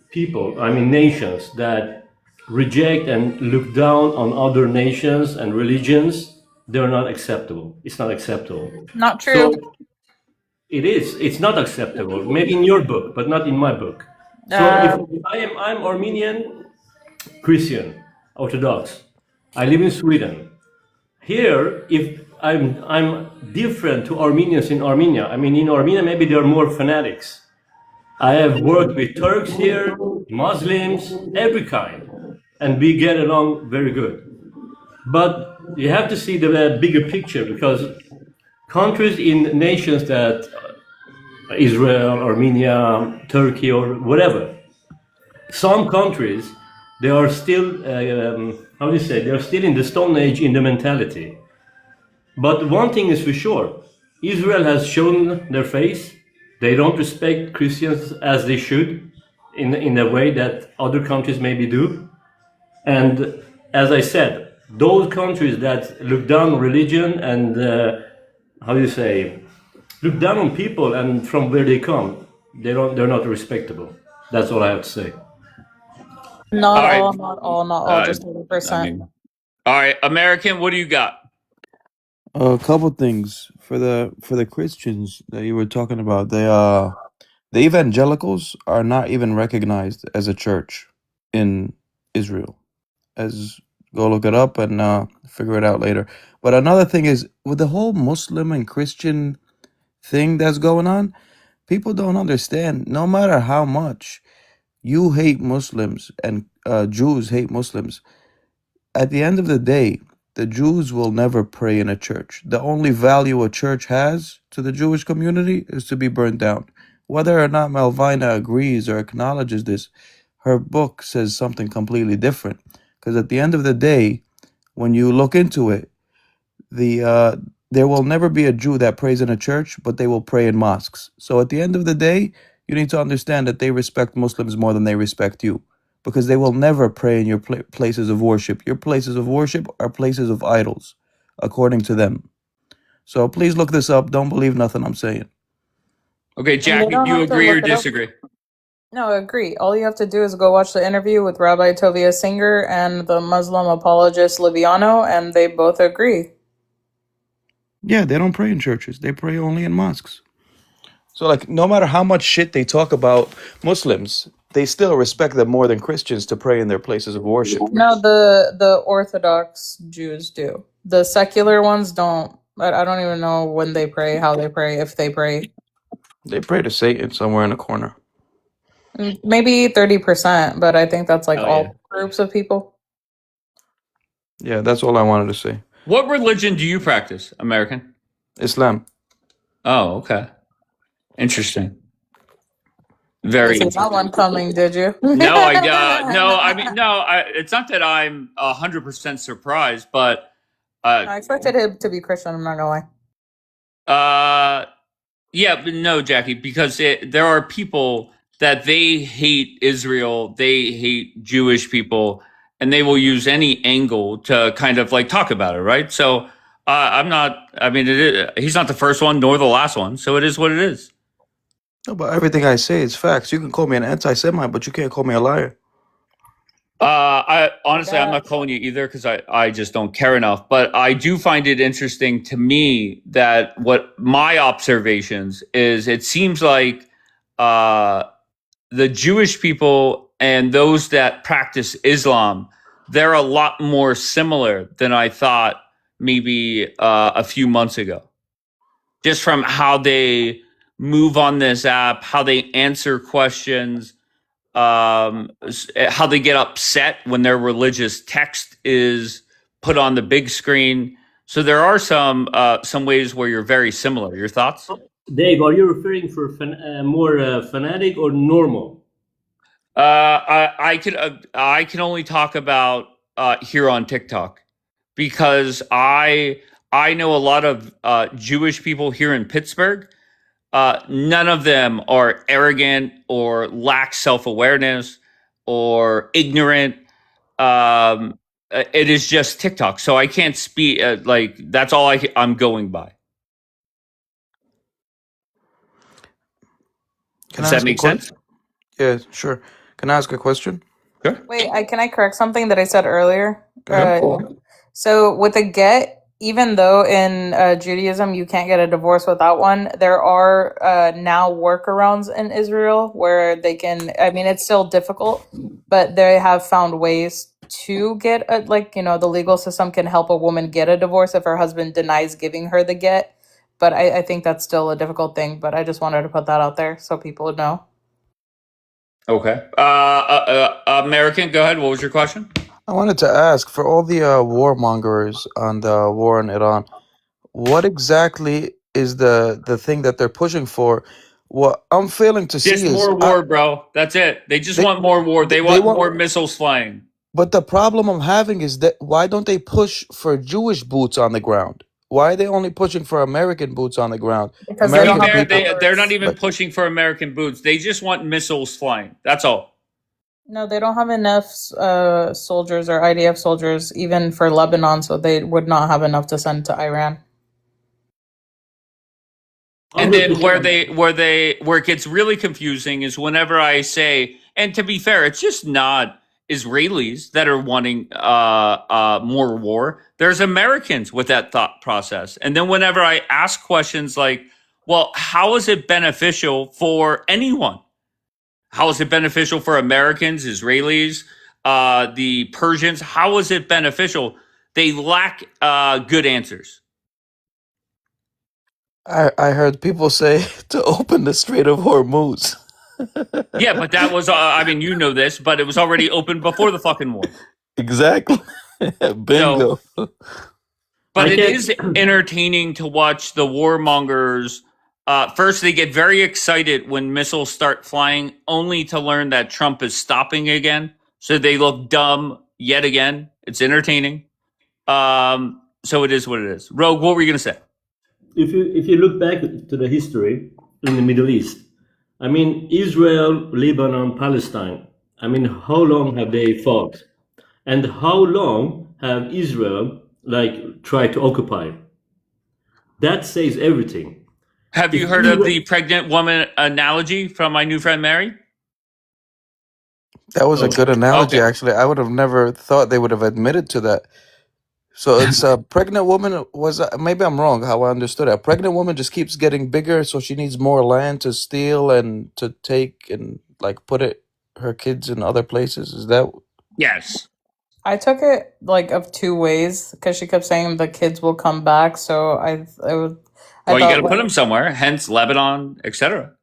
people, I mean nations, that reject and look down on other nations and religions, they're not acceptable. It's not acceptable. Not true. So it is. It's not acceptable. Maybe in your book, but not in my book. So if I'm Armenian Christian, Orthodox. I live in Sweden. Here, if I'm different to Armenians in Armenia. I mean, in Armenia, maybe there are more fanatics. I have worked with Turks here, Muslims, every kind, and we get along very good. But you have to see the bigger picture, because countries in nations that Israel, Armenia, Turkey, or whatever, some countries, they are still, how do you say, they are still in the Stone Age in the mentality. But one thing is for sure, Israel has shown their face. They don't respect Christians as they should, in a way that other countries maybe do. And as I said, those countries that look down on religion and, how do you say, look down on people and from where they come, they're not respectable. That's all I have to say. Not all, just 30%. All right, American, what do you got? A couple things for the Christians that you were talking about. The evangelicals are not even recognized as a church in Israel. Go look it up and figure it out later. But another thing is, with the whole Muslim and Christian thing that's going on, people don't understand. No matter how much you hate Muslims and Jews hate Muslims, at the end of the day, the Jews will never pray in a church. The only value a church has to the Jewish community is to be burned down. Whether or not Malvina agrees or acknowledges this, her book says something completely different. Because at the end of the day, when you look into it, there will never be a Jew that prays in a church, but they will pray in mosques. So at the end of the day, you need to understand that they respect Muslims more than they respect you, because they will never pray in your places of worship. Your places of worship are places of idols, according to them. So please look this up. Don't believe nothing I'm saying. Okay, And they Jackie, don't do you have to agree or look it up. disagree? No, I agree. All you have to do is go watch the interview with Rabbi Tovia Singer and the Muslim apologist Liviano, and they both agree. Yeah, they don't pray in churches. They pray only in mosques. So, like, no matter how much shit they talk about Muslims, they still respect them more than Christians to pray in their places of worship. No, the Orthodox Jews do. The secular ones don't. I don't even know when they pray, how they pray, if they pray. They pray to Satan somewhere in a corner. Maybe 30%, but I think that's like Oh, all yeah. groups of people. Yeah, that's all I wanted to say. What religion do you practice, American? Islam. Oh, okay. Interesting. You Very didn't see that one interesting. coming, did you? No, it's not that I'm 100% surprised, but I expected him to be Christian, I'm not gonna lie. yeah, but no, Jackie, because there are people that they hate Israel, they hate Jewish people, and they will use any angle to kind of like talk about it, right? So I'm not. I mean, he's not the first one nor the last one, so it is what it is. No, but everything I say is facts. You can call me an anti-Semite, but you can't call me a liar. I honestly, I'm not calling you either because I just don't care enough. But I do find it interesting to me that what my observations is, it seems like the Jewish people and those that practice Islam, they're a lot more similar than I thought maybe a few months ago. Just from how they move on this app, how they answer questions, how they get upset when their religious text is put on the big screen. So there are some ways where you're very similar. Your thoughts? Dave, are you referring for more fanatic or normal? I can only talk about here on TikTok because I know a lot of Jewish people here in Pittsburgh. None of them are arrogant or lack self awareness or ignorant. It is just TikTok, so I can't speak. Like that's all I'm going by. Can Does I that ask a make sense? question? Yeah, sure. Can I ask a question? Sure. Wait, can I correct something that I said earlier? Yeah. So with a get, even though in Judaism you can't get a divorce without one, there are now workarounds in Israel where they can. I mean, it's still difficult, but they have found ways to get a, like, you know, the legal system can help a woman get a divorce if her husband denies giving her the get. But I think that's still a difficult thing. But I just wanted to put that out there so people would know. Okay. American, go ahead. What was your question? I wanted to ask, for all the warmongers on the war in Iran, what exactly is the thing that they're pushing for? What I'm failing to see Just is more war, bro. That's it. They just they want more war. They they want want. more missiles flying. But the problem I'm having is that why don't they push for Jewish boots on the ground? Why are they only pushing for American boots on the ground? Because they To be don't have American the fair, people. they're not even Like, pushing for American boots. They just want missiles flying. That's all. No, they don't have enough soldiers or IDF soldiers even for Lebanon, so they would not have enough to send to Iran. And then 100%. where it gets really confusing is whenever I say, and to be fair, it's just not Israelis that are wanting more war. There's Americans with that thought process. And then whenever I ask questions like, well, how is it beneficial for anyone? How is it beneficial for Americans, Israelis, the Persians? How is it beneficial? They lack good answers. I heard people say to open the Strait of Hormuz. Yeah, but that was, I mean, you know this, but it was already open before the fucking war. Exactly. Bingo. But I it can is entertaining to watch the warmongers. First, they get very excited when missiles start flying, only to learn that Trump is stopping again. So they look dumb yet again. It's entertaining. So it is what it is. Rogue, what were you going to say? if you look back to the history in the Middle East, I mean Israel, Lebanon, Palestine. I mean, how long have they fought, and how long have Israel like tried to occupy? That says everything. Have you heard of the pregnant woman analogy from my new friend Mary? That was a Oh, good analogy, Okay. actually. I would have never thought they would have admitted to that. So it's a pregnant woman was maybe I'm wrong how I understood it. A pregnant woman just keeps getting bigger, so she needs more land to steal and to take and like put her kids in other places. Is that Yes. I took it like of two ways because she kept saying the kids will come back. So I Well, you got thought to put them somewhere, hence Lebanon, etc.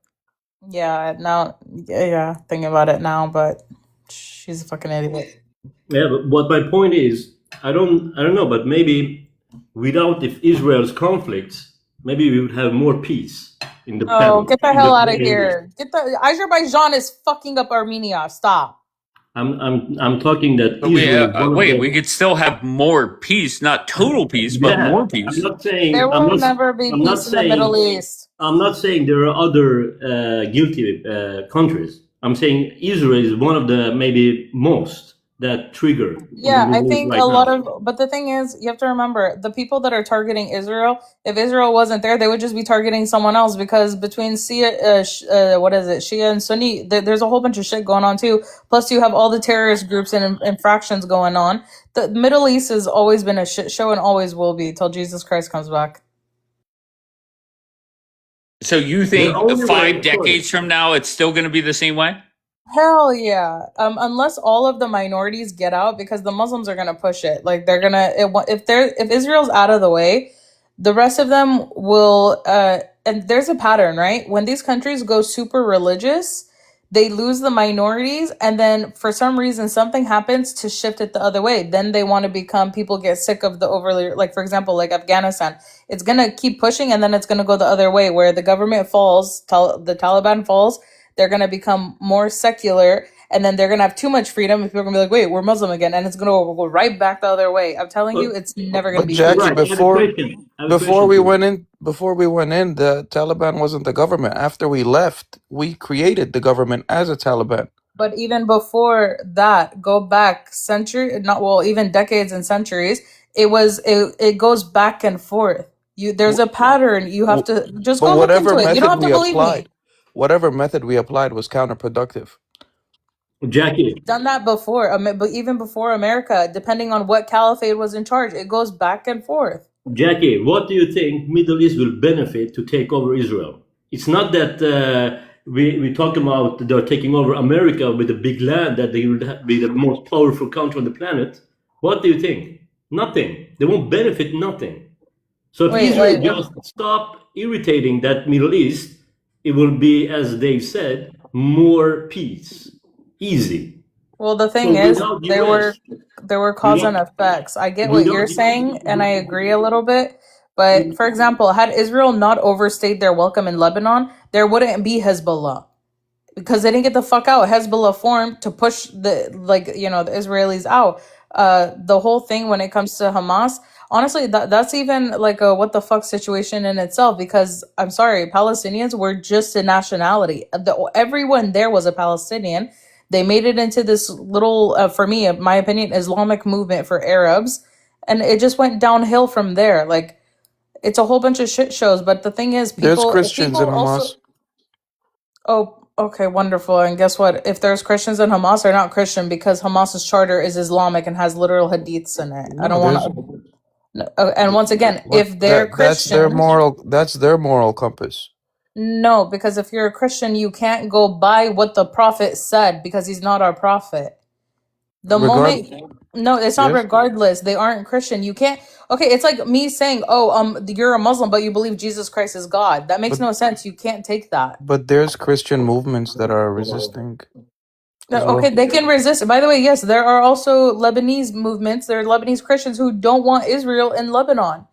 yeah, now yeah, thinking about it now, but she's a fucking idiot. yeah, but my point is, I don't know, but maybe without if Israel's conflicts, maybe we would have more peace in the Oh, planet. get the In hell the out of planet. here. Get the Azerbaijan is fucking up Armenia. Stop. I'm talking that But we Israel is one of wait, we the. could still have more peace, not total peace, but Yeah, more I'm peace. not saying There will never be I'm not peace in the Middle saying East. I'm not saying there are other guilty countries. I'm saying Israel is one of the maybe most that trigger in the Yeah, I Middle East think a right lot now. of, but the thing is, you have to remember the people that are targeting Israel. If Israel wasn't there, they would just be targeting someone else because between what is it, Shia and Sunni, there's a whole bunch of shit going on too. Plus, you have all the terrorist groups and infractions going on. The Middle East has always been a shit show and always will be till Jesus Christ comes back. So you The think only way, 5 decades from now, it's still going to be the same way? Hell yeah. Unless all of the minorities get out, because the Muslims are gonna push it. Like they're gonna if Israel's out of the way, the rest of them will. And there's a pattern, right? When these countries go super religious, they lose the minorities, and then for some reason something happens to shift it the other way. Then they want to become people get sick of the overly, like for example, like Afghanistan. It's gonna keep pushing, and then it's gonna go the other way, where the government falls, the Taliban falls, they're going to become more secular, and then they're going to have too much freedom. People are going to be like, wait, we're Muslim again. And it's going to go right back the other way. I'm telling you, it's never going to But be Jackie, peace. right? I have a question. I have a before question we for you. went in, the Taliban wasn't the government. After we left, we created the government as a Taliban. But even before that, go back century, not well, even decades and centuries, it goes back and forth. There's a pattern. You have to just But go look into it. You don't have to believe me. whatever method we applied was counterproductive. Jackie, Done that before, but even before America, depending on what caliphate was in charge, it goes back and forth. Jackie, what do you think Middle East will benefit to take over Israel? It's not that we talk about they're taking over America with a big land that they will be the most powerful country on the planet. What do you think? Nothing. They won't benefit nothing. So if Wait, Israel wait. just stop irritating that Middle East, it will be, as they said, more peace, easy. Well, the So thing is, without there US, were cause and without effects. I get what without you're saying, and I agree a little bit. But for example, had Israel not overstayed their welcome in Lebanon, there wouldn't be Hezbollah because they didn't get the fuck out. Hezbollah formed to push the Israelis out. The whole thing when it comes to Hamas, honestly, that's even like a what the fuck situation in itself. Because I'm sorry, Palestinians were just a nationality. Everyone there was a Palestinian. They made it into this little, for me, in my opinion, Islamic movement for Arabs, and it just went downhill from there. Like it's a whole bunch of shit shows. But the thing is, There's people Christians in also. Hamas. Oh, okay, wonderful. And guess what? If there's Christians in Hamas, they're not Christian because Hamas's charter is Islamic and has literal hadiths in it. I No, don't want there's to. And once again, what if they're Christian, that's their moral compass. no, because if you're a Christian, you can't go by what the prophet said because he's not our prophet. The Regard moment, no, it's not yes, regardless. They aren't Christian. You can't. Okay, it's like me saying, "Oh, you're a Muslim, but you believe Jesus Christ is God." That makes but no sense. You can't take that. there's Christian movements that are resisting No, as okay, well. they can resist. By the way, yes, there are also Lebanese movements. There are Lebanese Christians who don't want Israel in Lebanon.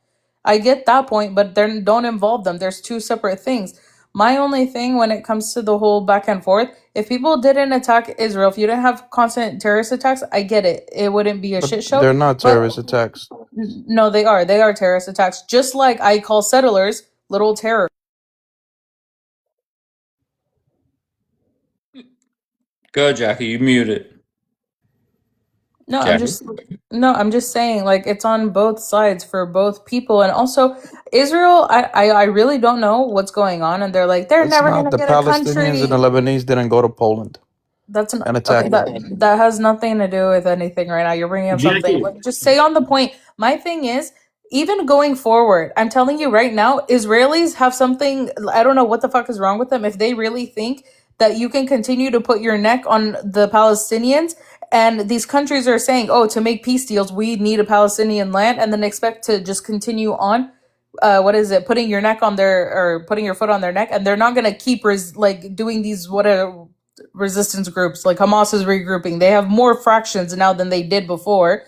I get that point, but then don't involve them. There's two separate things. My only thing when it comes to the whole back and forth, if people didn't attack Israel, if you didn't have constant terrorist attacks, I get it. It wouldn't be a But shit show. they're not But terrorist attacks. no, they are. They are terrorist attacks. Just like I call settlers little terrorists. Go, Jackie. You muted. No, Jackie? I'm just saying, like, it's on both sides for both people, and also Israel. I really don't know what's going on, and they're like, they're It's never not gonna the get a Palestinians and the country. Lebanese didn't go to Poland That's an and okay. attack it. That has nothing to do with anything right now. You're bringing up something. Jackie, Like, just stay on the point. My thing is, even going forward, I'm telling you right now, Israelis have something. I don't know what the fuck is wrong with them. If they really think that you can continue to put your neck on the Palestinians, and these countries are saying, "Oh, to make peace deals, we need a Palestinian land," and then expect to just continue on. What is it? Putting your neck on their or putting your foot on their neck, and they're not gonna keep like doing these whatever resistance groups. Like Hamas is regrouping. They have more fractions now than they did before.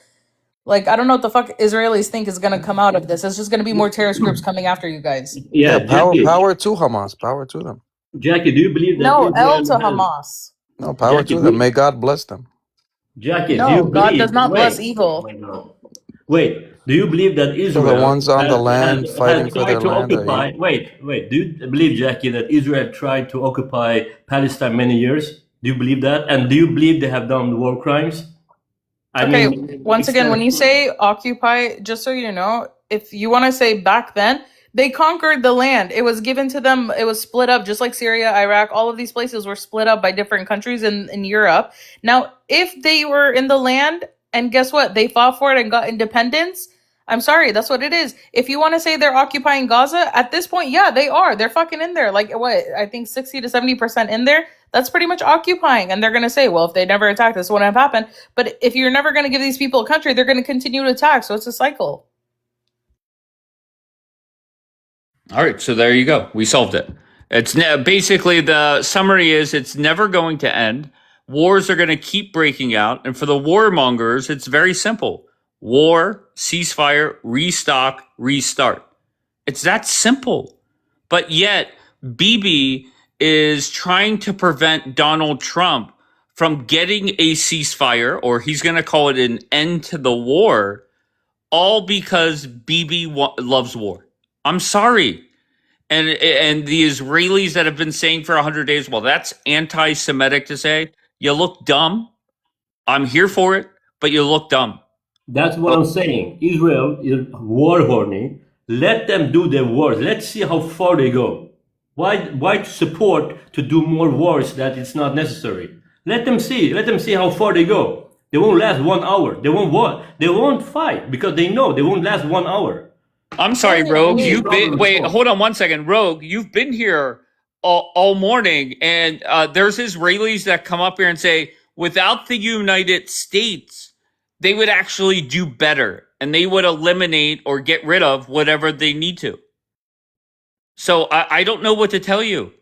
Like, I don't know what the fuck Israelis think is gonna come out of this. It's just gonna be more terrorist groups coming after you guys. yeah, Jackie, Power to Hamas. Power to them. Jackie, do you believe that No, L Israel to has Hamas. No, power Jackie? to them. May God bless them. Jackie, do you No, God does believe? not bless Wait, oh evil. my God. Wait, do you believe that To the Israel ones on the has land fighting for tried their to land. occupy? Wait. Do you believe, Jackie, that Israel tried to occupy Palestine many years? Do you believe that? And do you believe they have done war crimes? I Okay, mean, once again, when you say occupy, just so you know, if you want to say back then, they conquered the land. It was given to them, it was split up, just like Syria, Iraq, all of these places were split up by different countries in Europe. Now, if they were in the land, and guess what? They fought for it and got independence. I'm sorry, that's what it is. If you want to say they're occupying Gaza, at this point, yeah, they are. They're fucking in there. Like, what? I think 60 to 70% in there. That's pretty much occupying. And they're going to say, well, if they never attacked, this wouldn't have happened. But if you're never going to give these people a country, they're going to continue to attack. So it's a cycle. All right, so there you go. We solved it. It's basically the summary is it's never going to end. Wars are going to keep breaking out, and for the warmongers, it's very simple: war, ceasefire, restock, restart. It's that simple. But yet, Bibi is trying to prevent Donald Trump from getting a ceasefire, or he's going to call it an end to the war, all because Bibi loves war. I'm sorry. And the Israelis that have been saying for 100 days, well, that's anti-Semitic to say. You look dumb. I'm here for it, but you look dumb. that's what I'm saying. Israel is war horny. Let them do their wars. Let's see how far they go. Why support to do more wars that it's not necessary? Let them see. Let them see how far they go. They won't last 1 hour. They won't what? They won't fight because they know they won't last 1 hour. I'm sorry, Rogue. You've been hold on one second, Rogue. You've been here all morning, and there's Israelis that come up here and say, without the United States, they would actually do better, and they would eliminate or get rid of whatever they need to. So I don't know what to tell you.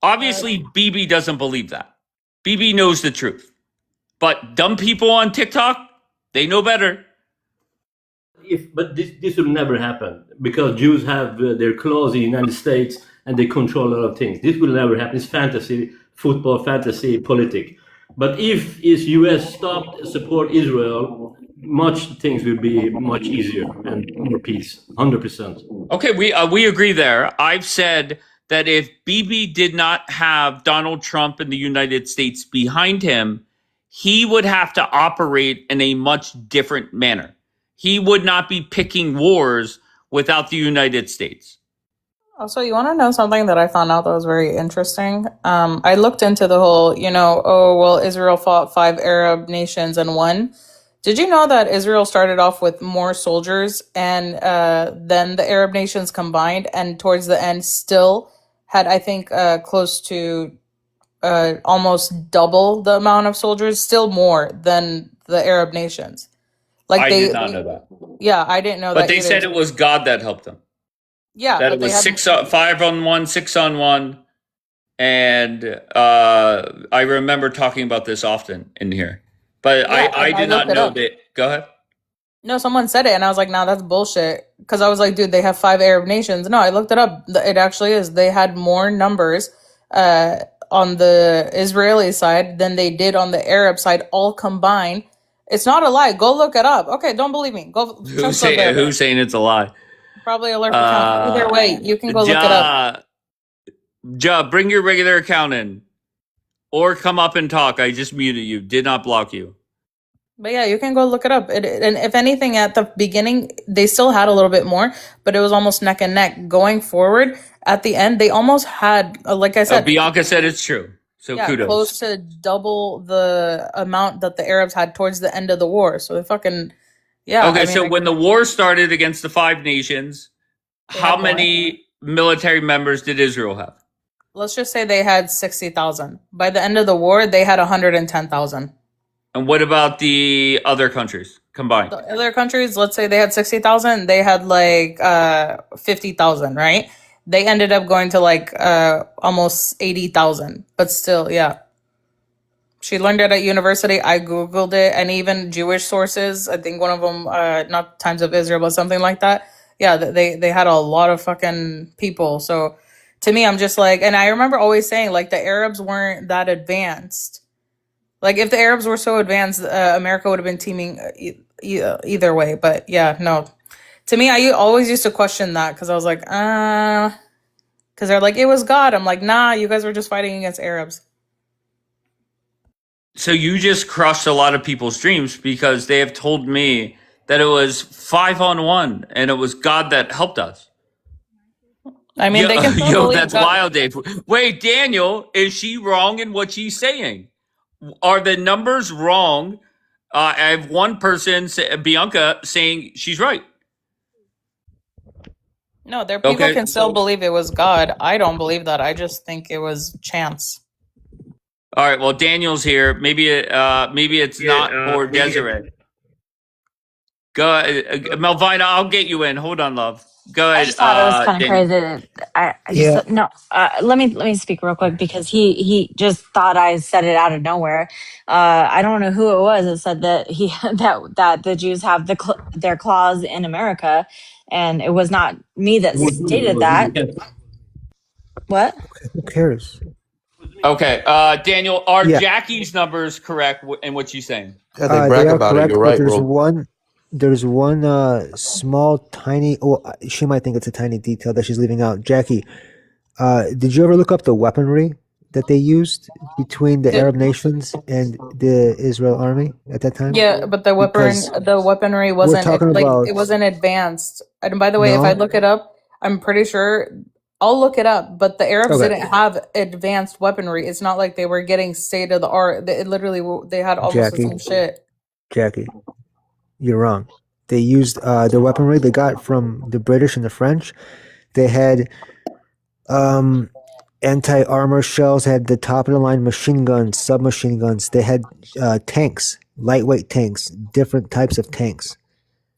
Obviously, Bibi doesn't believe that. Bibi knows the truth, but dumb people on TikTok, they know better. But this will never happen because Jews have their claws in the United States and they control a lot of things. This will never happen. It's fantasy, football, fantasy, politic. But if US stopped support Israel, much things will be much easier and more peace. 100%. Okay, we agree there. I've said that if Bibi did not have Donald Trump in the United States behind him, he would have to operate in a much different manner. He would not be picking wars without the United States. Also, you want to know something that I found out that was very interesting? I looked into the whole, oh, well, Israel fought 5 Arab nations and won. Did you know that Israel started off with more soldiers and than the Arab nations combined, and towards the end still had, I think, close to almost double the amount of soldiers, still more than the Arab nations. Like I did not know that. Yeah, I didn't know that. But they said it was God that helped them. Yeah, that but it was they had 5-on-1, 6-on-1, and I remember talking about this often in here. But Yeah, I did not looked it know up. that. Go ahead. No, someone said it, and I was like, "Nah, that's bullshit." Because I was like, "Dude, they have 5 Arab nations." No, I looked it up. It actually is. They had more numbers on the Israeli side than they did on the Arab side, all combined. It's not a lie. Go look it up. Okay, don't believe me. Go. Who's saying it's a lie? Probably alert for count. Either way, you can go look it up. Bring your regular account in, or come up and talk. I just muted you. Did not block you. But yeah, you can go look it up. And if anything, at the beginning, they still had a little bit more, but it was almost neck and neck. Going forward, at the end, they almost had, like I said, Bianca said it's true. So yeah, kudos. close to double the amount that the Arabs had towards the end of the war. So they fucking, yeah. Okay, so when the war started against the 5 nations, how many military members did Israel have? Let's just say they had 60,000. By the end of the war, they had 110,000. And what about the other countries combined? The other countries, let's say they had 60,000, they had like 50,000, right? They ended up going to like almost 80,000, but still, yeah. She learned it at university. I Googled it, and even Jewish sources, I think one of them, not Times of Israel, but something like that. Yeah, they had a lot of fucking people. So to me, I'm just like, and I remember always saying like the Arabs weren't that advanced. Like if the Arabs were so advanced, America would have been teaming either way. But yeah, no. To me, I always used to question that because I was like, because they're like, it was God. I'm like, nah, you guys were just fighting against Arabs. So you just crushed a lot of people's dreams because they have told me that it was 5-on-1 and it was God that helped us. I mean, they can still that's God. Wild, Dave. Wait, Daniel, is she wrong in what she's saying? Are the numbers wrong? I have one person, Bianca, saying she's right. No, there people can still believe it was God. I don't believe that. I just think it was chance. All right. Well, Daniel's here. Maybe it's not for Desiree. Go ahead, Melvina. I'll get you in. Hold on, love. Go ahead. I just thought it was kind of crazy. Let me speak real quick because he just thought I said it out of nowhere. I don't know who it was that said that that the Jews have their claws in America, and it was not me that stated that. What? Who cares? Okay, Daniel, are Jackie's numbers correct in what she's saying? Yeah, they brag about correct, it. You're right, there's one small, tiny. Oh, she might think it's a tiny detail that she's leaving out. Jackie, did you ever look up the weaponry that they used between the Arab nations and the Israel army at that time? Yeah, but the weaponry wasn't it wasn't advanced. And by the way, if I look it up, I'm pretty sure I'll look it up. But the Arabs didn't have advanced weaponry. It's not like they were getting state of the art. They had almost the same shit. Jackie, you're wrong. They used the weaponry they got from the British and the French. They had anti-armor shells, had the top-of-the-line machine guns, submachine guns. They had tanks, lightweight tanks, different types of tanks.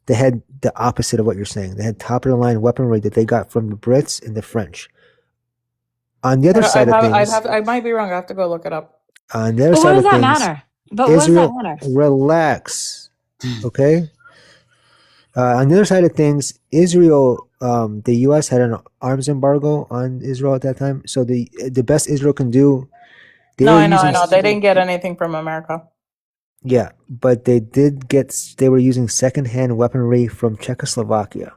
They had the opposite of what you're saying. They had top-of-the-line weaponry that they got from the Brits and the French. On the other side of things... I might be wrong. I have to go look it up. On the other side of things... But what does that matter? Relax. Okay? On the other side of things, Israel, the U.S. had an arms embargo on Israel at that time. So the best Israel can do... I know. They didn't get anything from America. Yeah, but they were using secondhand weaponry from Czechoslovakia.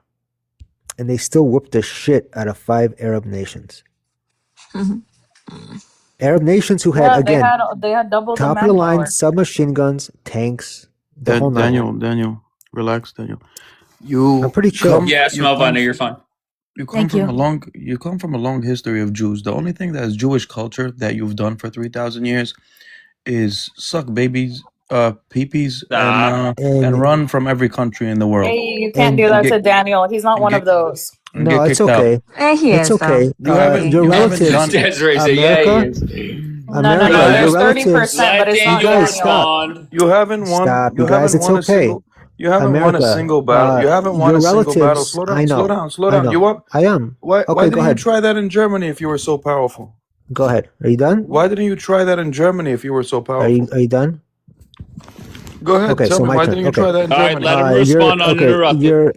And they still whooped the shit out of 5 Arab nations. Arab nations who had, again, they had double top-of-the-line submachine guns, tanks, the whole nine. Daniel, relax, Daniel. I'm pretty chill. Yes, Melvina, you're fine. You come from a long history of Jews. The only thing that is Jewish culture that you've done for 3,000 years is suck babies, peepees, and run from every country in the world. Hey, you can't do that to Daniel. He's not one of those. No, it's okay. It's okay. Your relatives, America, there's 30%, but it's not Daniel. You haven't won. Stop, you guys. It's okay. You haven't won a single battle. You haven't won a single battle. Slow down. You want? I am. Why didn't you try that in Germany if you were so powerful? Go ahead. Are you done? Why didn't you try that in Germany if you were so powerful? Are you done? Go ahead. Okay, tell me, why didn't you try that in Germany? All right, let him respond uninterrupted.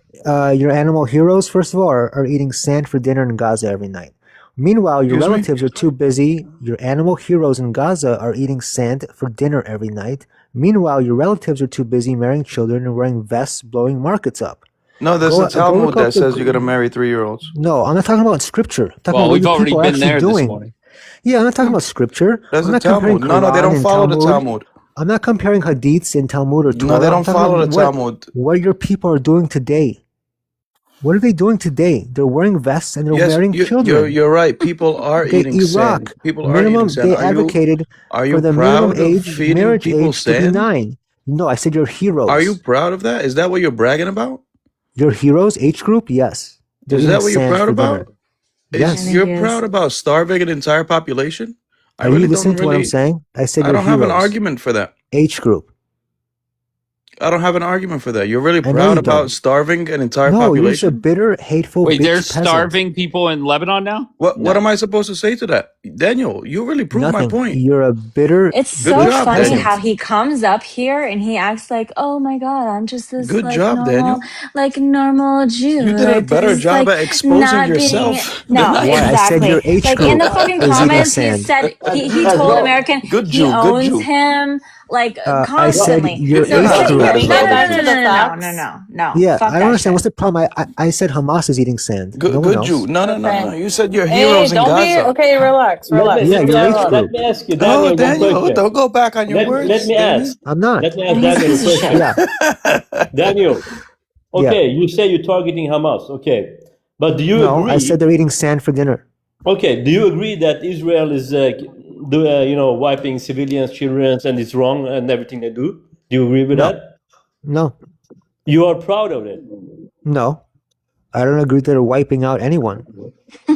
Your animal heroes, first of all, are eating sand for dinner in Gaza every night. Meanwhile, your relatives are too busy. Your animal heroes in Gaza are eating sand for dinner every night. Meanwhile, your relatives are too busy marrying children and wearing vests, blowing markets up. No, there's a Talmud that says you're going to marry 3-year-olds. No, I'm not talking about scripture. I'm talking about we've what already been there this morning. Yeah, I'm not talking about scripture. There's a Talmud. No, they don't follow the Talmud. I'm not comparing hadiths in Talmud or Torah. No, they don't follow the what, Talmud. What your people are doing today. What are they doing today? They're wearing vests and they're marrying children. You're right. People are Okay, eating Iraq, sand. People are minimum, eating sand. they advocated Are for you the minimum proud of age, feeding marriage people age to be sand? 9. No, I said you're heroes. Are you proud of that? Is that what you're bragging about? Your heroes age group? Yes. They're Is eating that what you're sand proud for about? dinner. Yes. You're proud about starving an entire population? Are you listening to what I'm saying? I said I you're don't have an heroes. argument for that. Age group. I don't have an argument for that. You're really I know proud you about don't. starving an entire No, you're just a population? bitter, hateful Wait, bitch they're peasant. starving people in Lebanon now? What am I supposed to say to that? Daniel, you really proved my Nothing. point. You're a bitter It's Good so job, funny Daniel. how he comes up here and he acts like, "Oh my God, I'm just this Good job, normal, Daniel. Jew." You did a better job at exposing not being yourself no, than I am. Why? I said exactly. your age Like in group the fucking is eating comments, he sand. said he told American Good he Jew, good owns Jew. him I said constantly. your So age can group. we we no go no back no to no the no no facts? no Yeah, fuck I don't that understand. shit. What's the problem? I said Hamas is eating sand. No one Good else. Jew. No. Okay. You said you're Hey, heroes in don't be Gaza. okay. Relax, relax. Yeah, Leave your them age alone. group. Let me ask you, Oh, Daniel, one Daniel, question. don't go back on your Let words, me Damien. ask. I'm not. Let me ask And he's a Daniel a piece of shit. question. Yeah. Daniel, Yeah. okay, you say you're targeting Hamas, okay, but do you No, I said agree? they're eating sand for dinner. Okay, do you agree that Israel is, wiping civilians, children, and it's wrong and everything they do? Do you agree with No. that? No. You are proud of it. No. I don't agree that they're wiping out anyone.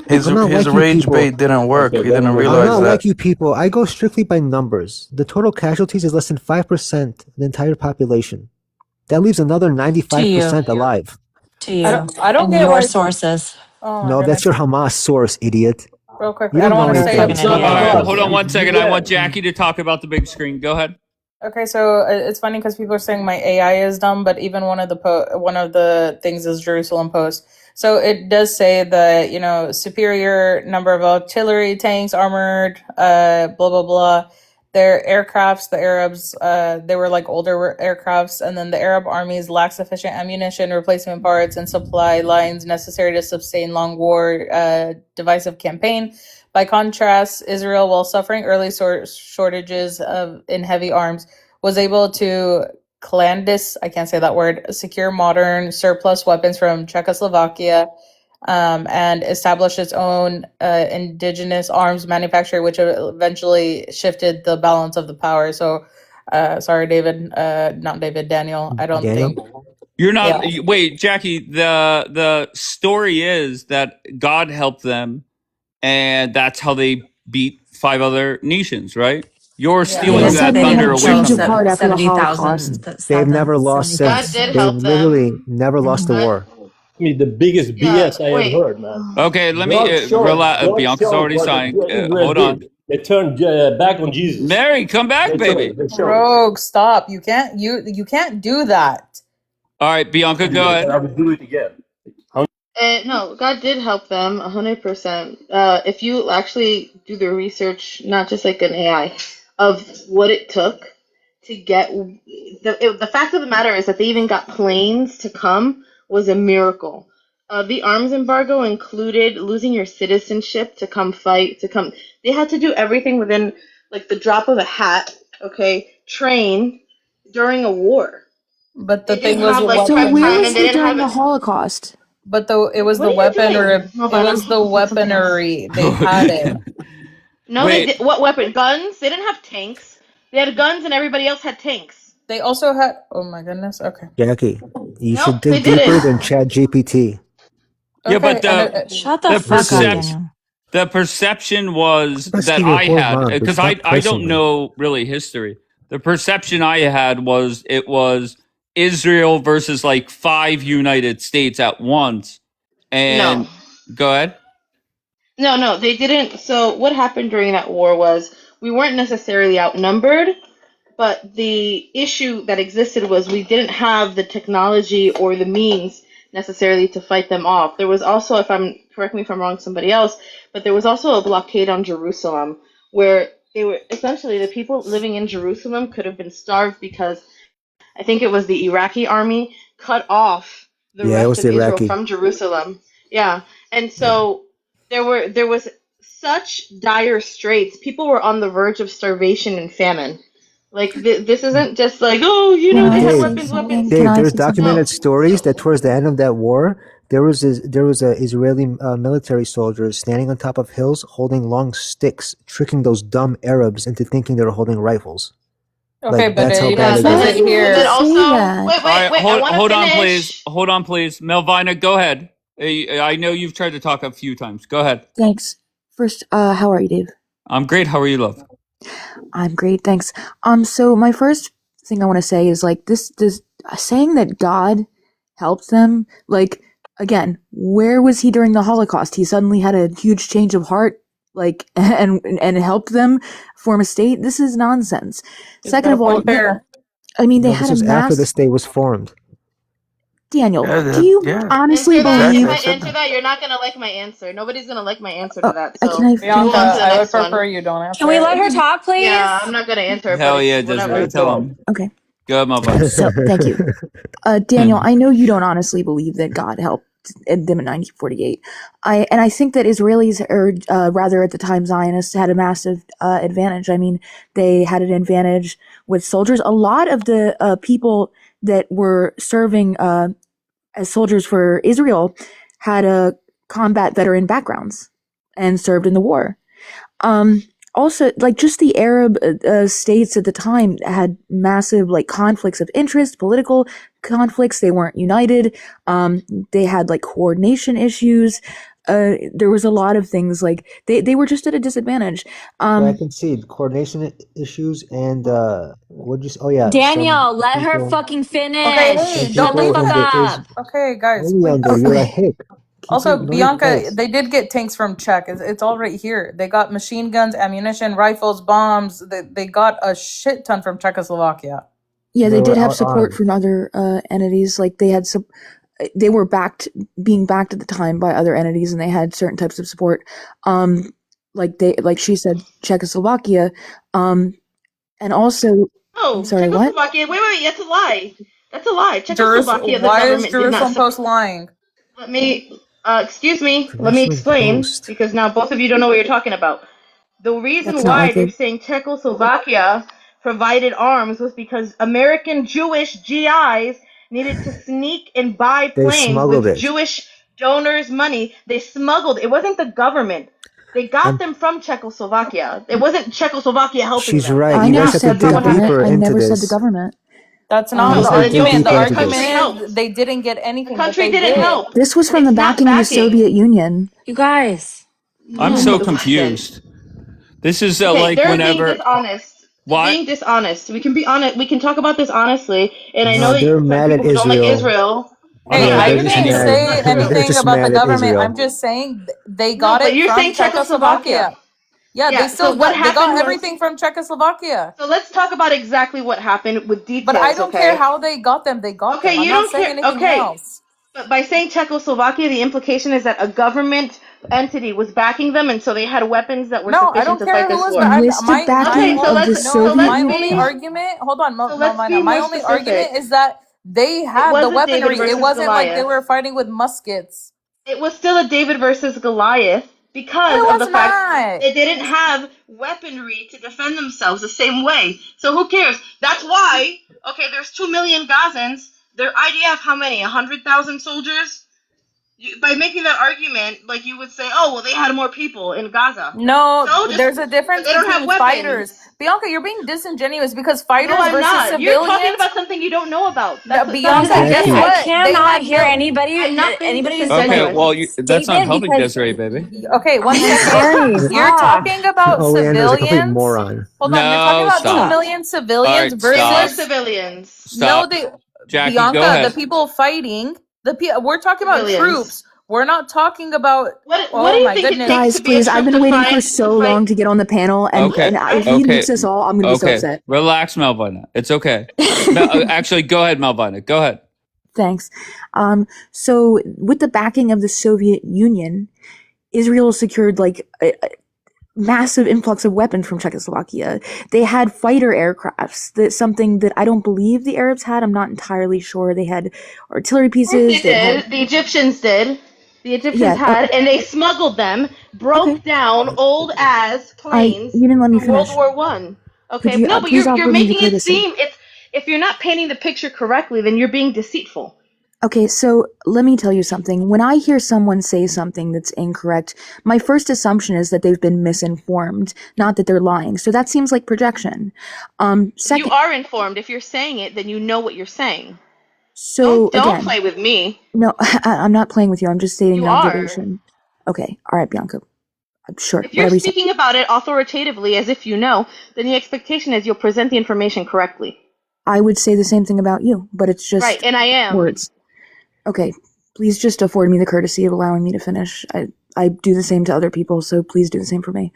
His I'm not like you rage people. bait didn't work. Okay, He then didn't we're I'm realize not that. like you people. I go strictly by numbers. The total casualties is less than 5% of the entire population. That leaves another To you. 95% alive. To you. I don't And get your why. sources. Oh my No, that's goodness. your Hamas source, idiot. Real quick, You I don't don't know want to You're a say anything. It's fucking not idiot. All right, Hamas. hold on one It's second. I UN. want Jackie to talk about the big screen. Go ahead. Okay, so it's funny because people are saying my AI is dumb, but even one of the things is Jerusalem Post. So it does say that superior number of artillery, tanks, armored, blah blah blah. Their aircrafts, the Arabs, they were like older aircrafts, and then the Arab armies lack sufficient ammunition, replacement parts, and supply lines necessary to sustain long war, divisive campaign. By contrast, Israel, while suffering early shortages in heavy arms, was able to I can't say that word, secure modern surplus weapons from Czechoslovakia, and establish its own indigenous arms manufacturer, which eventually shifted the balance of the power. So, sorry, David, not David, Daniel. I don't Daniel? think. You're not. Yeah. Wait, Jackie. The story is that God helped them, and that's how they beat 5 other nations. Right? You're stealing Yes, that they thunder didn't away kill from them. 70,000. They've never lost since. God did They've help literally them. never lost a God, war. I mean, the biggest yeah. BS I ever Wait. heard, man. Okay, let me. Don't Bianca's show already what signed. Israel Hold on. did. They turned back on Jesus. Mary, come back, baby. They showed. Rogue, stop! You can't do that. All right, Bianca, go ahead. I would do it again. No, God did help them 100%. If you actually do the research, not just like an AI, of what it took to get the fact of the matter is that they even got planes to come was a miracle. The arms embargo included losing your citizenship to come fight, to come. They had to do everything within like the drop of a hat. Okay, train during a war. But the They thing didn't was have a like So prep weapon. where time, was and they he didn't during have the it. Holocaust? But it was What the are you weaponry. doing? Hold on, I'm looking at something else. Weaponry. They had it. No, they Wait. did. What weapon? Guns? They didn't have tanks. They had guns, and everybody else had tanks. They also had. Oh my goodness. Okay. Jackie, you Nope, should they dig didn't. deeper than Chat GPT. Yeah, Okay. but Shut the the fuck up, Seriously. Daniel. the perception was I'm that asking your I whole had, mom, but because stop I don't pressing me. know really history. The perception I had was it was Israel versus like 5 United States at once. No. And go ahead. No, they didn't. So what happened during that war was we weren't necessarily outnumbered, but the issue that existed was we didn't have the technology or the means necessarily to fight them off. There was also, if I'm correct me if I'm wrong, somebody else, but there was also a blockade on Jerusalem where they were essentially the people living in Jerusalem could have been starved because I think it was the Iraqi army cut off the Yeah, it rest was of Israel Iraqi. from Jerusalem. Yeah, and so there was such dire straits. People were on the verge of starvation and famine. Like this isn't just like, oh, you know, they had weapons. Dave, there's documented stories that towards the end of that war, there was a Israeli military soldiers standing on top of hills holding long sticks, tricking those dumb Arabs into thinking they were holding rifles. Okay, Like, but that's how you bad don't it say is. it here. But also, wait, All right, I want to hold on, finish. please. Hold on, please. Melvina, go ahead. I know you've tried to talk a few times. Go ahead. Thanks. First, how are you, Dave? I'm great. How are you, love? I'm great, thanks. So my first thing I want to say is like this saying that God helped them, like, again, where was he during the Holocaust? He suddenly had a huge change of heart, like, and helped them form a state. This is nonsense. Second of all, I mean, they No, had this a was after the mass. state was formed. Daniel, do you honestly believe? If I answer that, you're not gonna like my answer. Nobody's gonna like my answer to that. So can I move on to the I would next one. prefer you don't answer. Can we let her talk, please? Yeah, I'm not gonna answer, Hell but yeah, it's whatever. Desiree. Tell him. Okay. Go ahead, Melvina. So, thank you. Daniel, I know you don't honestly believe that God helped them in 1948. I think that Israelis, or rather at the time Zionists, had a massive advantage. I mean, they had an advantage with soldiers. A lot of the people that were serving as soldiers for Israel had a combat veteran backgrounds and served in the war. Also, like, just the Arab states at the time had massive, like, conflicts of interest, political conflicts. They weren't united. They had, like, coordination issues. There was a lot of things, like, they were just at a disadvantage. I can see coordination issues and what'd you say? Oh yeah, Daniel, some let her people, fucking finish. Okay, some Shut the people fuck in the up. Okay, guys, please. Oleander, you're a hick. Also, No Bianca, replies. they did get tanks from Czech. It's all right here. They got machine guns, ammunition, rifles, bombs. They got a shit ton from Czechoslovakia. Yeah, they They did were have support outarmed. from other entities. Like, they had they were being backed at the time by other entities, and they had certain types of support. Like she said, Czechoslovakia, and also, I'm Oh, sorry, what? Czechoslovakia. Wait, that's a lie. That's a lie. Czechoslovakia, the Why is government did not Jerusalem Post lying? Let me, excuse me, let me Jerusalem explain, Post. because now both of you don't know what you're talking about. The reason That's not why what they're they. saying Czechoslovakia provided arms was because American Jewish GIs needed to sneak and buy They planes smuggled with it. Jewish donors' money. They smuggled. It wasn't the government. They got them from Czechoslovakia. It wasn't Czechoslovakia helping She's them. right. I You never guys have to said the dig government. deeper I into never said the this. That's government. not You guys the gotta dig argument. deeper The into country this. argument helped. is they didn't get The anything, but country they didn't did. help. This was And from the it's not backing of the backing. Soviet Union. You guys. I'm No, so it wasn't. confused. This is Okay, like they're being whenever. dishonest. They're What? being dishonest. We can be honest. We can talk about this honestly. And I know No, that they're for mad at people who don't like Israel. Israel, Hey, No, yeah, I they're you're just didn't being. mad. say They're anything just about the mad at government. I'm Israel. just saying they No, got but it you're from saying Czechoslovakia. Czechoslovakia. Yeah, Yeah. So what they got happened was. everything from Czechoslovakia. So let's talk about exactly what happened with But I details. don't care Okay. how they got them. They got Okay, them. I'm you not don't saying care. anything Okay. else. But by saying Czechoslovakia, the implication is that a government entity was backing them, and so they had weapons that were No, I sufficient don't to fight care who this was. war. With the Okay, backing so of the let's Soviet My only Union. argument. Hold on, so let's be My more only argument specific. is that they It had the was a David weaponry. It versus wasn't like they Goliath. were fighting with muskets. It was still a David versus Goliath No, because it of the was fact not. they didn't have weaponry to defend themselves the same way. So who cares? That's why, okay, there's 2 million Gazans. Their idea of how many? 100,000 soldiers? By making that argument, like you would say, oh, well, they had more people in Gaza. No, So there's a but difference they don't have between fighters. weapons. Bianca, you're being disingenuous because No, fighters I'm versus not. You're talking civilians. about something you don't know about. No, That's Bianca, Guys, guess Jackie. I what? They cannot had hear no. I'm not being anybody's Okay, like well, disingenuous. that's not statement helping because Desiree, baby. Okay, one second. Harry, You're stop. talking about Oleander is a complete civilians. moron. Hold on, you're talking No, about 2 stop. million All civilians right, They were stop. versus. civilians. No, Stop. they. Jackie, go Bianca, the ahead. people fighting. We're talking about Civilians. troops. We're not talking about. What do Oh you my think it goodness. takes Guys, to be a please, I've troop been to waiting for find so long to get on the panel, and Okay. if he Okay. loses us all, I'm going to be so Okay. upset. Relax, Melvina. It's okay. Actually, go ahead, Melvina. Go ahead. Thanks. So with the backing of the Soviet Union, Israel secured like a massive influx of weapons from Czechoslovakia. They had fighter aircrafts. That's something that I don't believe the Arabs had. I'm not entirely sure. They had artillery pieces. They did. The Egyptians did. The Egyptians Yeah, had, and they smuggled them, broke down old ass planes you didn't let me from World finish. War One. Okay, you no, but please you're offer me the making it courtesy? seem if you're not painting the picture correctly, then you're being deceitful. Okay, so let me tell you something. When I hear someone say something that's incorrect, my first assumption is that they've been misinformed, not that they're lying. So that seems like projection. Second, You are informed. If you're saying it, then you know what you're saying. so Don't again, play with me. no, I'm not playing with you. I'm just stating You an are. observation. Okay, all right, Bianca. Sure, If you're whatever you say. speaking about it authoritatively as if you know, then the expectation is you'll present the information correctly. I would say the same thing about you, but it's just Right, and I am. words. Okay, please just afford me the courtesy of allowing me to finish. I do the same to other people, so please do the same for me.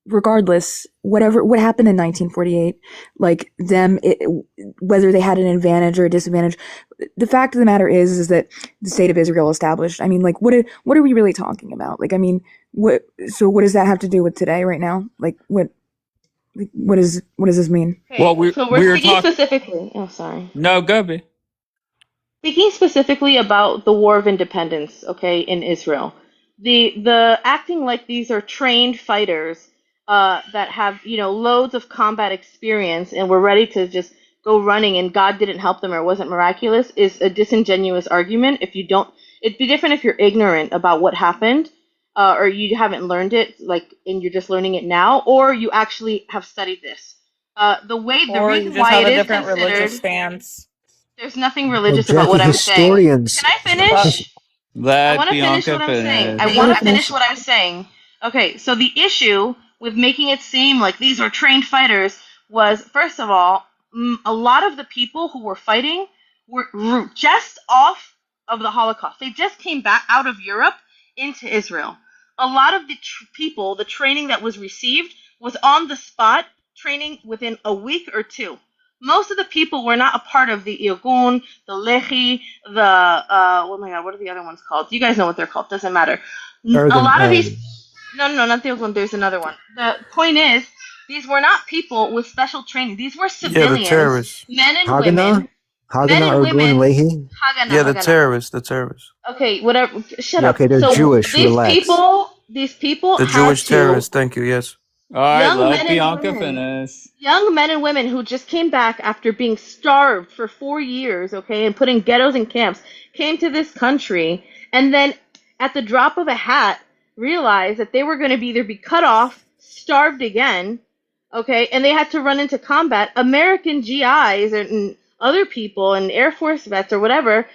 Regardless, what happened in 1948, like whether they had an advantage or a disadvantage, the fact of the matter is that the state of Israel established. I mean, like, what are we really talking about? Like, I mean, what does that have to do with today, right now? Like, what does this mean? Okay, Well, so we're speaking talking. specifically. Oh, sorry. No, go be. Speaking specifically about the War of Independence, okay, in Israel, the acting like these are trained fighters that have loads of combat experience and were ready to just go running and God didn't help them or it wasn't miraculous is a disingenuous argument. If you don't, it'd be different if you're ignorant about what happened, or you haven't learned it, like, and you're just learning it now, or you actually have studied this. The Or you reason just why have it a is different religious considered. stance. There's nothing Well, religious about Jackie, what I'm saying. historians. Can I finish? I Let want to finish Bianca what I'm saying. I finish. want to finish what I'm saying. Okay, so the issue with making it seem like these are trained fighters was, first of all, a lot of the people who were fighting were just off of the Holocaust. They just came back out of Europe into Israel. A lot of the people, the training that was received was on the spot training within a week or two. Most of the people were not a part of the Irgun, the Lehi, the oh my god, what are the other ones called? You guys know what they're called. Doesn't matter. A Ergon, lot of these, no, not the Irgun. There's another one. The point is, these were not people with special training. These were Yeah, the civilians, terrorists. men and Haganah, women, men and Ergun, and women. Lehi. Haganah, Yeah, the Haganah. terrorists. The terrorists. Okay, whatever. Shut Yeah, up. okay, they're So Jewish. Relax. these people The had Jewish to. terrorists. Thank you. Yes. All right, Young let men and Bianca women, finish. young men and women who just came back after being starved for 4 years, okay, and put in ghettos and camps, came to this country, and then at the drop of a hat realized that they were going to either be cut off, starved again, okay, and they had to run into combat. American GIs and other people and Air Force vets or whatever,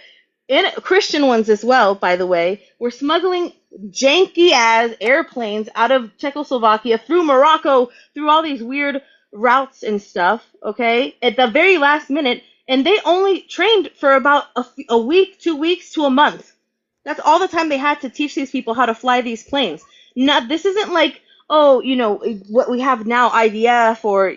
and Christian ones as well, by the way, were smuggling janky ass airplanes out of Czechoslovakia through Morocco, through all these weird routes and stuff, okay, at the very last minute, and they only trained for about a week, 2 weeks to a month. That's all the time they had to teach these people how to fly these planes. Not, this isn't like, oh, what we have now, IDF or,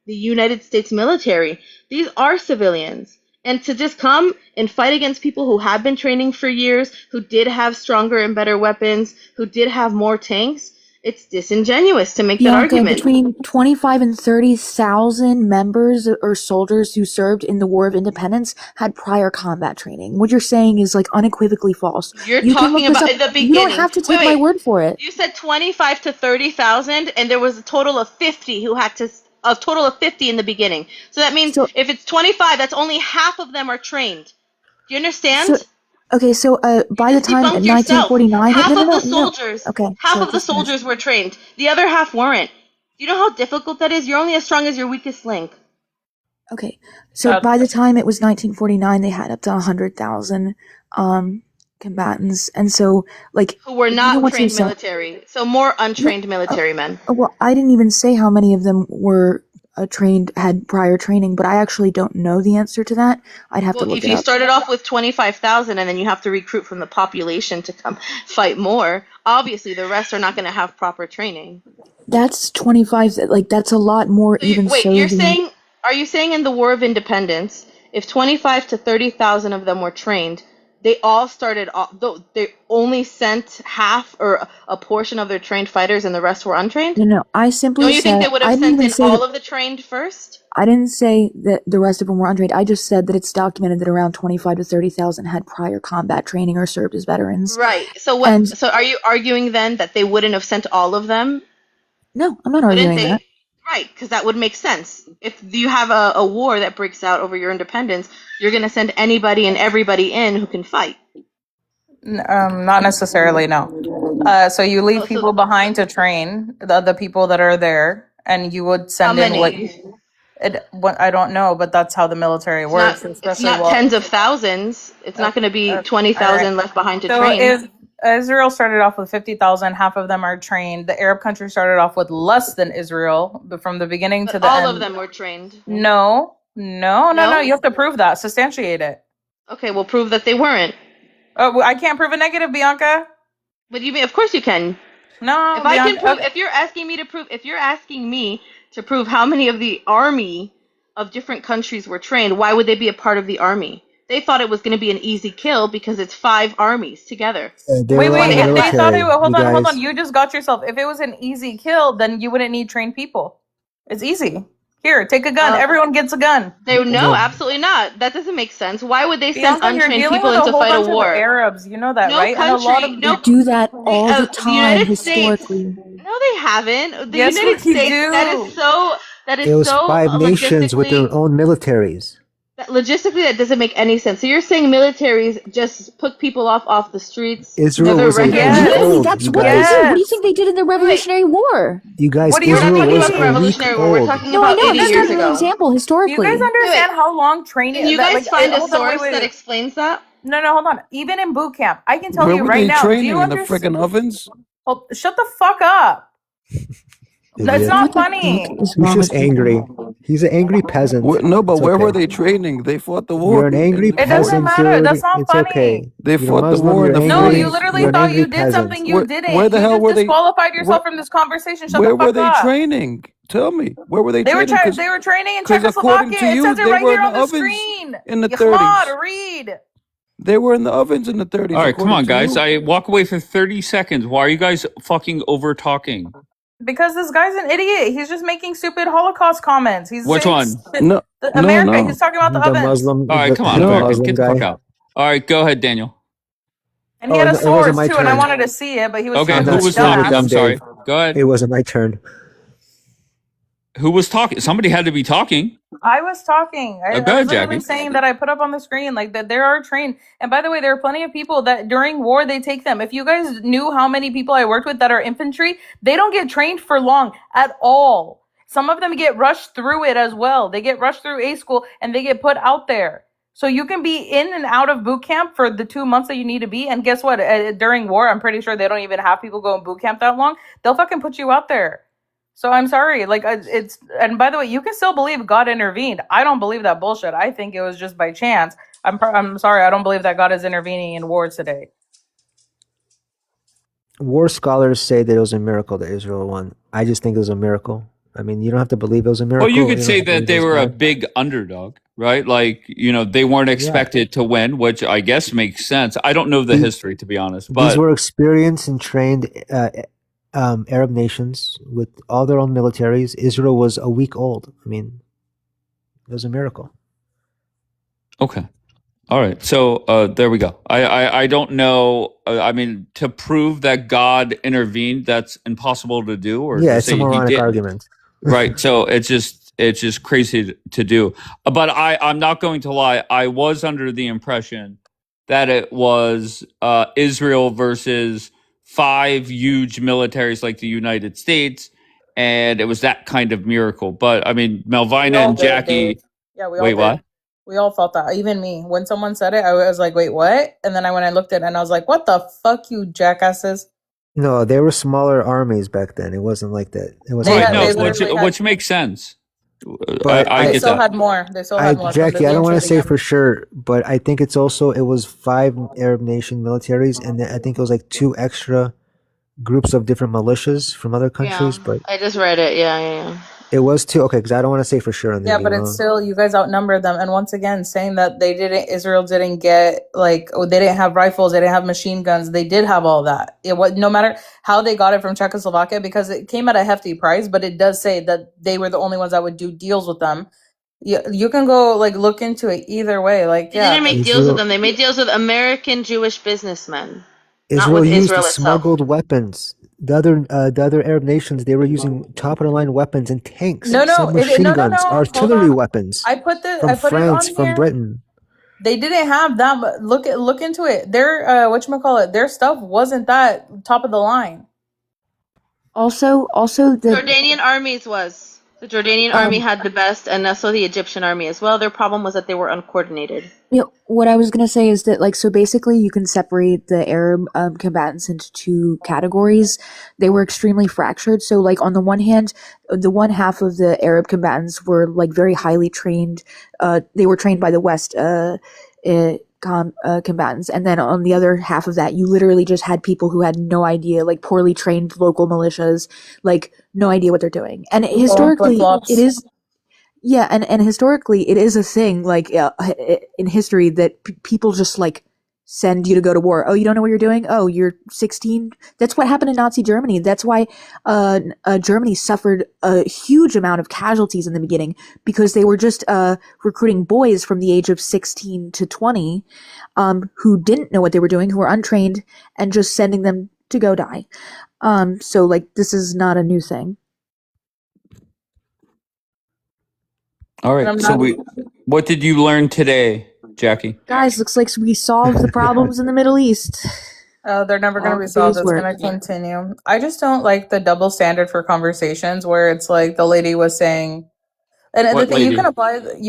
the United States military. These are civilians. And to just come and fight against people who have been training for years, who did have stronger and better weapons, who did have more tanks, it's disingenuous to make that Bianca, argument. between 25 and 30,000 members or soldiers who served in the War of Independence had prior combat training. What you're saying is like unequivocally false. You're You can look talking this about up. at the beginning. You don't have to take my word for it. You said 25 to 30,000, and there was a total of 50 who had to. A total of 50 in the beginning. So that means if it's 25, that's only half of them are trained. Do you understand? Okay, so by the time Debunk yourself. 1949, Half no, of no, the no. soldiers. Okay, Half sure, of the please finish. soldiers were trained. The other half weren't. Do you know how difficult that is? You're only as strong as your weakest link. Okay, so by the time it was 1949, they had up to 100,000 combatants, and so like who were you not know what you're trained saying. military. So more untrained military men. Well, I didn't even say how many of them were had prior training, but I actually don't know the answer to that. I'd have to look If it you up. started off with 25,000 and then you have to recruit from the population to come fight more, obviously the rest are not going to have proper training. That's 25. Like that's a lot more. So Even wait, so, are you saying in the War of Independence, if 25 to 30,000 of them were trained, they all started off, they only sent half or a portion of their trained fighters and the rest were untrained? No, I simply Don't you think said they would I have didn't sent even in say all that. of the trained first? I didn't say that the rest of them were untrained. I just said that it's documented that around 25 to 30,000 had prior combat training or served as veterans. Right. So what? And So are you arguing then that they wouldn't have sent all of them? no, I'm not Wouldn't arguing they? that. Right, because that would make sense. If you have a war that breaks out over your independence, you're going to send anybody and everybody in who can fight. Not necessarily, no. So you leave people behind to train the people that are there, and you would send in what I don't know, but that's how the military works. It's not tens of thousands. It's not going to be 20,000 left behind to train. If Israel started off with 50,000, half of them are trained. The Arab countries started off with less than Israel, but from the beginning to the end. All of them were trained. No. You have to prove that. Substantiate it. Okay, we'll prove that they weren't. Oh, I can't prove a negative, Bianca. What do you mean? Of course you can. No, if I can prove, if you're asking me to prove how many of the army of different countries were trained, why would they be a part of the army? They thought it was going to be an easy kill because it's 5 armies together. Wait, they thought it. Hold on. You just got yourself. If it was an easy kill, then you wouldn't need trained people. It's easy. Here, take a gun. Everyone gets a gun. No, absolutely not. That doesn't make sense. Why would they send untrained people in to fight a war? Arabs, you know that, right? They do that all the time historically. No, they haven't. The Yes, United we States. do. That is It was so 5 nations with their logistically. own militaries. Logistically, that doesn't make any sense. So you're saying militaries just put people off the streets? Israel was a week Really, old. that's You what they guys, do. What do you think they did in the Revolutionary War? you guys, What are you Israel talking was about? The a week Revolutionary War. We're old. talking No, I about know. I'm 80 just years giving you an ago. example Do historically. you guys understand how long training? Can you guys find a source wait. that explains that? No, hold on. Even in boot camp, I can tell Where you were right they now. Do training? you In the understand? freaking ovens? Oh, shut the fuck up. That's not funny. He's just angry. He's an angry peasant. No, but It's where were okay. they training? They fought the war. You're an angry It doesn't peasant, matter. dude. That's not It's funny. okay. They You're fought the Muslim, war in you're the No, angry. you literally You're an thought angry you did peasant. something you didn't. Where the You hell just were they? disqualified yourself from this conversation. Shut Where the fuck were they up. training? Tell me. Where were they They were training? they were training in Because according to Czechoslovakia. It you, says it they right were here in on the the ovens screen. in the Yahmad, 30s. read. They were in the ovens in the 30s. All right, come on, according to guys. you. I walk away for 30 seconds. Why are you guys fucking over talking? Because this guy's an idiot. He's just making stupid Holocaust comments. He's Which saying one? America. He's talking about the ovens. Muslim. All right, come on, the American. Muslim Get the fuck guy. out. All right, go ahead, Daniel. And he had a no, it wasn't sword my too, and I turn. wanted to see it, but he was Okay, trying to who be was dumbass. talking? I'm sorry. Go ahead. It wasn't my turn. Who was talking? Somebody had to be talking. I was talking. I Go ahead, was literally Jackie. saying that I put up on the screen like that there are trained. And by the way, there are plenty of people that during war they take them. If you guys knew how many people I worked with that are infantry, they don't get trained for long at all. Some of them get rushed through it as well. They get rushed through A school and they get put out there. So you can be in and out of boot camp for the 2 months that you need to be. And guess what? During war, I'm pretty sure they don't even have people go in boot camp that long. They'll fucking put you out there. So I'm sorry, like it's, and by the way, you can still believe God intervened. I don't believe that bullshit. I think it was just by chance. I'm sorry, I don't believe that God is intervening in war today. War scholars say that it was a miracle that Israel won. I just think it was a miracle. I mean, you don't have to believe it was a miracle. Well, you could don't say have to that believe they it was were a God. big underdog, right? Like, they weren't expected to win, which I guess makes sense. I don't know the history, to be honest. These But were experienced and trained Arab nations with all their own militaries. Israel was a week old. I mean, it was a miracle. okay. All right. So there we go. I don't know. I mean, to prove that God intervened, that's impossible to do. Or Yeah, to it's say a moronic he did. argument. Right. So it's just crazy to do. But I'm not going to lie. I was under the impression that it was Israel versus 5 huge militaries like the United States, and it was that kind of miracle. But I mean, Melvina and Jackie. Yeah, we all Wait, did. what? We all thought that. Even me. When someone said it, I was like, wait, what? And then when I looked at it and I was like, what the fuck, you jackasses? No, they were smaller armies back then. It wasn't like that. It wasn't Right. like No, that. which makes sense. But I They get still that. had more. They still had more. Jackie, I don't want to say for sure, but I think it was 5 Arab nation militaries, and then I think it was like 2 extra groups of different militias from other countries. Yeah, But I just read it. Yeah. it was 2. Okay, because I don't want to say for sure on that. Yeah, but it's still, you guys outnumbered them. And once again, saying that Israel didn't get, they didn't have rifles, they didn't have machine guns. They did have all that. It was, no matter how they got it from Czechoslovakia, because it came at a hefty price, but it does say that they were the only ones that would do deals with them. You can go, look into it either way. They didn't make deals with them. They made deals with American Jewish businessmen. Israel not with used Israel itself. smuggled weapons. The other Arab nations, they were using top of the line weapons and tanks, No, submachine guns, no. Hold artillery on. weapons I put from it France, on from here. Britain. They didn't have that. But look into it. Their whatchamacallit, their stuff wasn't that top of the line. Also, the Jordanian armies was. The Jordanian army had the best, and also the Egyptian army as well. Their problem was that they were uncoordinated. what I was gonna say is that, like, so basically you can separate the Arab combatants into two categories. They were extremely fractured. So, like, on the one hand, the one half of the Arab combatants were like very highly trained. They were trained by the West combatants, and then on the other half of that, you literally just had people who had no idea, like poorly trained local militias, like no idea what they're doing. And historically, it is. Yeah, and historically, it is a thing, like, in history, that people just, like, send you to go to war. Oh, you don't know what you're doing? Oh, you're 16? That's what happened in Nazi Germany. That's why Germany suffered a huge amount of casualties in the beginning, because they were just recruiting boys from the age of 16 to 20 who didn't know what they were doing, who were untrained, and just sending them to go die. So, like, this is not a new thing. All right. So what did you learn today, Jackie? Guys, looks like we solved the problems in the Middle East. They're never going to be All solved. day's It's going work. to continue. I just don't like the double standard for conversations where it's like the lady was saying, and the What thing, you lady?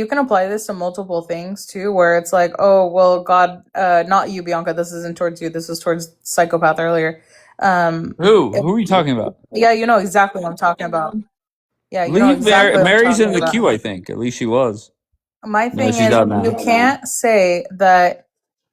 can apply this to multiple things too, where it's like, oh well, God, not you, Bianca. This isn't towards you. This is towards psychopath earlier. Who are you talking about? Yeah, you know exactly what I'm talking about. Yeah, you know Leave exactly what I'm Mary's talking in the about. queue, I think. At least she was. My No, thing she's is, out you now. can't say that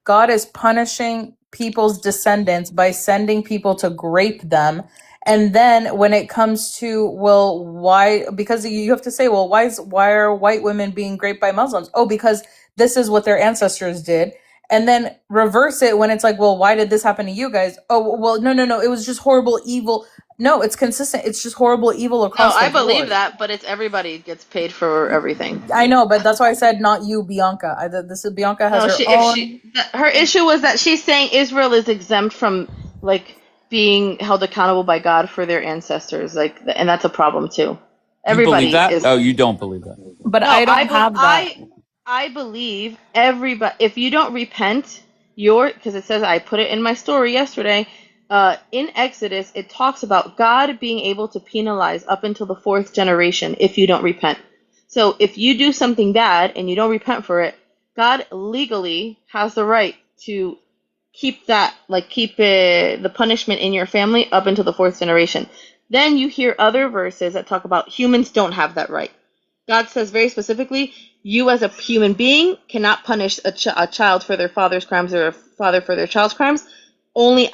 God is punishing people's descendants by sending people to grape them. And then when it comes to, well, why? Because you have to say, well, why are white women being raped by Muslims? Oh, because this is what their ancestors did. And then reverse it when it's like, well, why did this happen to you guys? Oh, well, no. It was just horrible, evil. No, it's consistent. It's just horrible, evil No, across the I board. believe that, but it's everybody gets paid for everything. I know, but that's why I said not you, Bianca. This is Bianca has No, her own. her issue was that she's saying Israel is exempt from like being held accountable by God for their ancestors, and that's a problem too. You believe Everybody that? is. Oh, you don't believe that. But No, I don't have that. I believe everybody. If you don't repent, because it says, I put it in my story yesterday. In Exodus, it talks about God being able to penalize up until the 4th generation if you don't repent. So if you do something bad and you don't repent for it, God legally has the right to keep the punishment in your family up until the 4th generation. Then you hear other verses that talk about humans don't have that right. God says very specifically, you as a human being cannot punish a child for their father's crimes or a father for their child's crimes. Only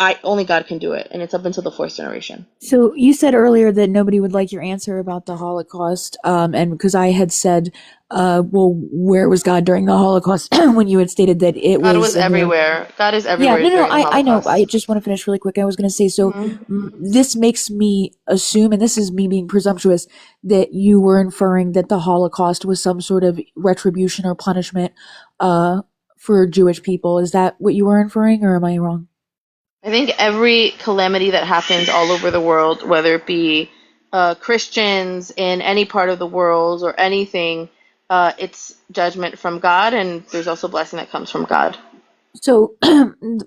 God can do it, and it's up until the 4th generation. So you said earlier that nobody would like your answer about the Holocaust, and because I had said, well, where was God during the Holocaust when you had stated that it God was was everywhere. God is everywhere Yeah, no, during the I know. Holocaust. I just want to finish really quick. I was going to say, so this makes me assume, and this is me being presumptuous, that you were inferring that the Holocaust was some sort of retribution or punishment for Jewish people. Is that what you were inferring, or am I wrong? I think every calamity that happens all over the world, whether it be Christians in any part of the world or anything, it's judgment from God, and there's also blessing that comes from God. So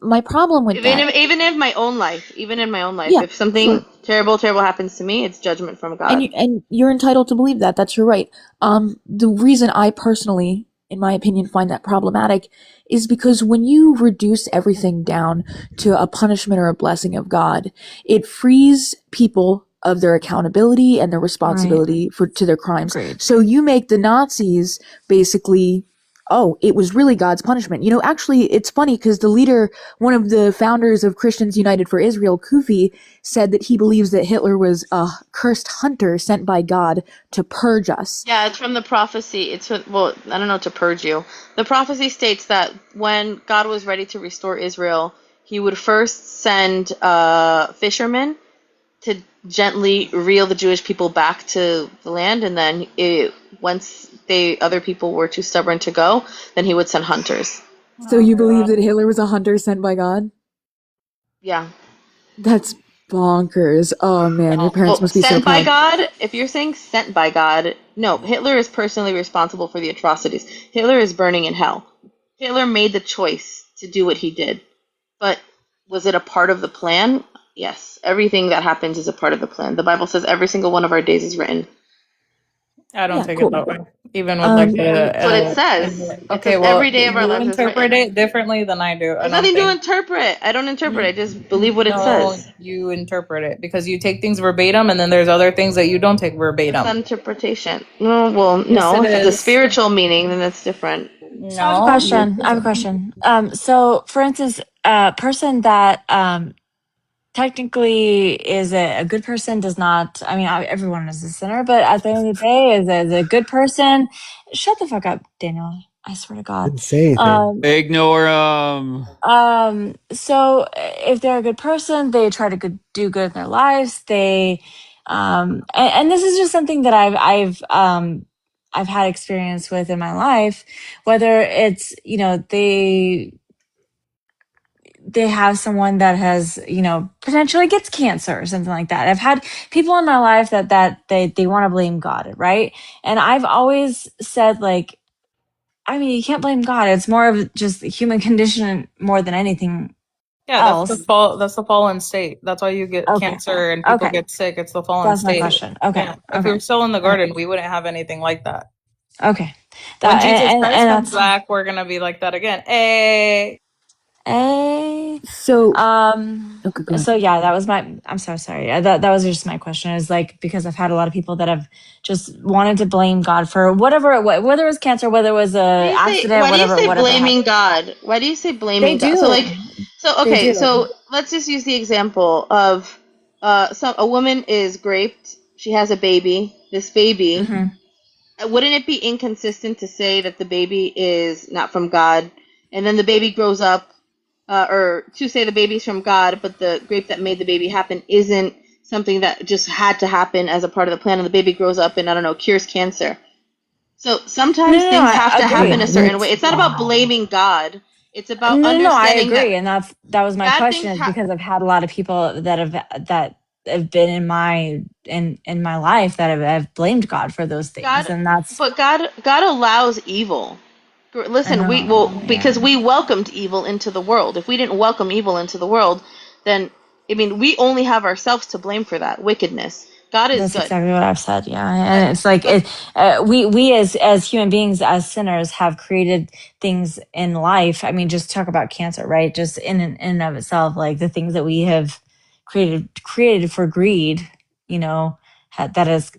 my problem with that, Even in my own life, Yeah, if something terrible happens to me, it's judgment from God. and you're entitled to believe that. That's your right. The reason I personally, in my opinion, find that problematic is because when you reduce everything down to a punishment or a blessing of God, it frees people of their accountability and their responsibility to their crimes. Agreed. So you make the Nazis basically, oh, it was really God's punishment. You know, actually, it's funny because the leader, one of the founders of Christians United for Israel, Kufi, said that he believes that Hitler was a cursed hunter sent by God to purge us. Yeah, it's from the prophecy. Well, I don't know, to purge you. The prophecy states that when God was ready to restore Israel, he would first send fishermen to gently reel the Jewish people back to the land, and then once other people were too stubborn to go, then he would send hunters. So you believe that Hitler was a hunter sent by God? Yeah. That's bonkers. Oh man, your parents must be so Sent by proud. God? If you're saying sent by God, no, Hitler is personally responsible for the atrocities. Hitler is burning in hell. Hitler made the choice to do what he did. But was it a part of the plan? Yes. Everything that happens is a part of the plan. The Bible says every single one of our days is written. I don't Yeah, take it cool. that way. Even with like That's what it says. It okay, says well, every day of our you lives is interpret written. it differently than I do. I There's don't nothing to think. interpret. I don't interpret. I just believe what it No, says. you interpret it because you take things verbatim, and then there's other things that you don't take That's verbatim. not interpretation. No, well, Yes, no. it If it's a is. spiritual meaning, then that's different. So I have a question. I have a question. So for instance, a person that technically is a good person does not, I mean, everyone is a sinner, but at the end of the day is a good person. Shut the fuck up, Daniel. I swear to God. Didn't say anything. Ignore So if they're a good person, they try to do good in their lives. They, and this is just something that I've had experience with in my life, whether it's, they have someone that has, potentially gets cancer or something like that. I've had people in my life that they want to blame God, right? And I've always said, like, I mean, you can't blame God. It's more of just the human condition more than anything Yeah, that's the else. fall. That's the fallen state. That's why you get Okay. cancer and people Okay. get sick. It's the fallen That's my state. question. Okay. Yeah. If we Okay. were still in the All right. garden, we wouldn't have anything like that. Okay. When That Jesus Christ and comes that's back, we're gonna be like that again. Hey. a So okay, go ahead. so yeah, that was I'm so sorry. That was just my question. Is like, because I've had a lot of people that have just wanted to blame God for whatever, whether it was cancer, whether it was a accident, Why do you say whatever blaming happened. God? Why do you say They blaming God? So do. like, so They okay, do. so let's just use the example of a woman is raped. She has a baby. This baby, Mm-hmm. wouldn't it be inconsistent to say that the baby is not from God, and then the baby grows up, or to say the baby's from God, but the rape that made the baby happen isn't something that just had to happen as a part of the plan, and the baby grows up and, I don't know, cures cancer. So sometimes No, things have I to happen agree. a Yeah, certain way. that's It's not about blaming God. It's about No, I understanding that agree, and that was my bad question. things Is happen. because I've had a lot of people that have been in my life that have blamed God for those things, God, and that's but God allows evil. I Listen, we know. will, Yeah, because we welcomed evil into the world. If we didn't welcome evil into the world, then I mean, we only have ourselves to blame for that wickedness. God is that's good, exactly what I've said. Yeah, but and it's like but we as human beings, as sinners, have created things in life. I mean, just talk about cancer, right? Just in and of itself, like the things that we have created for greed, that has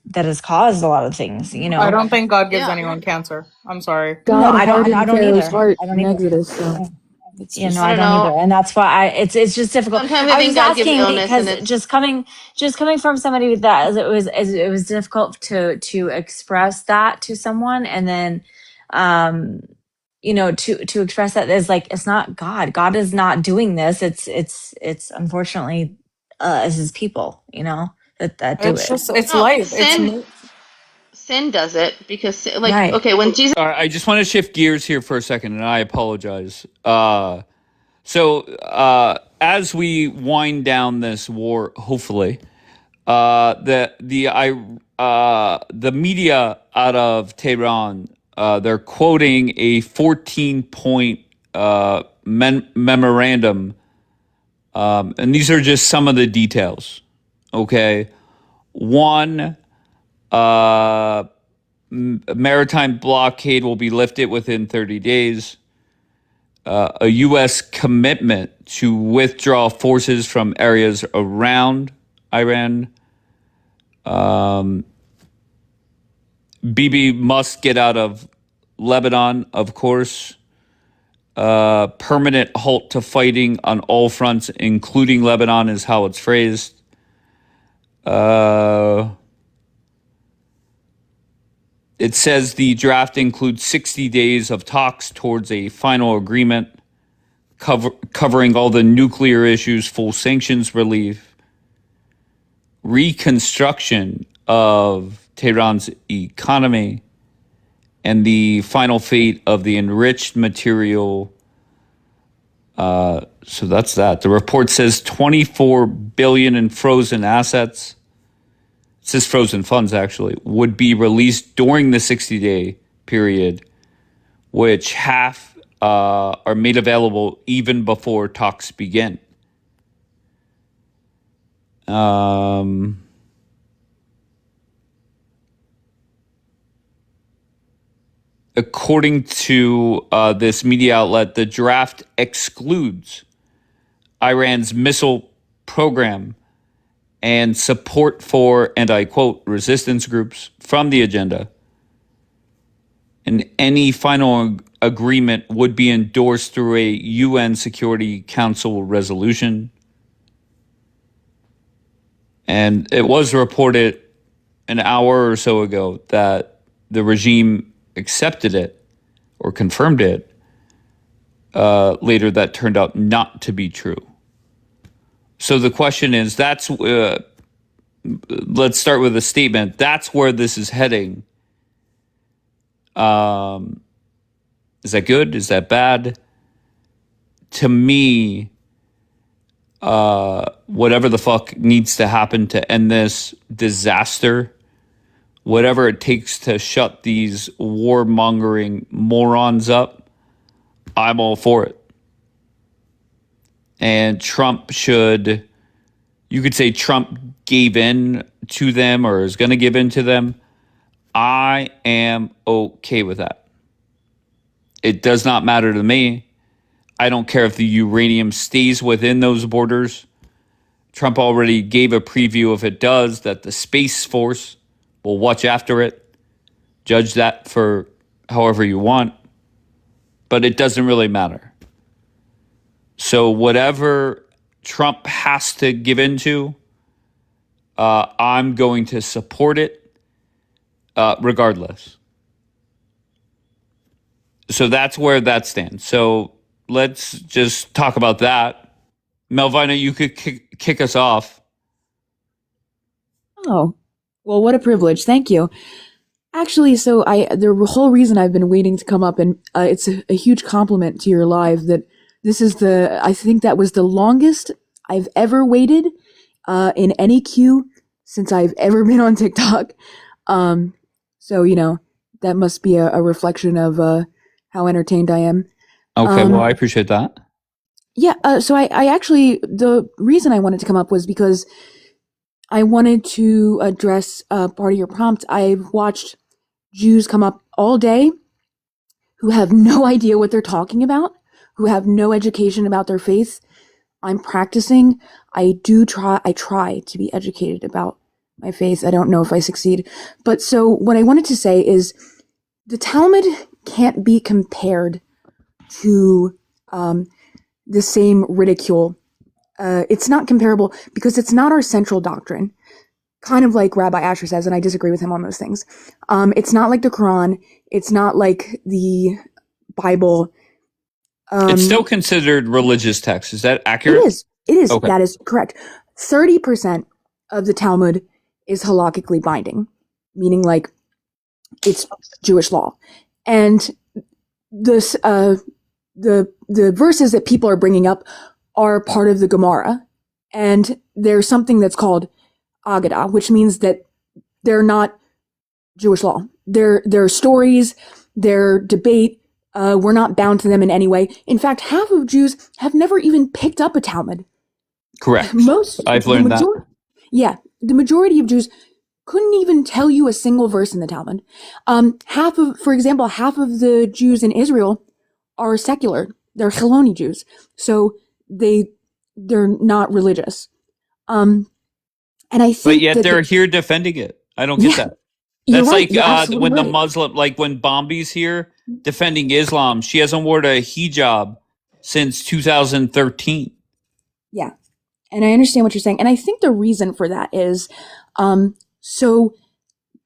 caused a lot of things. I don't think God gives yeah. anyone cancer. I'm sorry. No, God I hardened don't Pharaoh's either. heart I don't in either. Exodus, so Yeah. it's No, I I just don't don't know. either, and that's why it's just difficult. Sometimes I I was think just God gives asking illness, and because it's just coming from somebody that it was difficult to express that to someone, and then, to express that is like, it's not God. God is not doing this. It's unfortunately as his people, that do It's it. just it's no life. It's sin does it because like Right. okay, when Jesus All right, I just want to shift gears here for a second, and I apologize. As we wind down this war, hopefully, the media out of Tehran, they're quoting a 14-point memorandum, and these are just some of the details. Okay, one, maritime blockade will be lifted within 30 days. A U.S. commitment to withdraw forces from areas around Iran. Bibi must get out of Lebanon, of course. Permanent halt to fighting on all fronts, including Lebanon, is how it's phrased. It says the draft includes 60 days of talks towards a final agreement, covering all the nuclear issues, full sanctions relief, reconstruction of Tehran's economy, and the final fate of the enriched material So that's that. The report says $24 billion in frozen assets. It says frozen funds, actually, would be released during the 60-day period, which half are made available even before talks begin. According to this media outlet, the draft excludes Iran's missile program and support for, and I quote, resistance groups from the agenda. And any final agreement would be endorsed through a UN Security Council resolution. And it was reported an hour or so ago that the regime accepted it or confirmed it. Later, that turned out not to be true. So the question is, let's start with a statement. That's where this is heading. Is that good? Is that bad? To me, whatever the fuck needs to happen to end this disaster, whatever it takes to shut these warmongering morons up, I'm all for it. And Trump should, you could say Trump gave in to them or is going to give in to them. I am okay with that. It does not matter to me. I don't care if the uranium stays within those borders. Trump already gave a preview, if it does, that the Space Force will watch after it. Judge that for however you want. But it doesn't really matter. So whatever Trump has to give into, I'm going to support it regardless. So that's where that stands. So let's just talk about that. Melvina, you could kick us off. Oh, well, what a privilege. Thank you. Actually, so the whole reason I've been waiting to come up, and it's a huge compliment to your live that this is I think that was the longest I've ever waited in any queue since I've ever been on TikTok. So, that must be a reflection of how entertained I am. Okay, well, I appreciate that. Yeah, so I actually, the reason I wanted to come up was because I wanted to address part of your prompt. I've watched Jews come up all day who have no idea what they're talking about, who have no education about their faith. I'm practicing. I try to be educated about my faith. I don't know if I succeed. But so what I wanted to say is the Talmud can't be compared to the same ridicule. It's not comparable because it's not our central doctrine. Kind of like Rabbi Asher says, and I disagree with him on those things. It's not like the Quran. It's not like the Bible. It's still considered religious text. Is that accurate? It is. Okay. That is correct. 30% of the Talmud is halakhically binding, meaning like it's Jewish law. And this, the verses that people are bringing up are part of the Gemara. And there's something that's called Agadah, which means that they're not Jewish law. They're stories, they're debate. We're not bound to them in any way. In fact, half of Jews have never even picked up a Talmud. Correct. I've learned that. Yeah, the majority of Jews couldn't even tell you a single verse in the Talmud. For example, half of the Jews in Israel are secular. They're Cheloni Jews, so they're not religious. And I think, but yet they're here defending it. I don't get that. That's right. like when the Muslim, like when Bombi's here defending Islam, she hasn't worn a hijab since 2013. Yeah. And I understand what you're saying. And I think the reason for that is, so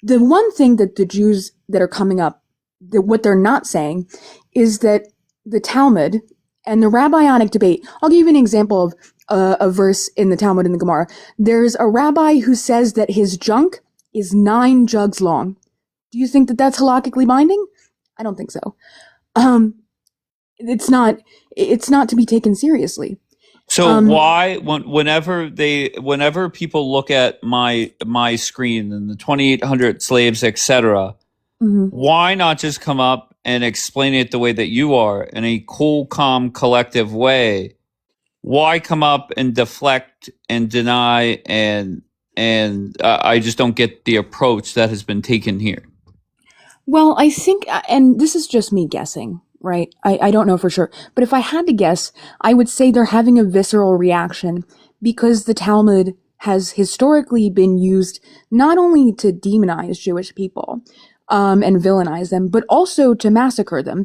the one thing that the Jews that are coming up, what they're not saying is that the Talmud and the rabbinic debate, I'll give you an example of a verse in the Talmud and the Gemara. There's a rabbi who says that his junk is 9 jugs long. Do you think that that's halakhically binding? I don't think so. it's not to be taken seriously. So why, whenever people look at my screen and the 2,800 slaves, etc., why not just come up and explain it the way that you are in a cool, calm, collective way? Why come up and deflect and deny and I just don't get the approach that has been taken here. Well, I think, and this is just me guessing, right? I don't know for sure. But if I had to guess, I would say they're having a visceral reaction because the Talmud has historically been used not only to demonize Jewish people and villainize them, but also to massacre them.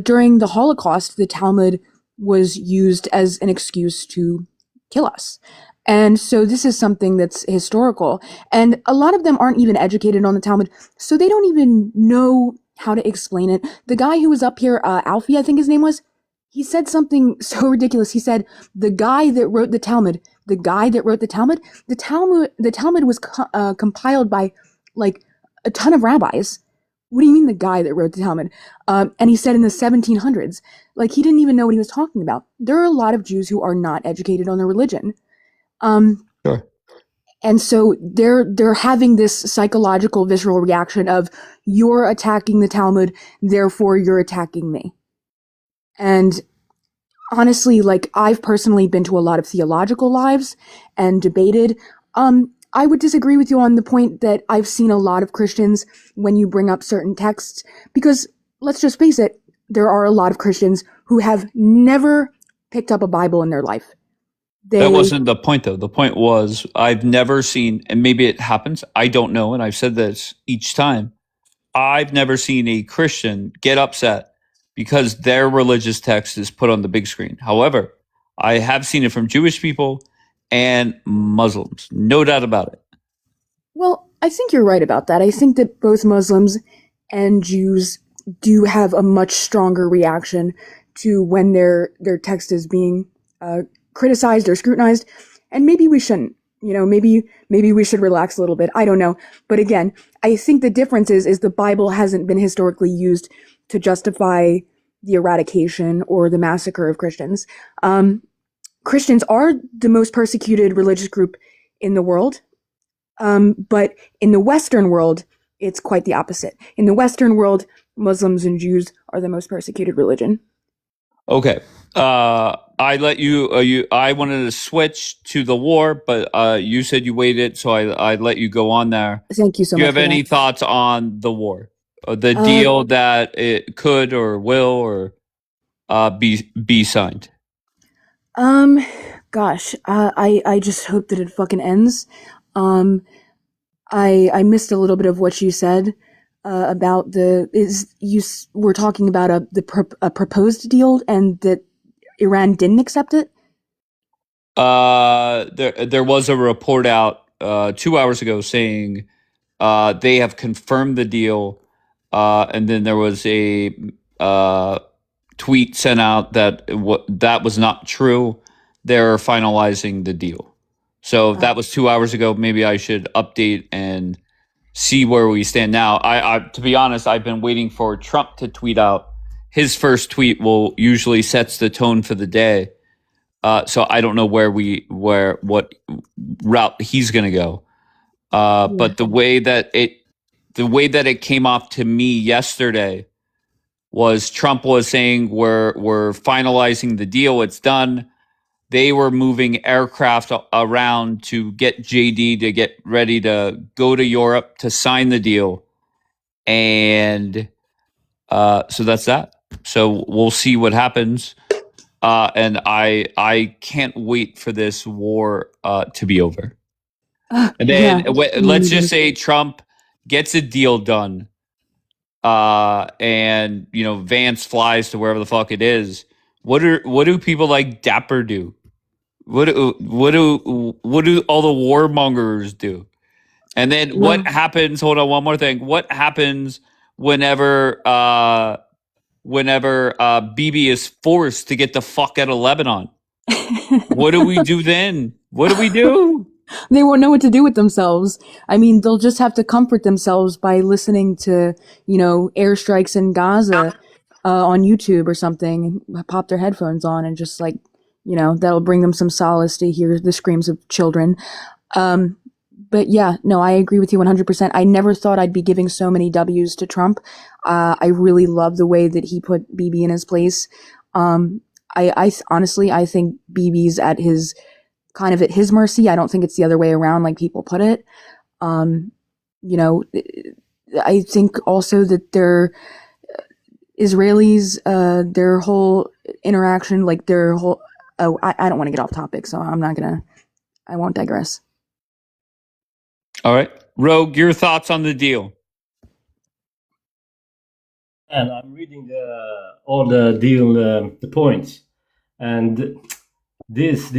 During the Holocaust, the Talmud was used as an excuse to kill us. And so this is something that's historical. And a lot of them aren't even educated on the Talmud, so they don't even know how to explain it. The guy who was up here, Alfie, I think his name was, he said something so ridiculous. He said, the guy that wrote the Talmud was compiled by like a ton of rabbis. What do you mean the guy that wrote the Talmud? And he said in the 1700s, like he didn't even know what he was talking about. There are a lot of Jews who are not educated on their religion. Sure. And so they're having this psychological visceral reaction of you're attacking the Talmud, therefore you're attacking me. And honestly, like I've personally been to a lot of theological lives and debated. I would disagree with you on the point that I've seen a lot of Christians when you bring up certain texts, because let's just face it, there are a lot of Christians who have never picked up a Bible in their life. That wasn't the point, though. The point was I've never seen, and maybe it happens, I don't know, and I've said this each time, I've never seen a Christian get upset because their religious text is put on the big screen. However, I have seen it from Jewish people and Muslims. No doubt about it. Well, I think you're right about that. I think that both Muslims and Jews do have a much stronger reaction to when their text is being criticized or scrutinized, and maybe we shouldn't. You know, maybe we should relax a little bit. I don't know. But again, I think the difference is the Bible hasn't been historically used to justify the eradication or the massacre of Christians. Christians are the most persecuted religious group in the world. But in the Western world, it's quite the opposite. In the Western world, Muslims and Jews are the most persecuted religion. Okay. I let you, I wanted to switch to the war, but you said you waited, so I let you go on there. Thank you so much. Do you have any thoughts on the war? The deal that it could or will or be signed? Gosh, I just hope that it fucking ends. I missed a little bit of what you said about we're talking about a proposed deal and that Iran didn't accept it. There was a report out 2 hours ago saying they have confirmed the deal, and then there was a tweet sent out that that was not true. They're finalizing the deal. So that was 2 hours ago. Maybe I should update and see where we stand now. I to be honest, I've been waiting for Trump to tweet out. His first tweet will usually sets the tone for the day. So I don't know what route he's going to go. But the way that it came off to me yesterday was Trump was saying we're finalizing the deal. It's done. They were moving aircraft around to get JD to get ready to go to Europe to sign the deal. And so that's that. So we'll see what happens. And I can't wait for this war to be over. And then let's just say Trump gets a deal done. And Vance flies to wherever the fuck it is. What do people like Dapper do? What do all the warmongers do? And then what happens? Hold on, one more thing. What happens whenever Bibi is forced to get the fuck out of Lebanon? What do we do then? What do we do? They won't know what to do with themselves. I mean, they'll just have to comfort themselves by listening to, airstrikes in Gaza. on YouTube or something, pop their headphones on and just like, that'll bring them some solace to hear the screams of children. But yeah, no, I agree with you 100%. I never thought I'd be giving so many W's to Trump. I really love the way that he put Bibi in his place. I honestly, I think Bibi's at his mercy. I don't think it's the other way around like people put it. I think also that Israelis, their whole interaction, like their whole, I don't want to get off topic, so I won't digress. All right. Rogue, your thoughts on the deal? And I'm reading all the deal, the points, and this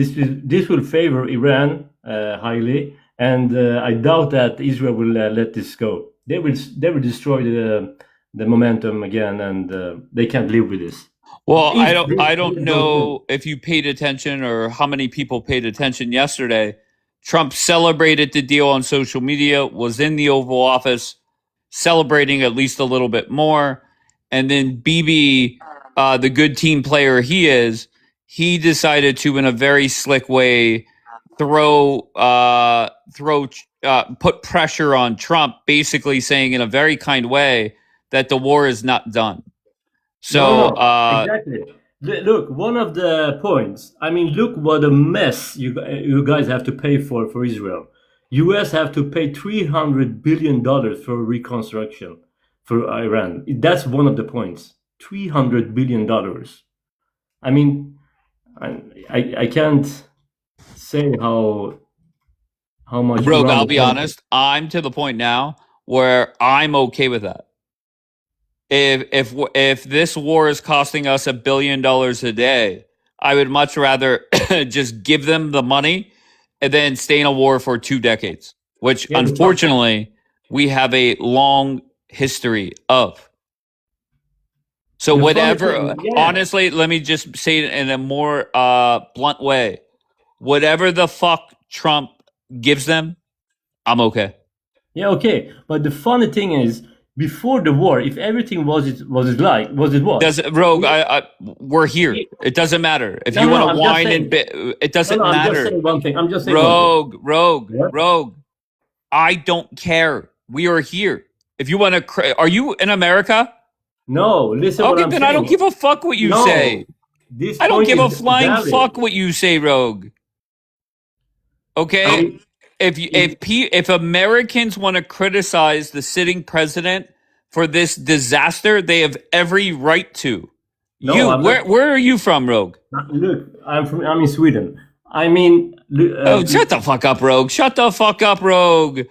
will favor Iran highly, and I doubt that Israel will let this go. They will destroy the momentum again, and they can't live with this. Well, I don't know if you paid attention or how many people paid attention yesterday. Trump celebrated the deal on social media, was in the Oval Office celebrating at least a little bit more. And then Bibi, the good team player he is, he decided to, in a very slick way, put pressure on Trump, basically saying in a very kind way that the war is not done. So, exactly. Look, one of the points. I mean, look what a mess you guys have to pay for Israel. U.S. have to pay $300 billion for reconstruction for Iran. That's one of the points. $300 billion. I mean, I can't say how much. Rogue, I'll be honest. I'm to the point now where I'm okay with that. If this war is costing us $1 billion a day, I would much rather just give them the money and then stay in a war for 2 decades, which unfortunately we have a long history of. So whatever, honestly, let me just say it in a more blunt way. Whatever the fuck Trump gives them, I'm okay. Yeah, okay. But the funny thing is, before the war, if everything was Rogue, we're here. It doesn't matter if you want to whine and it doesn't matter. I'm just saying one thing. I'm just saying Rogue. I don't care. We are here. If you want to, are you in America? No, listen. Okay, then I don't give a fuck what you say. I don't give a flying fuck what you say, Rogue. Okay, if Americans want to criticize the sitting president for this disaster, they have every right to. No, where are you from, Rogue? Look, I'm in Sweden. I mean, shut the fuck up, Rogue. Shut the fuck up, Rogue.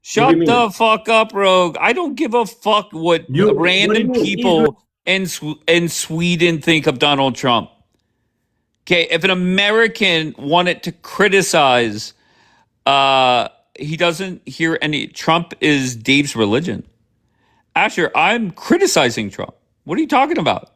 Shut the fuck up, Rogue. I don't give a fuck what random people in Sweden think of Donald Trump. Okay, if an American wanted to criticize, he doesn't hear any. Trump is Dave's religion. Asher, I'm criticizing Trump. What are you talking about?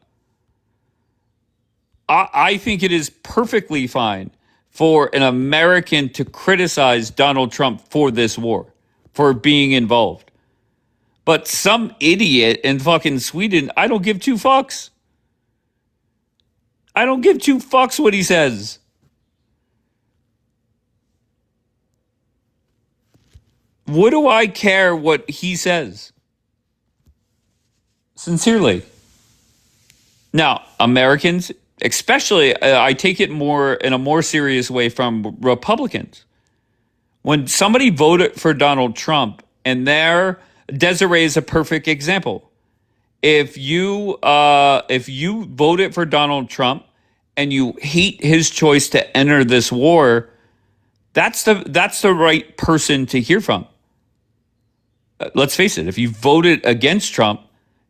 I think it is perfectly fine for an American to criticize Donald Trump for this war, for being involved. But some idiot in fucking Sweden, I don't give 2 fucks. I don't give 2 fucks what he says. What do I care what he says? Sincerely. Now, Americans, especially, I take it in a more serious way from Republicans. When somebody voted for Donald Trump, and Desiree is a perfect example. If you voted for Donald Trump and you hate his choice to enter this war, that's the right person to hear from. Let's face it, if you voted against Trump,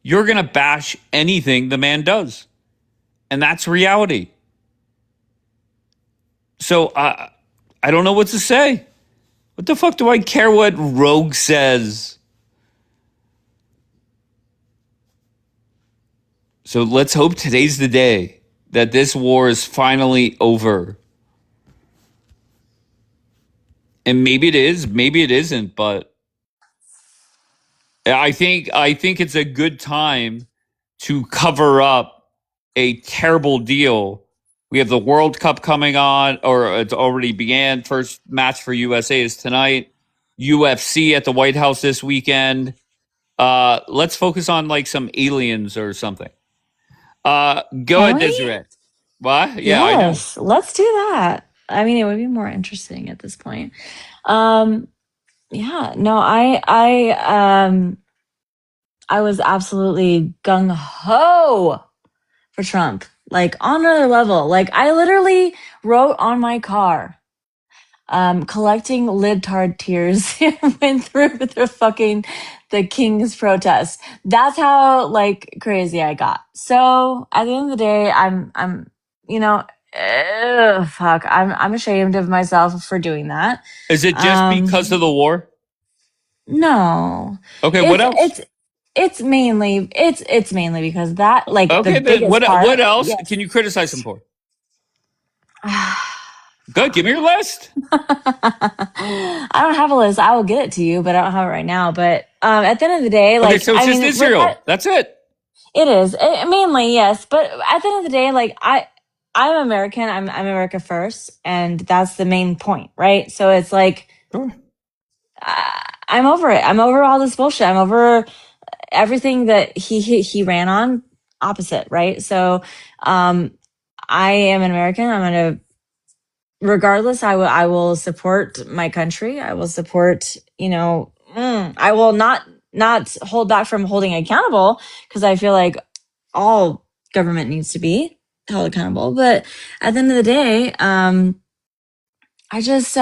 you're going to bash anything the man does. And that's reality. So I don't know what to say. What the fuck do I care what Rogue says? So let's hope today's the day that this war is finally over. And maybe it is, maybe it isn't, but I think it's a good time to cover up a terrible deal. We have the World Cup coming on, or it's already began. First match for USA is tonight. UFC at the White House this weekend. Let's focus on like some aliens or something. Go Can ahead, we? Desiree. What? Yeah, I know. Yes, let's do that. I mean, it would be more interesting at this point. Yeah, no, I was absolutely gung ho for Trump, like on another level. Like I literally wrote on my car, collecting libtard tears and went through the King's protest. That's how like crazy I got. So at the end of the day, I'm, you know, fuck, I'm ashamed of myself for doing that. Is it just because of the war? No. Okay, what else? It's mainly because that like the Okay, then biggest what part. else Yes. can you criticize him for? Good, give me your list. I don't have a list. I will get it to you, but I don't have it right now. But at the end of the day, like Okay, so it's just Israel. That's it. It is mainly yes, but at the end of the day, like I'm American. I'm America first, and that's the main point, right? So it's like I'm over it. I'm over all this bullshit. I'm over everything that he ran on opposite, right? So I am an American. I'm gonna regardless. I will support my country. I will support. I will not hold back from holding accountable because I feel like all government needs to be held accountable. But at the end of the day, I just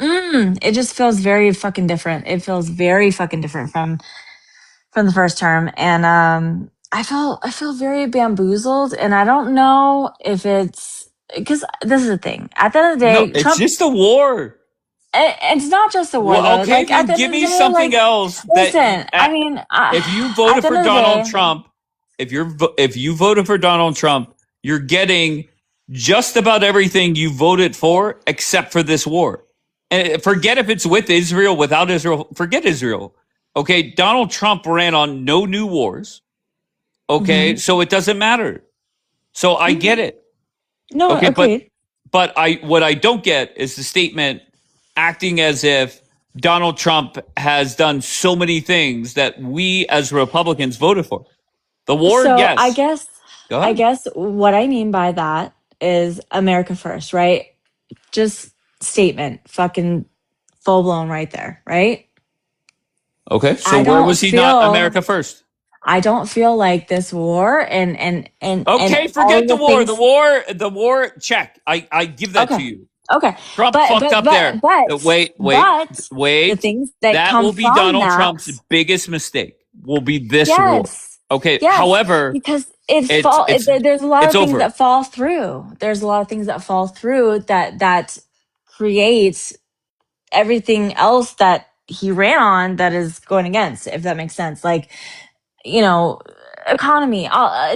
it just feels very fucking different. It feels very fucking different from the first term, and I feel very bamboozled, and I don't know if it's because this is the thing. At the end of the day, No, it's Trump. just the war. It's not just the war, Well, though. okay, Like at then the end give of the me day, something like else. listen. I mean, If you at voted the end for of the Donald day, Trump, if you voted for Donald Trump, you're getting just about everything you voted for, except for this war. And forget if it's with Israel, without Israel. Forget Israel. Okay, Donald Trump ran on no new wars. Okay, so it doesn't matter. So I get it. no, Okay, agreed. but what I don't get is the statement acting as if Donald Trump has done so many things that we as Republicans voted for. The war, So yes. Go I ahead. guess what I mean by that is America first, right? Just statement, fucking full blown right there, right? Okay, so I where don't was he not feel America first? I don't feel like this war and Okay, all forget of the the war. things. The war, check. I give that to Okay. you. Okay. Trump But fucked but up but there. but but the Wait. things that That come will be from Donald that, Trump's biggest mistake. Will be this war. yes. Okay. Yes, However, because there's a lot it's of things over. that fall through. There's a lot of things that fall through that creates everything else that he ran on that is going against, if that makes sense. Like, you know, economy,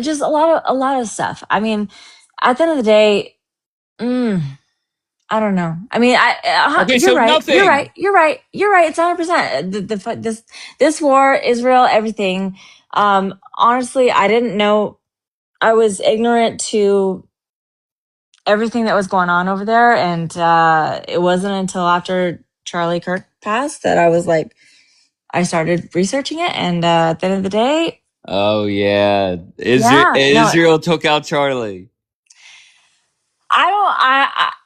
just a lot of stuff. I mean, at the end of the day, I don't know. I mean, Okay, you're so right. You're nothing. right. You're right. You're right. It's 100%. This war, Israel, everything. Honestly, I didn't know. I was ignorant to everything that was going on over there, and it wasn't until after Charlie Kirk passed that I was like, I started researching it, and at the end of the day, Oh yeah, yeah, no, Israel took out Charlie. I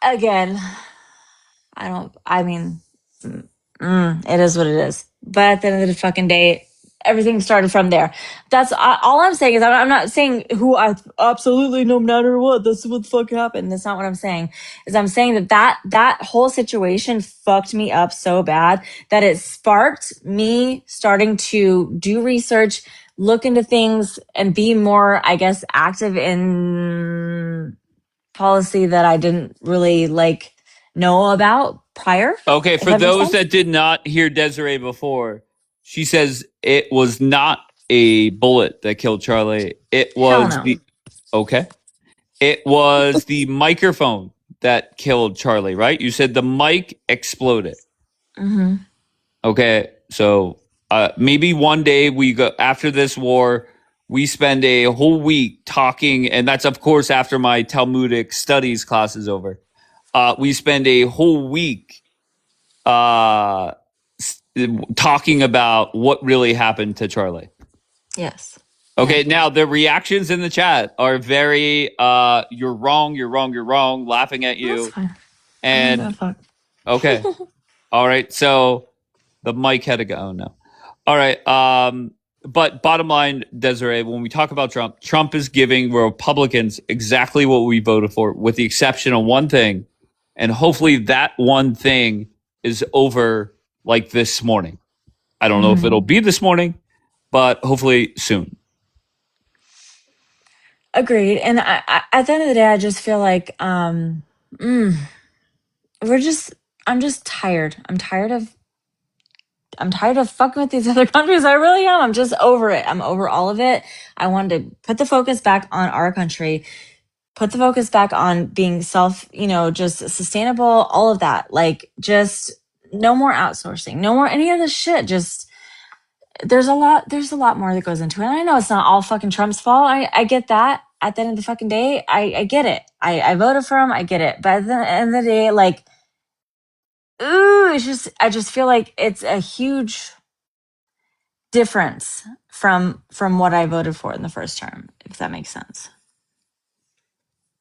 don't. Again, I don't. I mean, it is what it is. But at the end of the fucking day, everything started from there. That's all I'm saying is I'm not saying who I absolutely no matter what. That's what the fuck happened. That's not what I'm saying. Is I'm saying that whole situation fucked me up so bad that it sparked me starting to do research, look into things, and be more, I guess, active in policy that I didn't really know about prior. Okay, If for that makes those sense. that did not hear Desiree before, she says it was not a bullet that killed Charlie. It Hell was no. it was the microphone that killed Charlie, right? You said the mic exploded. Mm-hmm. Okay, so maybe one day we go after this war, we spend a whole week talking, and that's of course after my Talmudic studies class is over. We spend a whole week talking about what really happened to Charlie. Yes. Okay, now the reactions in the chat are very you're wrong, laughing at you. That's fine. And okay. All right. So the mic had to go. Oh no. All right. But bottom line, Desiree, when we talk about Trump, Trump is giving Republicans exactly what we voted for, with the exception of one thing. And hopefully that one thing is over like this morning. I don't know if it'll be this morning, but hopefully soon. Agreed. And at the end of the day, I just feel like I'm just tired. I'm tired of fucking with these other countries. I really am. I'm just over it. I'm over all of it. I wanted to put the focus back on our country, put the focus back on being just sustainable, all of that. Like, just no more outsourcing, no more any of this shit. Just there's a lot more that goes into it. And I know it's not all fucking Trump's fault. I get that. At the end of the fucking day, I get it. I voted for him. I get it. But at the end of the day, like, ooh, I just feel like it's a huge difference from what I voted for in the first term, if that makes sense.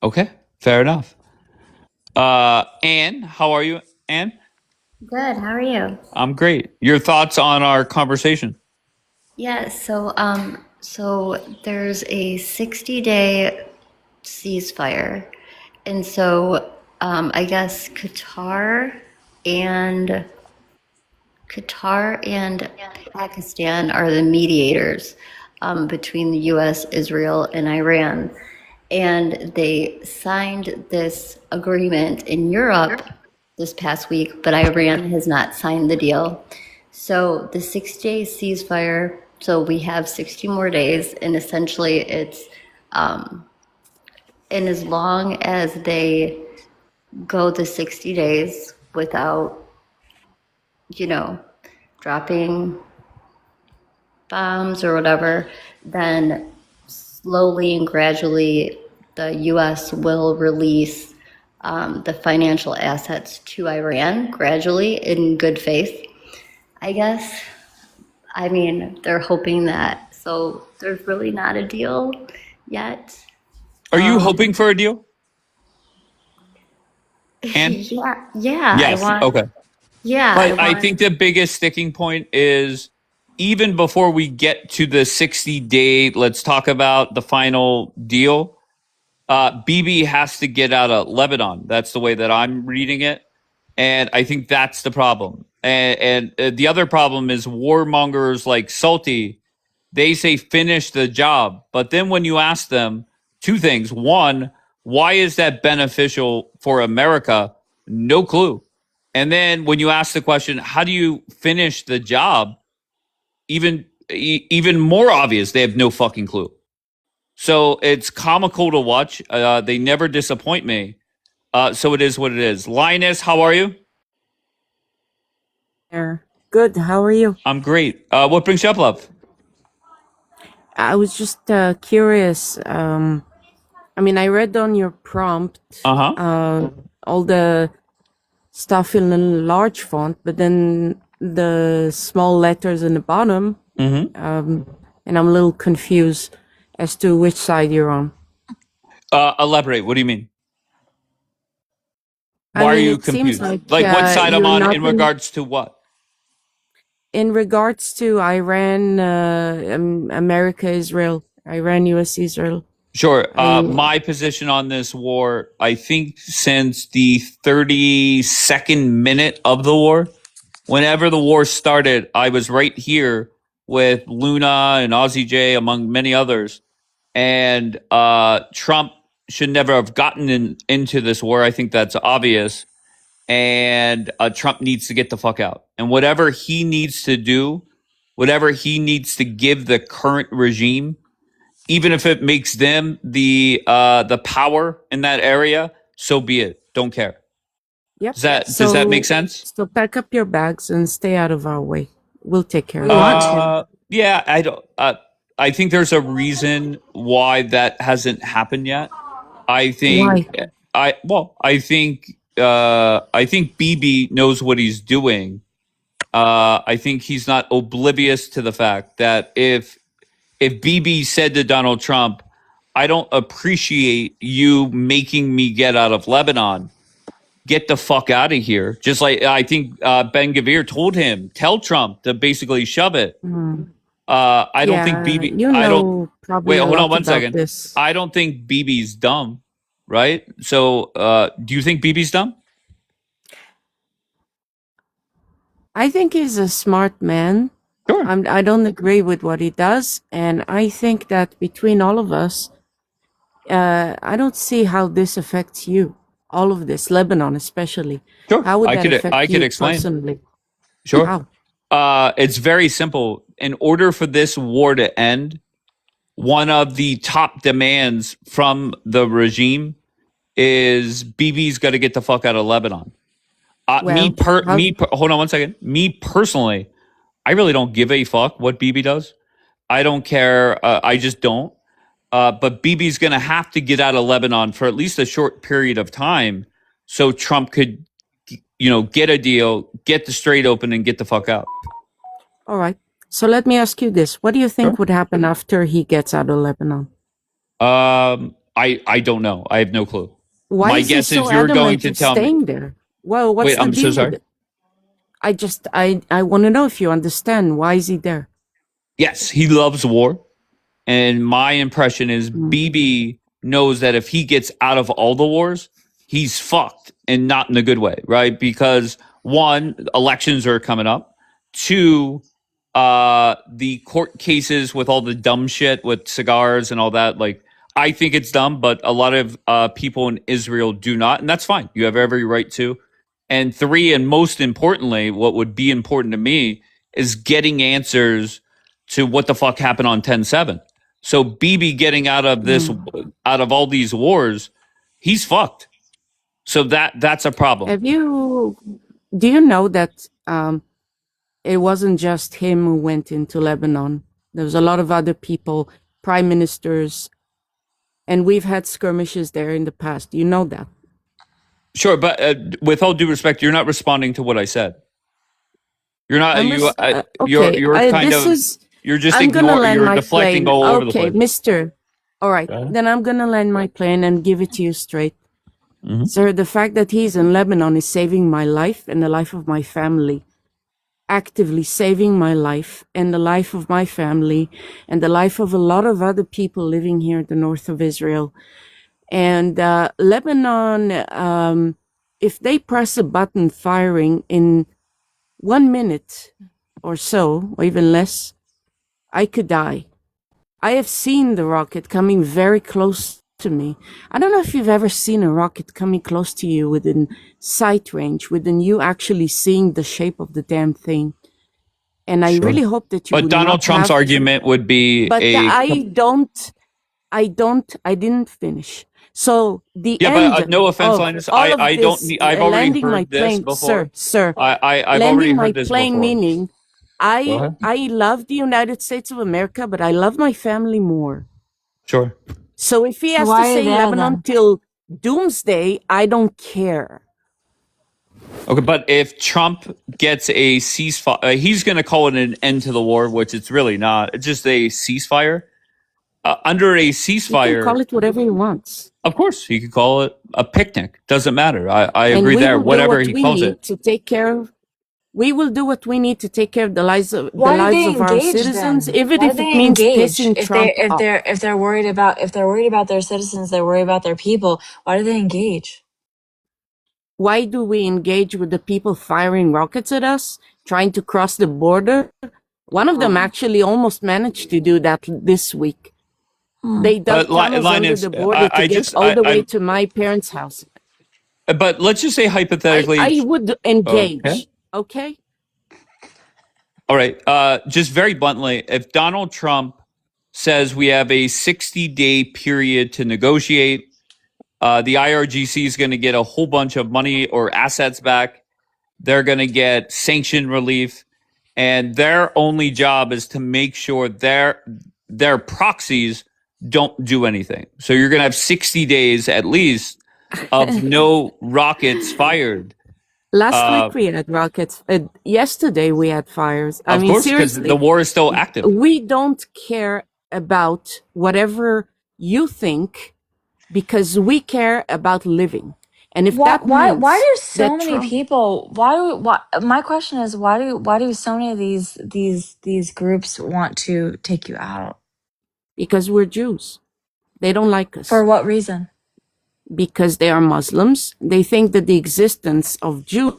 Okay, fair enough. Anne, how are you, Anne? Good. How are you? I'm great. Your thoughts on our conversation? Yeah. So there's a 60-day ceasefire, and so I guess Qatar and Pakistan are the mediators between the U.S., Israel, and Iran, and they signed this agreement in Europe this past week, but Iran has not signed the deal. So the 6-day ceasefire, so we have 60 more days, and essentially it's, and as long as they go the 60 days without, dropping bombs or whatever, then slowly and gradually the U.S. will release the financial assets to Iran gradually in good faith, I guess. I mean, they're hoping that. So there's really not a deal yet. Are you hoping for a deal? Anne? Yeah. Yes. Okay. Yeah. But I think the biggest sticking point is, even before we get to the 60-day, let's talk about the final deal. Bibi has to get out of Lebanon. That's the way that I'm reading it. And I think that's the problem. And the other problem is warmongers like Salty, they say finish the job. But then when you ask them two things: one, why is that beneficial for America? No clue. And then when you ask the question, how do you finish the job? Even more obvious, they have no fucking clue. So it's comical to watch. They never disappoint me. So it is what it is. Linus, how are you? Good. How are you? I'm great. What brings you up, love? I was just curious. I mean, I read on your prompt all the stuff in a large font, but then the small letters in the bottom, and I'm a little confused as to which side you're on. Elaborate. What do you mean? Why are you confused? Like what side I'm on in in regards to what? In regards to Iran, America, Israel, Iran, US, Israel. Sure. My position on this war, I think since the 32nd minute of the war, whenever the war started, I was right here with Luna and Aussie J, among many others. And Trump should never have gotten into this war. I think that's obvious. And Trump needs to get the fuck out. And whatever he needs to do, whatever he needs to give the current regime, even if it makes them the power in that area, so be it. Don't care. Yep. Does that make sense? So pack up your bags and stay out of our way. We'll take care of We want to. Yeah, I don't. I think there's a reason why that hasn't happened yet. I think Why? I think Bibi knows what he's doing. I think he's not oblivious to the fact that if Bibi said to Donald Trump, "I don't appreciate you making me get out of Lebanon. Get the fuck out of here." Just like I think Ben Gvir told him, tell Trump to basically shove it. Mm. I don't think Yeah, Bibi. you I don't. know Wait, probably a hold on lot one about second. this. I don't think Bibi's dumb, right? So, do you think Bibi's dumb? I think he's a smart man. Sure. I don't agree with what he does, and I think that between all of us, I don't see how this affects you. All of this, Lebanon especially. Sure. How would that affect I could you explain. personally? Sure. How? It's very simple. In order for this war to end, one of the top demands from the regime is Bibi's got to get the fuck out of Lebanon. Hold on one second. Me personally, I really don't give a fuck what Bibi does. I don't care. I just don't. But Bibi's going to have to get out of Lebanon for at least a short period of time, so Trump could, get a deal, get the Strait open, and get the fuck out. All right. So let me ask you this: what do you think would happen after he gets out of Lebanon? I don't know. I have no clue. Why My is he guess so is you're going adamant to of tell me. staying there? Well, what's Wait, the I'm deal so sorry. with it? I want to know if you understand why is he there? Yes, he loves war. And my impression is Bibi knows that if he gets out of all the wars, he's fucked, and not in a good way, right? Because one, elections are coming up. Two, the court cases with all the dumb shit with cigars and all that, like, I think it's dumb, but a lot of people in Israel do not, and that's fine. You have every right to. And three, and most importantly, what would be important to me is getting answers to what the fuck happened on 10/7. So Bibi getting out of this, out of all these wars, he's fucked. So that's a problem. Do you know that it wasn't just him who went into Lebanon? There was a lot of other people, prime ministers, and we've had skirmishes there in the past. Do you know that? Sure, but with all due respect, you're not responding to what I said. You're not. Okay. You're kind of. You're just ignoring. You're deflecting all over the place. Okay, Mister. All right, then I'm gonna land my plane and give it to you straight, sir. The fact that he's in Lebanon is saving my life and the life of my family. Actively saving my life and the life of my family and the life of a lot of other people living here in the north of Israel. And Lebanon, if they press a button firing in 1 minute or so, or even less, I could die. I have seen the rocket coming very close to me. I don't know if you've ever seen a rocket coming close to you within sight range, within you actually seeing the shape of the damn thing. And I really hope that you. But Donald Trump's argument would be. But I didn't finish. So the end. But no offense, Linus. I don't. I've already heard this before. Sir. I've already heard this before. Meaning, I love the United States of America, but I love my family more. Sure. So if he has to say Lebanon till doomsday, I don't care. Okay, but if Trump gets a ceasefire, he's going to call it an end to the war, which it's really not. It's just a ceasefire. Under a ceasefire, he can call it whatever he wants. Of course, he could call it a picnic. Doesn't matter. I agree there. Whatever he calls it. To take care of. We will do what we need to take care of the lives of our citizens, even if it means pissing Trump off. If they're worried about their citizens, they're worried about their people. Why do they engage? Why do we engage with the people firing rockets at us, trying to cross the border? One of them actually almost managed to do that this week. They dug tunnels under the border to get all the way to my parents' house. But let's just say hypothetically, I would engage. Okay. All right. Just very bluntly, if Donald Trump says we have a 60-day period to negotiate, the IRGC is going to get a whole bunch of money or assets back. They're going to get sanction relief. And their only job is to make sure their proxies don't do anything. So you're going to have 60 days at least of no rockets fired. Last week we had rockets. Yesterday we had fires. I Of mean, course, because seriously, the war is still active. we don't care about whatever you think because we care about living. And if that means why do so that many Trump- people why my question is why do so many of these groups want to take you out? Because we're Jews. They don't like us. For what reason? Because they are Muslims. They think that the existence of Jews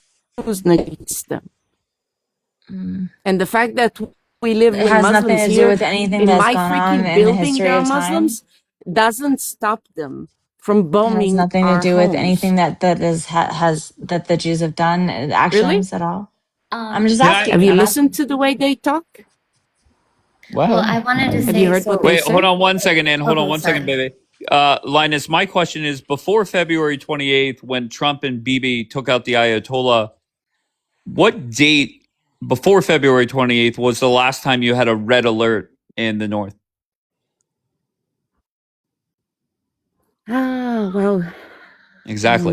negates them. And the fact that we live It with has Muslims nothing to do here with anything in that's my gone on freaking in the building, history there are of time. Muslims, doesn't stop them from It has bombing nothing to our do with homes. anything that has that the Jews have done actions at all. I'm just asking. Have you I'm listened to the way they talk? Well, I wanted to Have say you heard what they Wait, say? hold on one second, Ann. Hold on Oh, one second, sorry. baby. Linus, my question is, before February 28th, when Trump and Bibi took out the Ayatollah, what date before February 28th was the last time you had a red alert in the North? Well. Exactly.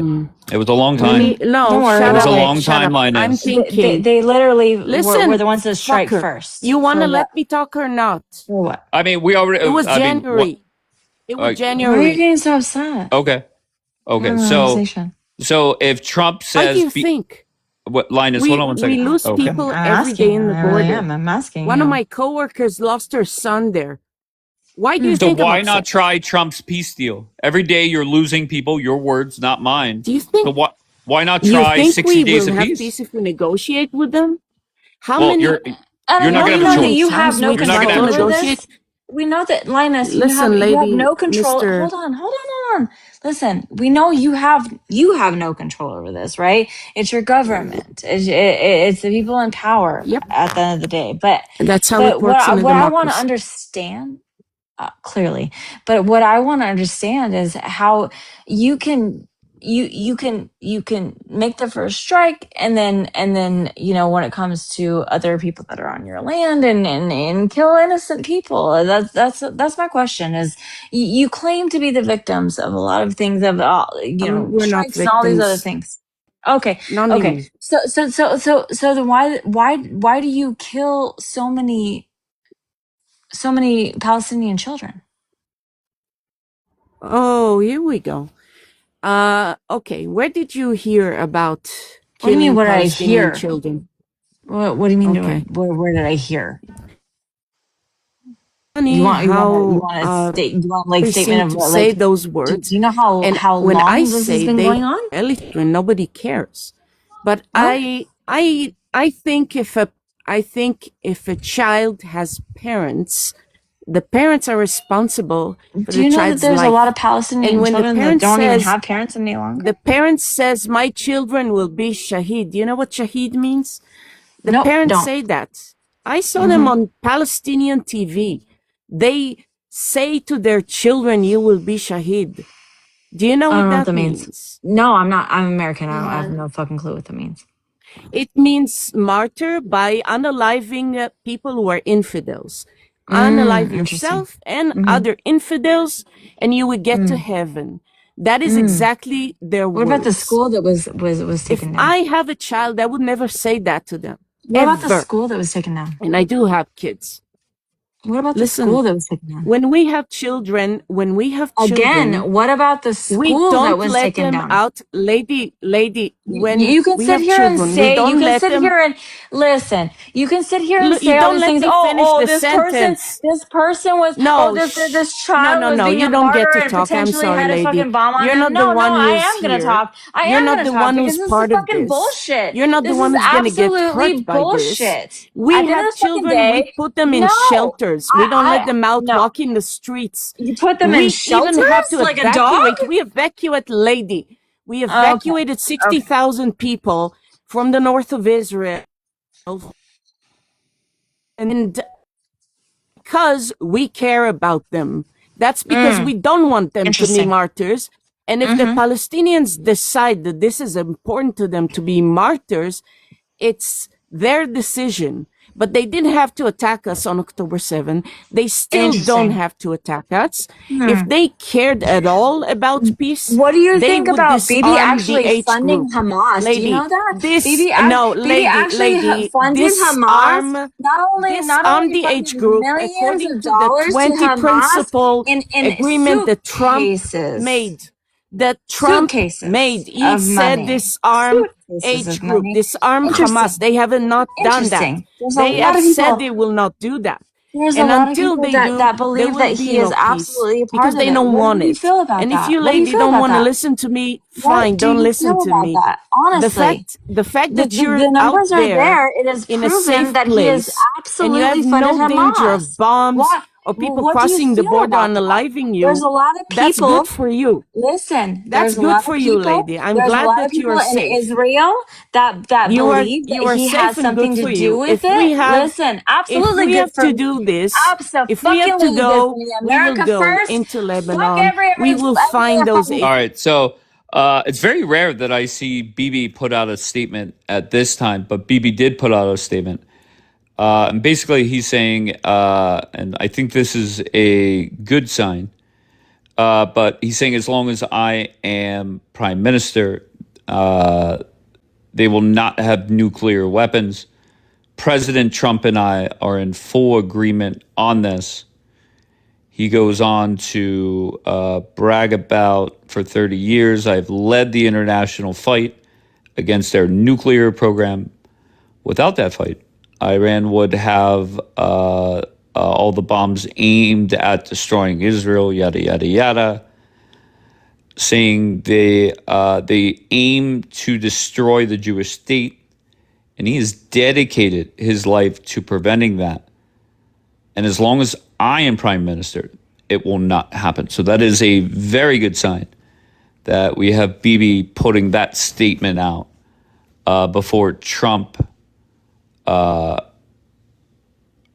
It was a long Let time. me, no, Don't worry shut It was up. a about it. long Shut time, up. I'm Linus. thinking. They literally Listen, were the ones that strike fucker, first. you want to For let what? me talk or not? For what? I mean, we already. It was I mean, January. It was Why are you January. getting so upset? okay, We're okay. having a conversation. So if Trump Why do says, you think? what, Linus? Hold on one We second. lose Okay. people I'm every day asking. in the I really border. am. I'm asking. One of my coworkers lost her son there. Why do you So think I'm why upset? not try Trump's peace deal? Every day you're losing people. Your words, not mine. Do you think? So why not You try think 60 we days will of have peace? peace if we negotiate with them? How Well, many? you're And not we going to you have know a know that many you choice. have times no we You're not tried going to to control have a over choice. negotiate? this. We know that, Linus, Listen, you have lady, no control. Mister. Hold on. Listen, we know you have no control over this, right? It's your government. It's the people in power Yep, at the end of the day. But that's how it works in a what I want to democracy. understand clearly, but what I want to understand is how you can you can make the first strike and then when it comes to other people that are on your land and kill innocent people. That's my question is you claim to be the victims of a lot of things of We're not strikes and all these other victims. things. Okay. Not Okay. anymore. So then why do you kill so many Palestinian children? Oh, here we go. Okay. Where did you hear about What do you mean? killing What did I Palestinian hear? children? What do you mean? Okay. Where did I hear? Funny You how want a state? You want like they seem statement of to like? say those Do words, you know and how when I long this has say been they going on? when nobody cares. But What? I think if a child has parents, the parents are responsible for Do the you know that child's there's a lot of life. And Palestinian when the children that parent don't even says have parents any longer? the parent says my children will be shaheed, do you know what shaheed means? The Nope, parents don't. say that. I saw them Mm-hmm. on Palestinian TV. They say to their children, you will be shaheed. Do you know I what don't know what that that means. means? No, I'm not. I'm American. I have Yeah. no fucking clue what that means. It means martyr by unaliving people who are infidels. Unalive Interesting. yourself and Mm-hmm. other infidels, and you will get to heaven. That is exactly their What about the words. school that was If taken down? I have a child, I would never say that to them. What about the Ever. school that was taken down? And I do have kids. What about the Listen, school that was taken down? when we have children, Again, what about the we school that don't was let taken them down? out. Lady, when You can we sit have here and children, we say, you don't can let sit them. here and listen. You can sit here and Look, you say all don't these let things. me finish the This person sentence. was, No, this no, child no, was no. being You a don't get martyr to and talk. I'm potentially sorry, had a lady. fucking bomb on You're them. not the No, one I who's am going to here. talk. I You're am not going to the talk one because who's this is part of fucking this. bullshit. You're not the This one is who's going to get absolutely hurt by this. bullshit. We At the end of have this fucking children. We day, put them in no, shelters. We don't let them out no. walking the streets. You put them in We even have shelters to like a dog? evacuate. We evacuate, lady. We Okay. evacuated 60,000 people from the north of Israel. And because we care about them. That's because we don't want them to be martyrs. And if the Palestinians decide that this is important to them to be martyrs, it's their decision. But they didn't have to attack us on October 7th. They still don't Interesting. have to attack us. If they cared at all about peace, What do you they think would about Bibi disarm the actually H funding group. Hamas? Do you Lady, know that? this, no, Bibi actually funded Hamas. disarm Not only the H funded group millions according of to the dollars to 20 Hamas principle in agreement that Trump suitcases. made. That Trump Suitcases made. He of said money. disarm Suitcases H of group, money. disarm Interesting. Hamas. They haven't not done that. Interesting. There's a They lot have of said people. they will not do that. There's And a lot of until people they do, that there believe will that be he no is peace absolutely a part because of they it. don't What want do you it. feel about And that? if you, What do you lady, feel don't about want to that? listen to me, What fine, do don't you listen feel to about me. that? Honestly, The fact that you're the out numbers are there there. It is in a proven safe that he has place and you absolutely have funded no danger of Hamas. bombs or Well, people what do you crossing the feel border about and that? aliving There's you, a lot of that's people. good for you. Listen, That's there's a good lot for of you, people. lady. I'm There's a glad lot of that you people are in safe. Israel that You believe that are he safe has and good something to for do you. with If we it. have Listen, if absolutely we good have for to me. do this, if we have to Absolutely good for go, me. we will America go first. into Fuck Lebanon. We will find those All right, so it's very rare that I see Bibi put out a statement at this time, but Bibi did put out a statement. And basically, he's saying, and I think this is a good sign, but he's saying as long as I am prime minister, they will not have nuclear weapons. President Trump and I are in full agreement on this. He goes on to brag about, for 30 years, I've led the international fight against their nuclear program. Without that fight, Iran would have all the bombs aimed at destroying Israel, yada, yada, yada, saying they aim to destroy the Jewish state, and he has dedicated his life to preventing that. And as long as I am prime minister, it will not happen. So that is a very good sign that we have Bibi putting that statement out before Trump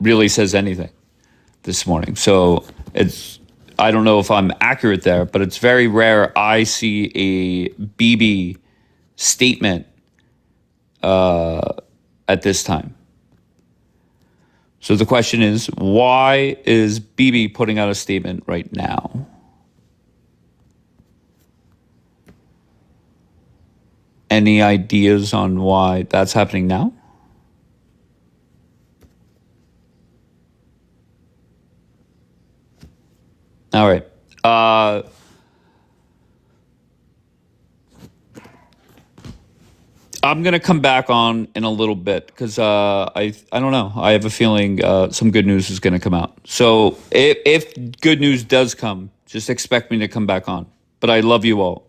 really says anything this morning. So I don't know if I'm accurate there, but it's very rare I see a Bibi statement at this time. So the question is, why is Bibi putting out a statement right now? Any ideas on why that's happening now? All right. I'm going to come back on in a little bit because I don't know. I have a feeling some good news is going to come out. So if good news does come, just expect me to come back on. But I love you all.